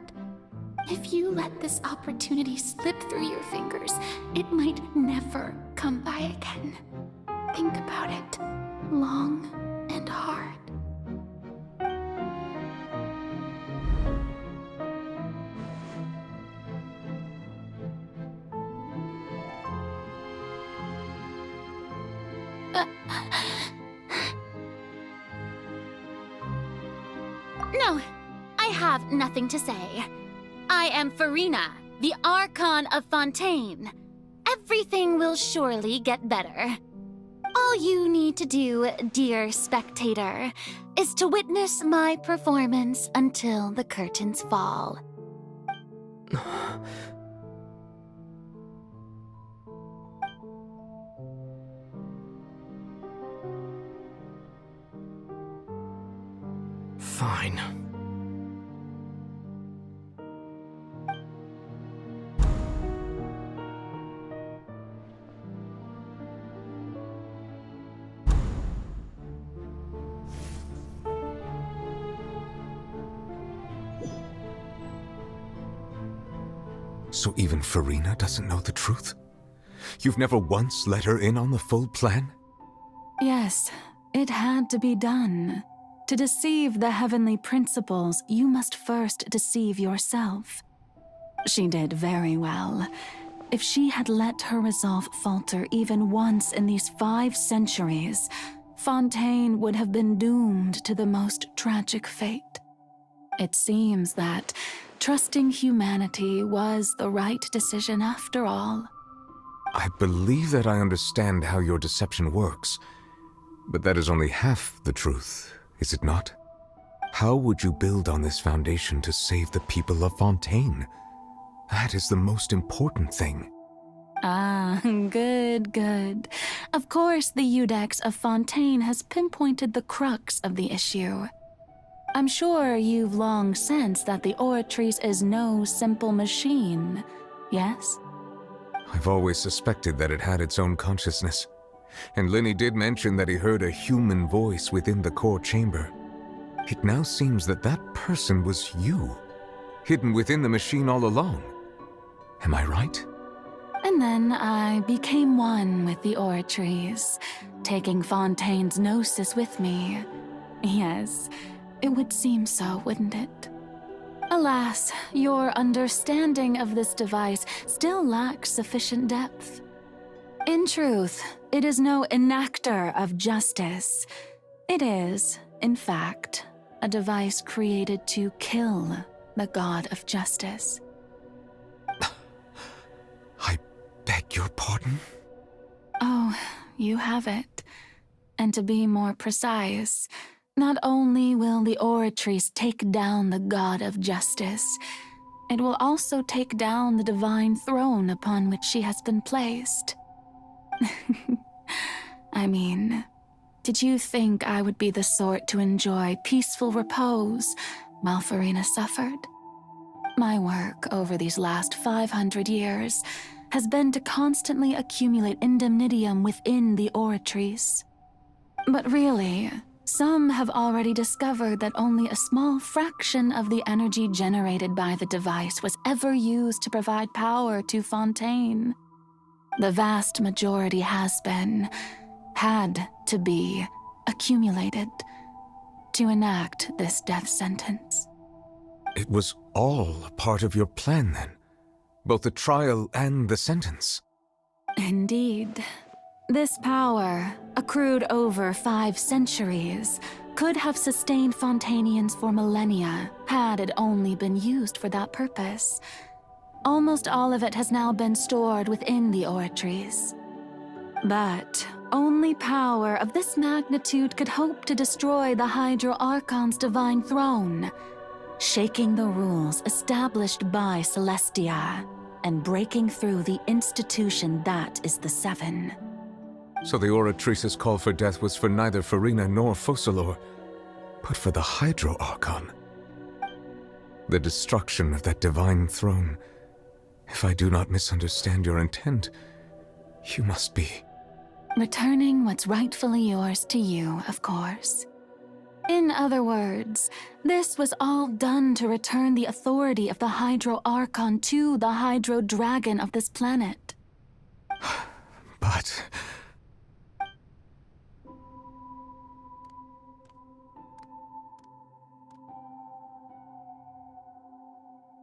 S19: If you let this opportunity slip through your fingers, it might never come by again. Think about it long and hard. No, I have nothing to say. I am Furina, the Archon of Fontaine. Everything will surely get better. All you need to do, dear spectator, is to witness my performance until the curtains fall.
S5: Fine.
S4: So even Furina doesn't know the truth? You've never once let her in on the full plan?
S19: Yes, it had to be done. To deceive the heavenly principles, you must first deceive yourself. She did very well. If she had let her resolve falter even once in these 5 centuries, Fontaine would have been doomed to the most tragic fate. It seems that trusting humanity was the right decision after all.
S4: I believe that I understand how your deception works, but that is only half the truth, is it not? How would you build on this foundation to save the people of Fontaine? That is the most important thing.
S19: Ah, good. Of course, the Iudex of Fontaine has pinpointed the crux of the issue. I'm sure you've long sensed that the Oratrice is no simple machine, yes?
S4: I've always suspected that it had its own consciousness. And Lyney did mention that he heard a human voice within the core chamber. It now seems that that person was you, hidden within the machine all along. Am I right?
S19: And then I became one with the Oratrice, taking Fontaine's gnosis with me. Yes, it would seem so, wouldn't it? Alas, your understanding of this device still lacks sufficient depth. In truth, it is no enactor of justice. It is, in fact, a device created to kill the god of justice.
S4: I beg your pardon?
S19: Oh, you have it. And to be more precise, not only will the Oratrice take down the god of justice, it will also take down the divine throne upon which she has been placed. I mean, did you think I would be the sort to enjoy peaceful repose while Furina suffered? My work over these last 500 years has been to constantly accumulate indemnitium within the Oratrice. But really, some have already discovered that only a small fraction of the energy generated by the device was ever used to provide power to Fontaine. The vast majority had to be, accumulated to enact this death sentence.
S4: It was all a part of your plan, then? Both the trial and the sentence?
S19: Indeed. This power, accrued over 5 centuries, could have sustained Fontainians for millennia had it only been used for that purpose. Almost all of it has now been stored within the Oratrice. But only power of this magnitude could hope to destroy the Hydro Archon's divine throne, shaking the rules established by Celestia and breaking through the institution that is the Seven.
S4: So the Oratrice's call for death was for neither Furina nor Focalor. But for the Hydro Archon, the destruction of that divine throne, if I do not misunderstand your intent, you must be...
S19: Returning what's rightfully yours to you, of course. In other words, this was all done to return the authority of the Hydro Archon to the Hydro Dragon of this planet.
S4: But...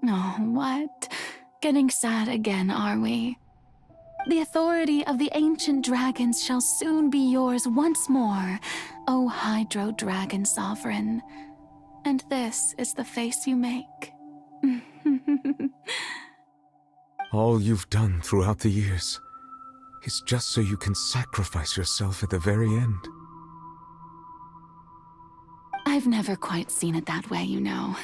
S19: Oh, what? Getting sad again, are we? The authority of the ancient dragons shall soon be yours once more, O Hydro Dragon Sovereign. And this is the face you make.
S4: all you've done throughout the years is just so you can sacrifice yourself at the very end.
S19: I've never quite seen it that way, you know.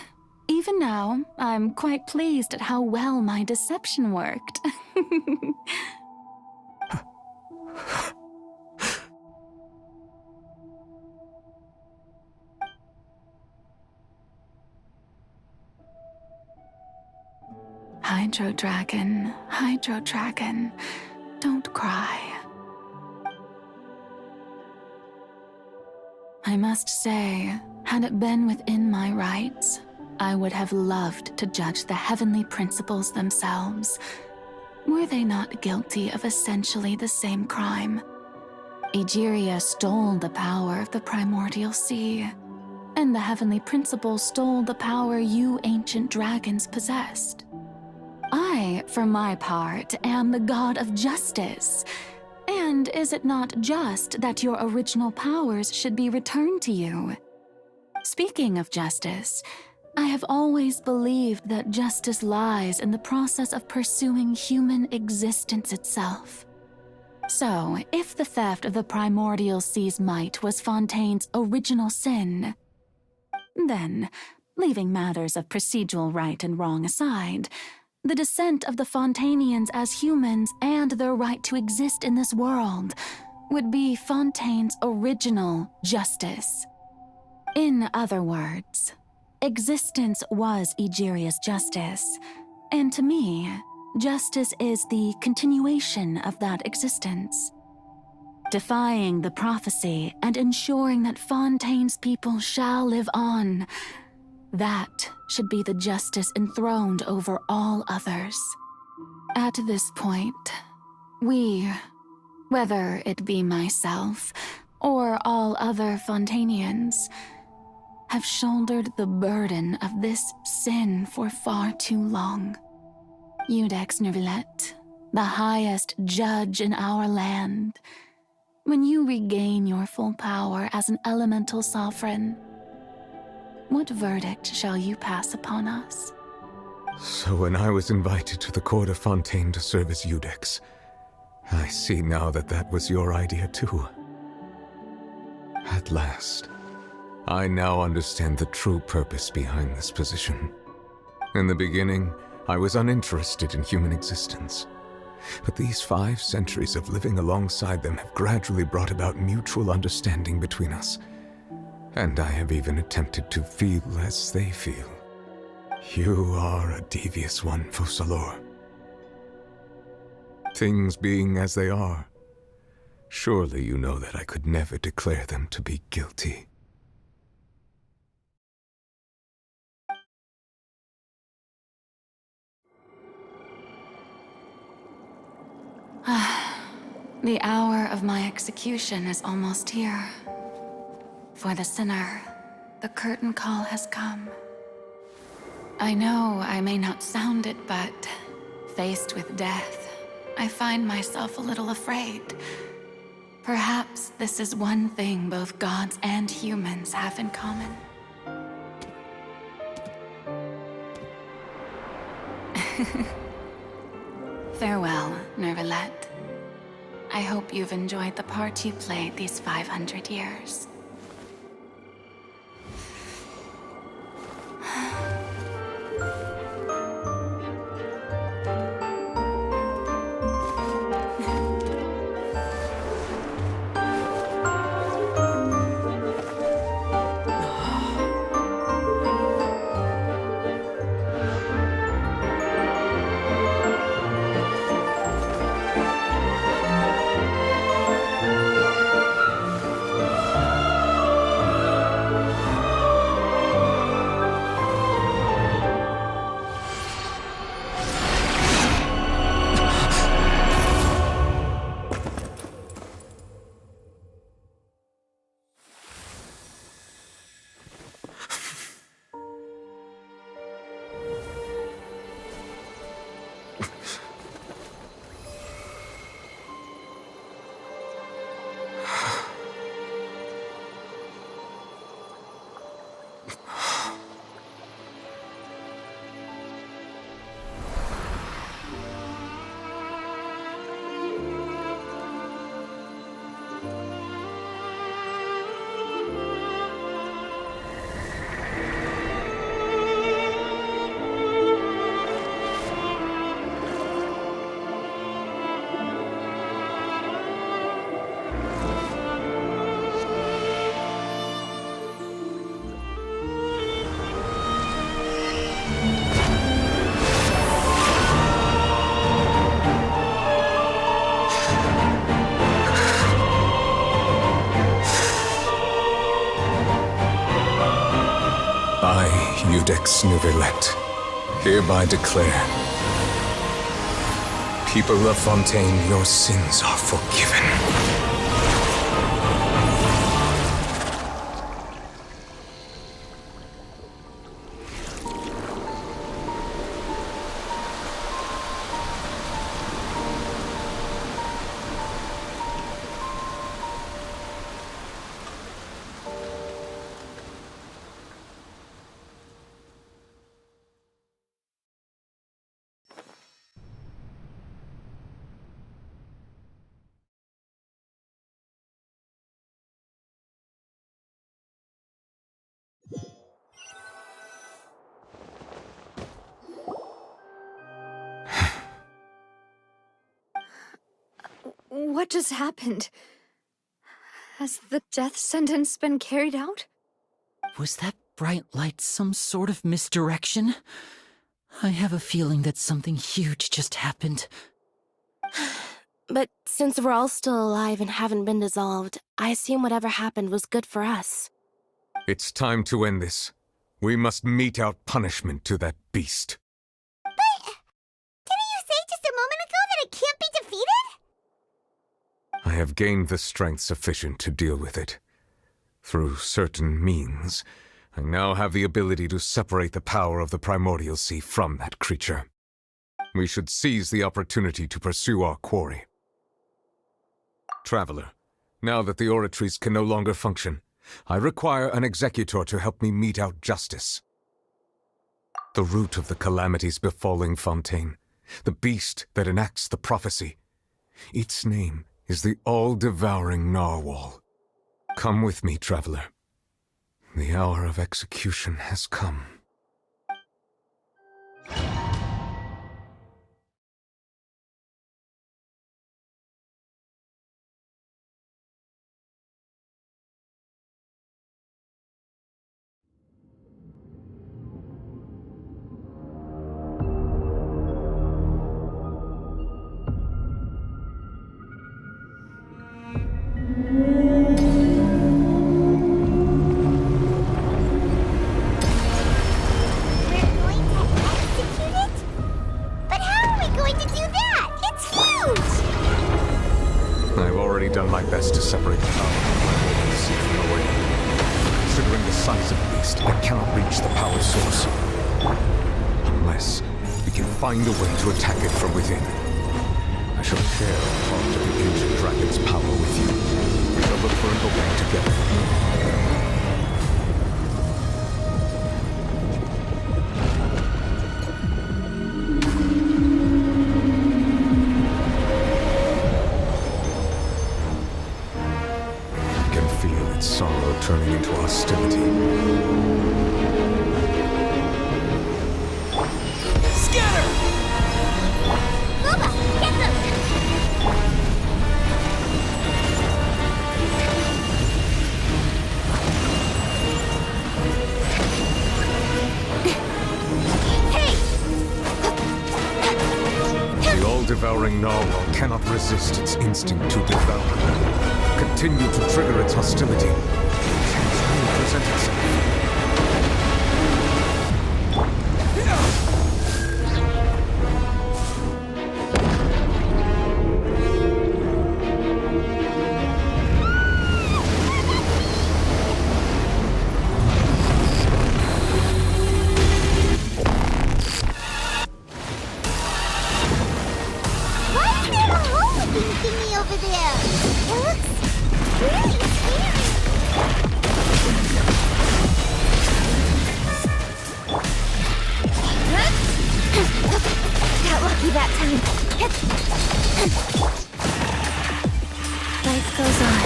S19: Even now, I'm quite pleased at how well my deception worked. Hydro Dragon, don't cry. I must say, had it been within my rights, I would have loved to judge the heavenly principles themselves. Were they not guilty of essentially the same crime? Egeria stole the power of the primordial sea, and the heavenly principles stole the power you ancient dragons possessed. I, for my part, am the god of justice. And is it not just that your original powers should be returned to you? Speaking of justice, I have always believed that justice lies in the process of pursuing human existence itself. So, if the theft of the primordial sea's might was Fontaine's original sin, then, leaving matters of procedural right and wrong aside, the descent of the Fontainians as humans and their right to exist in this world would be Fontaine's original justice. In other words, existence was Egeria's justice, and to me, justice is the continuation of that existence. Defying the prophecy and ensuring that Fontaine's people shall live on, that should be the justice enthroned over all others. At this point, we, whether it be myself or all other Fontainians, have shouldered the burden of this sin for far too long. Iudex Neuvillette, the highest judge in our land, when you regain your full power as an elemental sovereign, what verdict shall you pass upon us?
S4: So when I was invited to the court of Fontaine to serve as Iudex, I see now that that was your idea too. At last, I now understand the true purpose behind this position. In the beginning, I was uninterested in human existence. But these 5 centuries of living alongside them have gradually brought about mutual understanding between us. And I have even attempted to feel as they feel. You are a devious one, Focalor. Things being as they are, surely you know that I could never declare them to be guilty.
S19: The hour of my execution is almost here. For the sinner, the curtain call has come. I know I may not sound it, but faced with death, I find myself a little afraid. Perhaps this is one thing both gods and humans have in common. Farewell, Neuvillette. I hope you've enjoyed the part you played these 500 years.
S4: Codex Neuvillette, hereby declare, people of Fontaine, your sins are forgiven.
S1: What just happened? Has the death sentence been carried out?
S6: Was that bright light some sort of misdirection? I have a feeling that something huge just happened.
S9: But since we're all still alive and haven't been dissolved, I assume whatever happened was good for us.
S4: It's time to end this. We must mete out punishment to that beast.
S2: Didn't you say just a moment ago that it can't be defeated?
S4: I have gained the strength sufficient to deal with it. Through certain means, I now have the ability to separate the power of the primordial sea from that creature. We should seize the opportunity to pursue our quarry. Traveler, now that the oratories can no longer function, I require an executor to help me mete out justice. The root of the calamities befalling Fontaine, the beast that enacts the prophecy, its name is the all-devouring narwhal. Come with me, traveler. The hour of execution has come. Done my best to separate the power of the sea from the wind. Considering the size of the beast, I cannot reach the power source. Unless we can find a way to attack it from within. I shall share a part of the ancient dragon's power with you. We shall look for an opening together. Sorrow turning into hostility.
S2: Scatter! Luba, get them!
S4: The all-devouring narwhal cannot resist its instinct to devour. Continue to trigger its hostility. Chance will present itself.
S2: Why is there a hole-looking thingy over there? It looks really scary.
S9: Got lucky that time. Life goes on.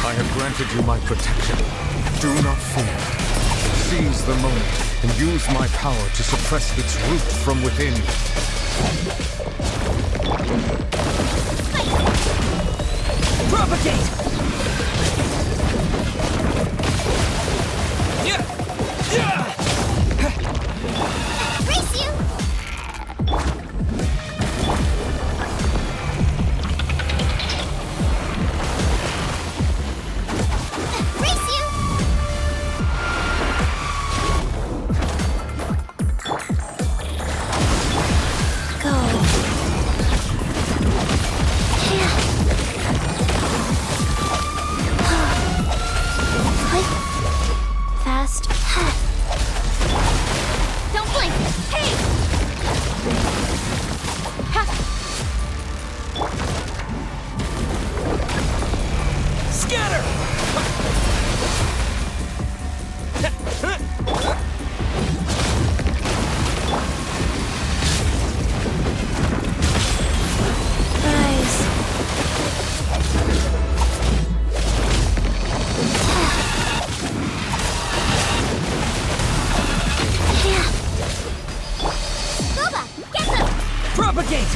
S4: I have granted you my protection. Do not fear. Seize the moment and use my power to suppress its root from within.
S2: Propagate! Race you! Race you! Nice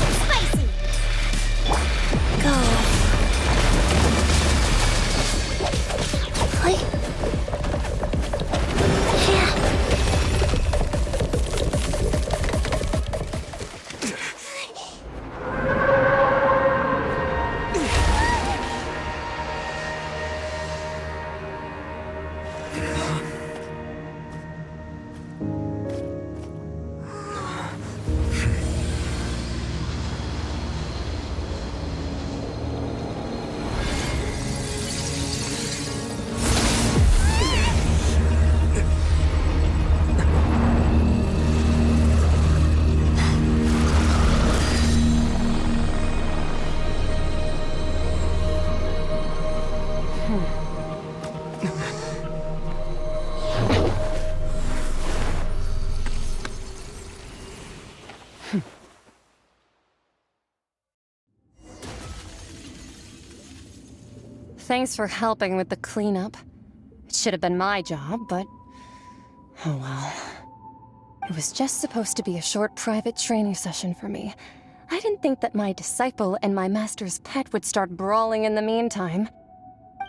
S2: and spicy. Go.
S7: Thanks for helping with the cleanup. It should have been my job, but... oh well. It was just supposed to be a short private training session for me. I didn't think that my disciple and my master's pet would start brawling in the meantime.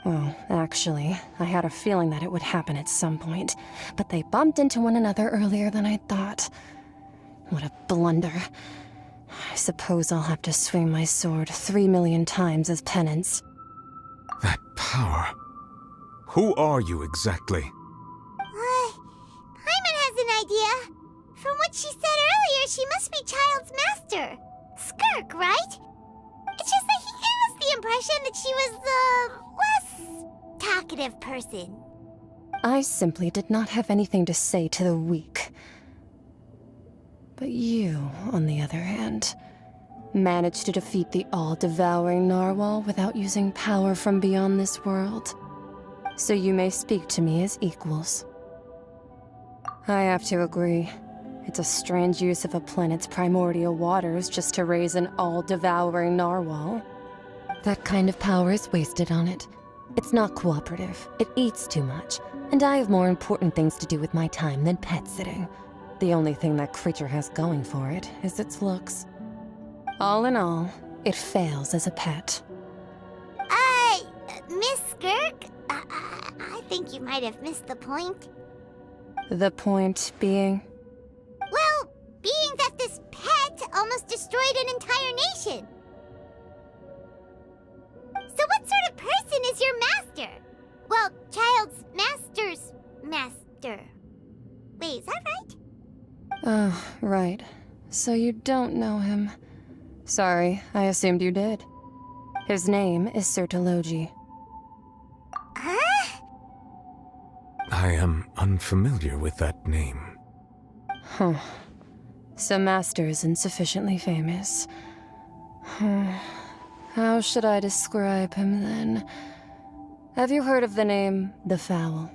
S7: Well, actually, I had a feeling that it would happen at some point, but they bumped into one another earlier than I thought. What a blunder. I suppose I'll have to swing my sword 3 million times as penance.
S4: That power. Who are you exactly?
S2: Hyman has an idea. From what she said earlier, she must be Child's master. Skirk, right? It's just that he gave us the impression that she was the less talkative person.
S7: I simply did not have anything to say to the weak. But you, on the other hand, managed to defeat the all-devouring narwhal without using power from beyond this world. So you may speak to me as equals. I have to agree. It's a strange use of a planet's primordial waters just to raise an all-devouring narwhal. That kind of power is wasted on it. It's not cooperative. It eats too much. And I have more important things to do with my time than pet sitting. The only thing that creature has going for it is its looks. All in all, it fails as a pet.
S2: Miss Skirk? I think you might have missed the point.
S7: The point being?
S2: Well, being that this pet almost destroyed an entire nation. So what sort of person is your master? Well, Child's master's master. Wait, is that right?
S7: Oh, right. So you don't know him. Sorry, I assumed you did. His name is Sir Telogi.
S2: Huh?
S4: I am unfamiliar with that name.
S7: Huh. So Master isn't sufficiently famous. How should I describe him then? Have you heard of the name The Fowl?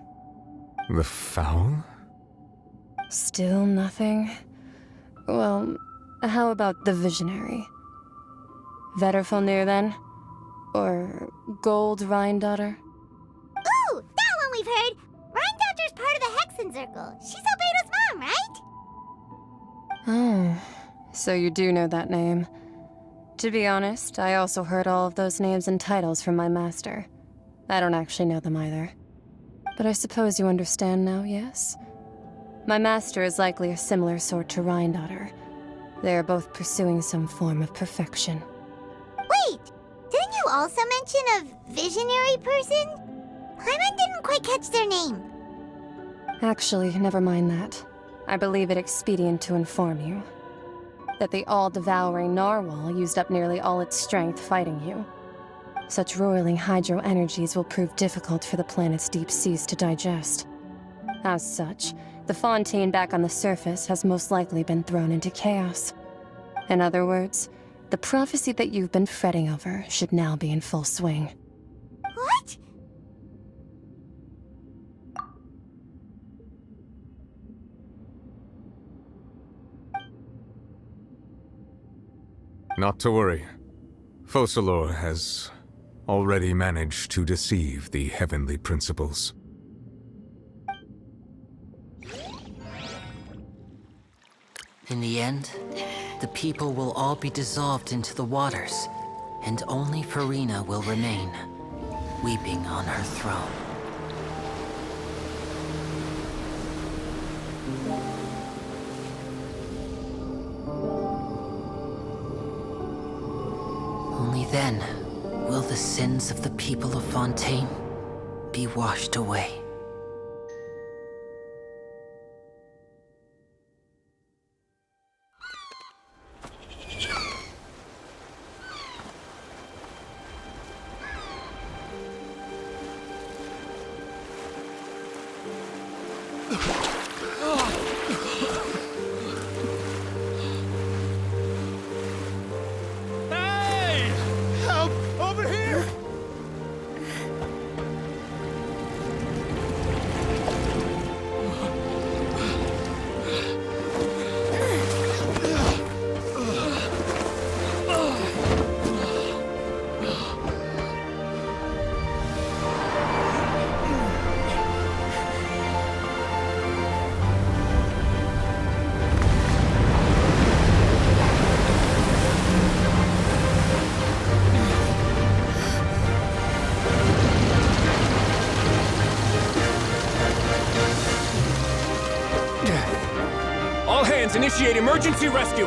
S4: The Fowl?
S7: Still nothing? Well, how about the Visionary? Vetterfulnir, then? Or Gold Rhindaughter?
S2: Ooh, that one we've heard! Rhindaughter's part of the Hexen Circle. She's Albedo's mom, right?
S7: Oh, so you do know that name. To be honest, I also heard all of those names and titles from my master. I don't actually know them either. But I suppose you understand now, yes? My master is likely a similar sort to Rhindaughter. They are both pursuing some form of perfection.
S2: Wait! Didn't you also mention a visionary person? Hyman didn't quite catch their name.
S7: Actually, never mind that. I believe it expedient to inform you that the all-devouring narwhal used up nearly all its strength fighting you. Such roiling hydro energies will prove difficult for the planet's deep seas to digest. As such, the Fontaine back on the surface has most likely been thrown into chaos. In other words, the prophecy that you've been fretting over should now be in full swing.
S2: What?
S4: Not to worry. Focalor has already managed to deceive the heavenly principles.
S6: In the end, the people will all be dissolved into the waters, and only Furina will remain, weeping on her throne. Only then will the sins of the people of Fontaine be washed away.
S12: Hey! Help! Over here!
S15: All hands, initiate emergency rescue!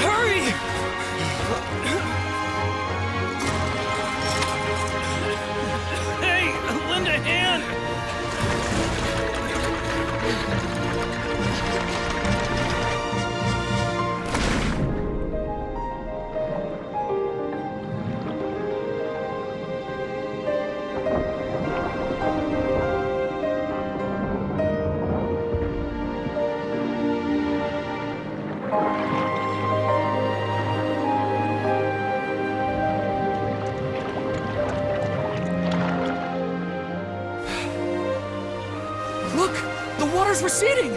S15: Hurry!
S12: Hey, lend a hand!
S15: Look! The water's receding!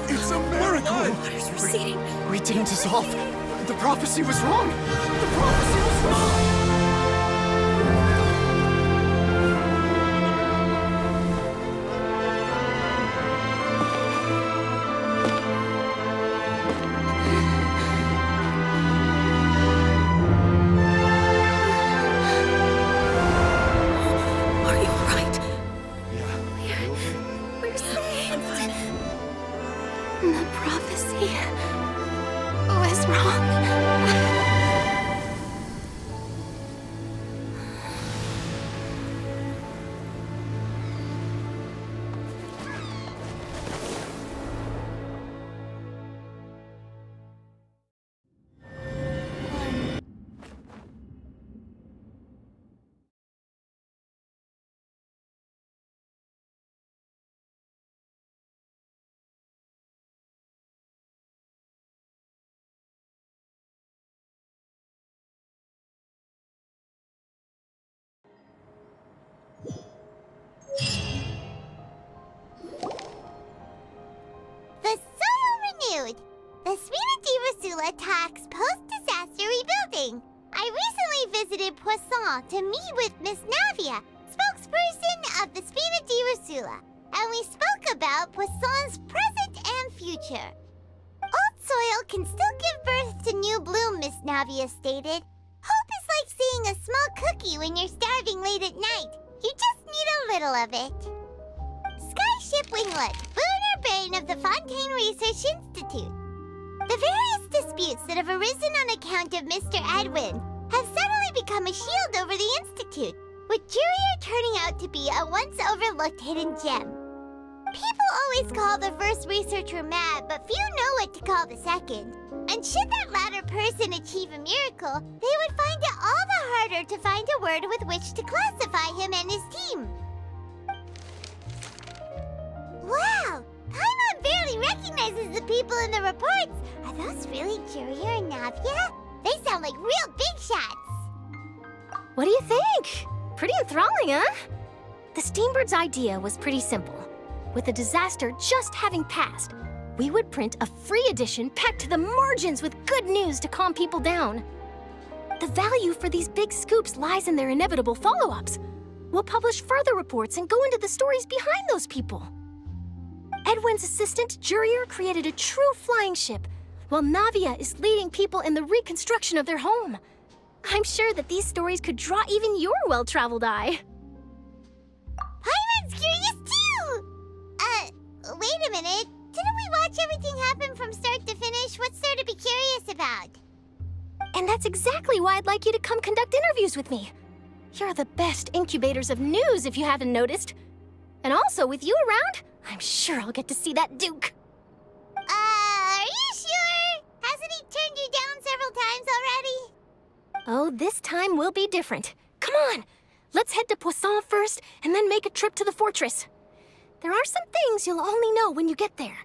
S16: It's a miracle!
S14: Water's receding.
S13: We didn't dissolve. The prophecy was wrong. The prophecy was wrong.
S14: Are you alright?
S13: Yeah.
S14: We're saved.
S10: The prophecy was wrong.
S2: The soil renewed. The Spina di Rosula talks post-disaster rebuilding. I recently visited Poisson to meet with Miss Navia, spokesperson of the Spina di Rosula, and we spoke about Poisson's present and future. Old soil can still give birth to new bloom, Miss Navia stated. Hope is like seeing a small cookie when you're starving late at night. You just need a little of it. Skyship Winglet, lunar brain of the Fontaine Research Institute. The various disputes that have arisen on account of Mr. Edwin have suddenly become a shield over the Institute, with Jurier turning out to be a once overlooked hidden gem. People always call the first researcher mad, but few know what to call the second. And should that latter person achieve a miracle, they would find it all the harder to find a word with which to classify him and his team. Wow, recognizes the people in the reports. Are those really Courier and Navia? They sound like real big shots.
S8: What do you think? Pretty enthralling, huh? The Steambird's idea was pretty simple. With the disaster just having passed, we would print a free edition packed to the margins with good news to calm people down. The value for these big scoops lies in their inevitable follow-ups. We'll publish further reports and go into the stories behind those people. Edwin's assistant, Jurier, created a true flying ship, while Navia is leading people in the reconstruction of their home. I'm sure that these stories could draw even your well-traveled eye.
S2: Pyron's curious too! Wait a minute. Didn't we watch everything happen from start to finish? What's there to be curious about?
S8: And that's exactly why I'd like you to come conduct interviews with me. You're the best incubators of news, if you haven't noticed. And also, with you around, I'm sure I'll get to see that Duke.
S2: Are you sure? Hasn't he turned you down several times already?
S8: Oh, this time will be different. Come on, let's head to Poisson first, and then make a trip to the fortress. There are some things you'll only know when you get there.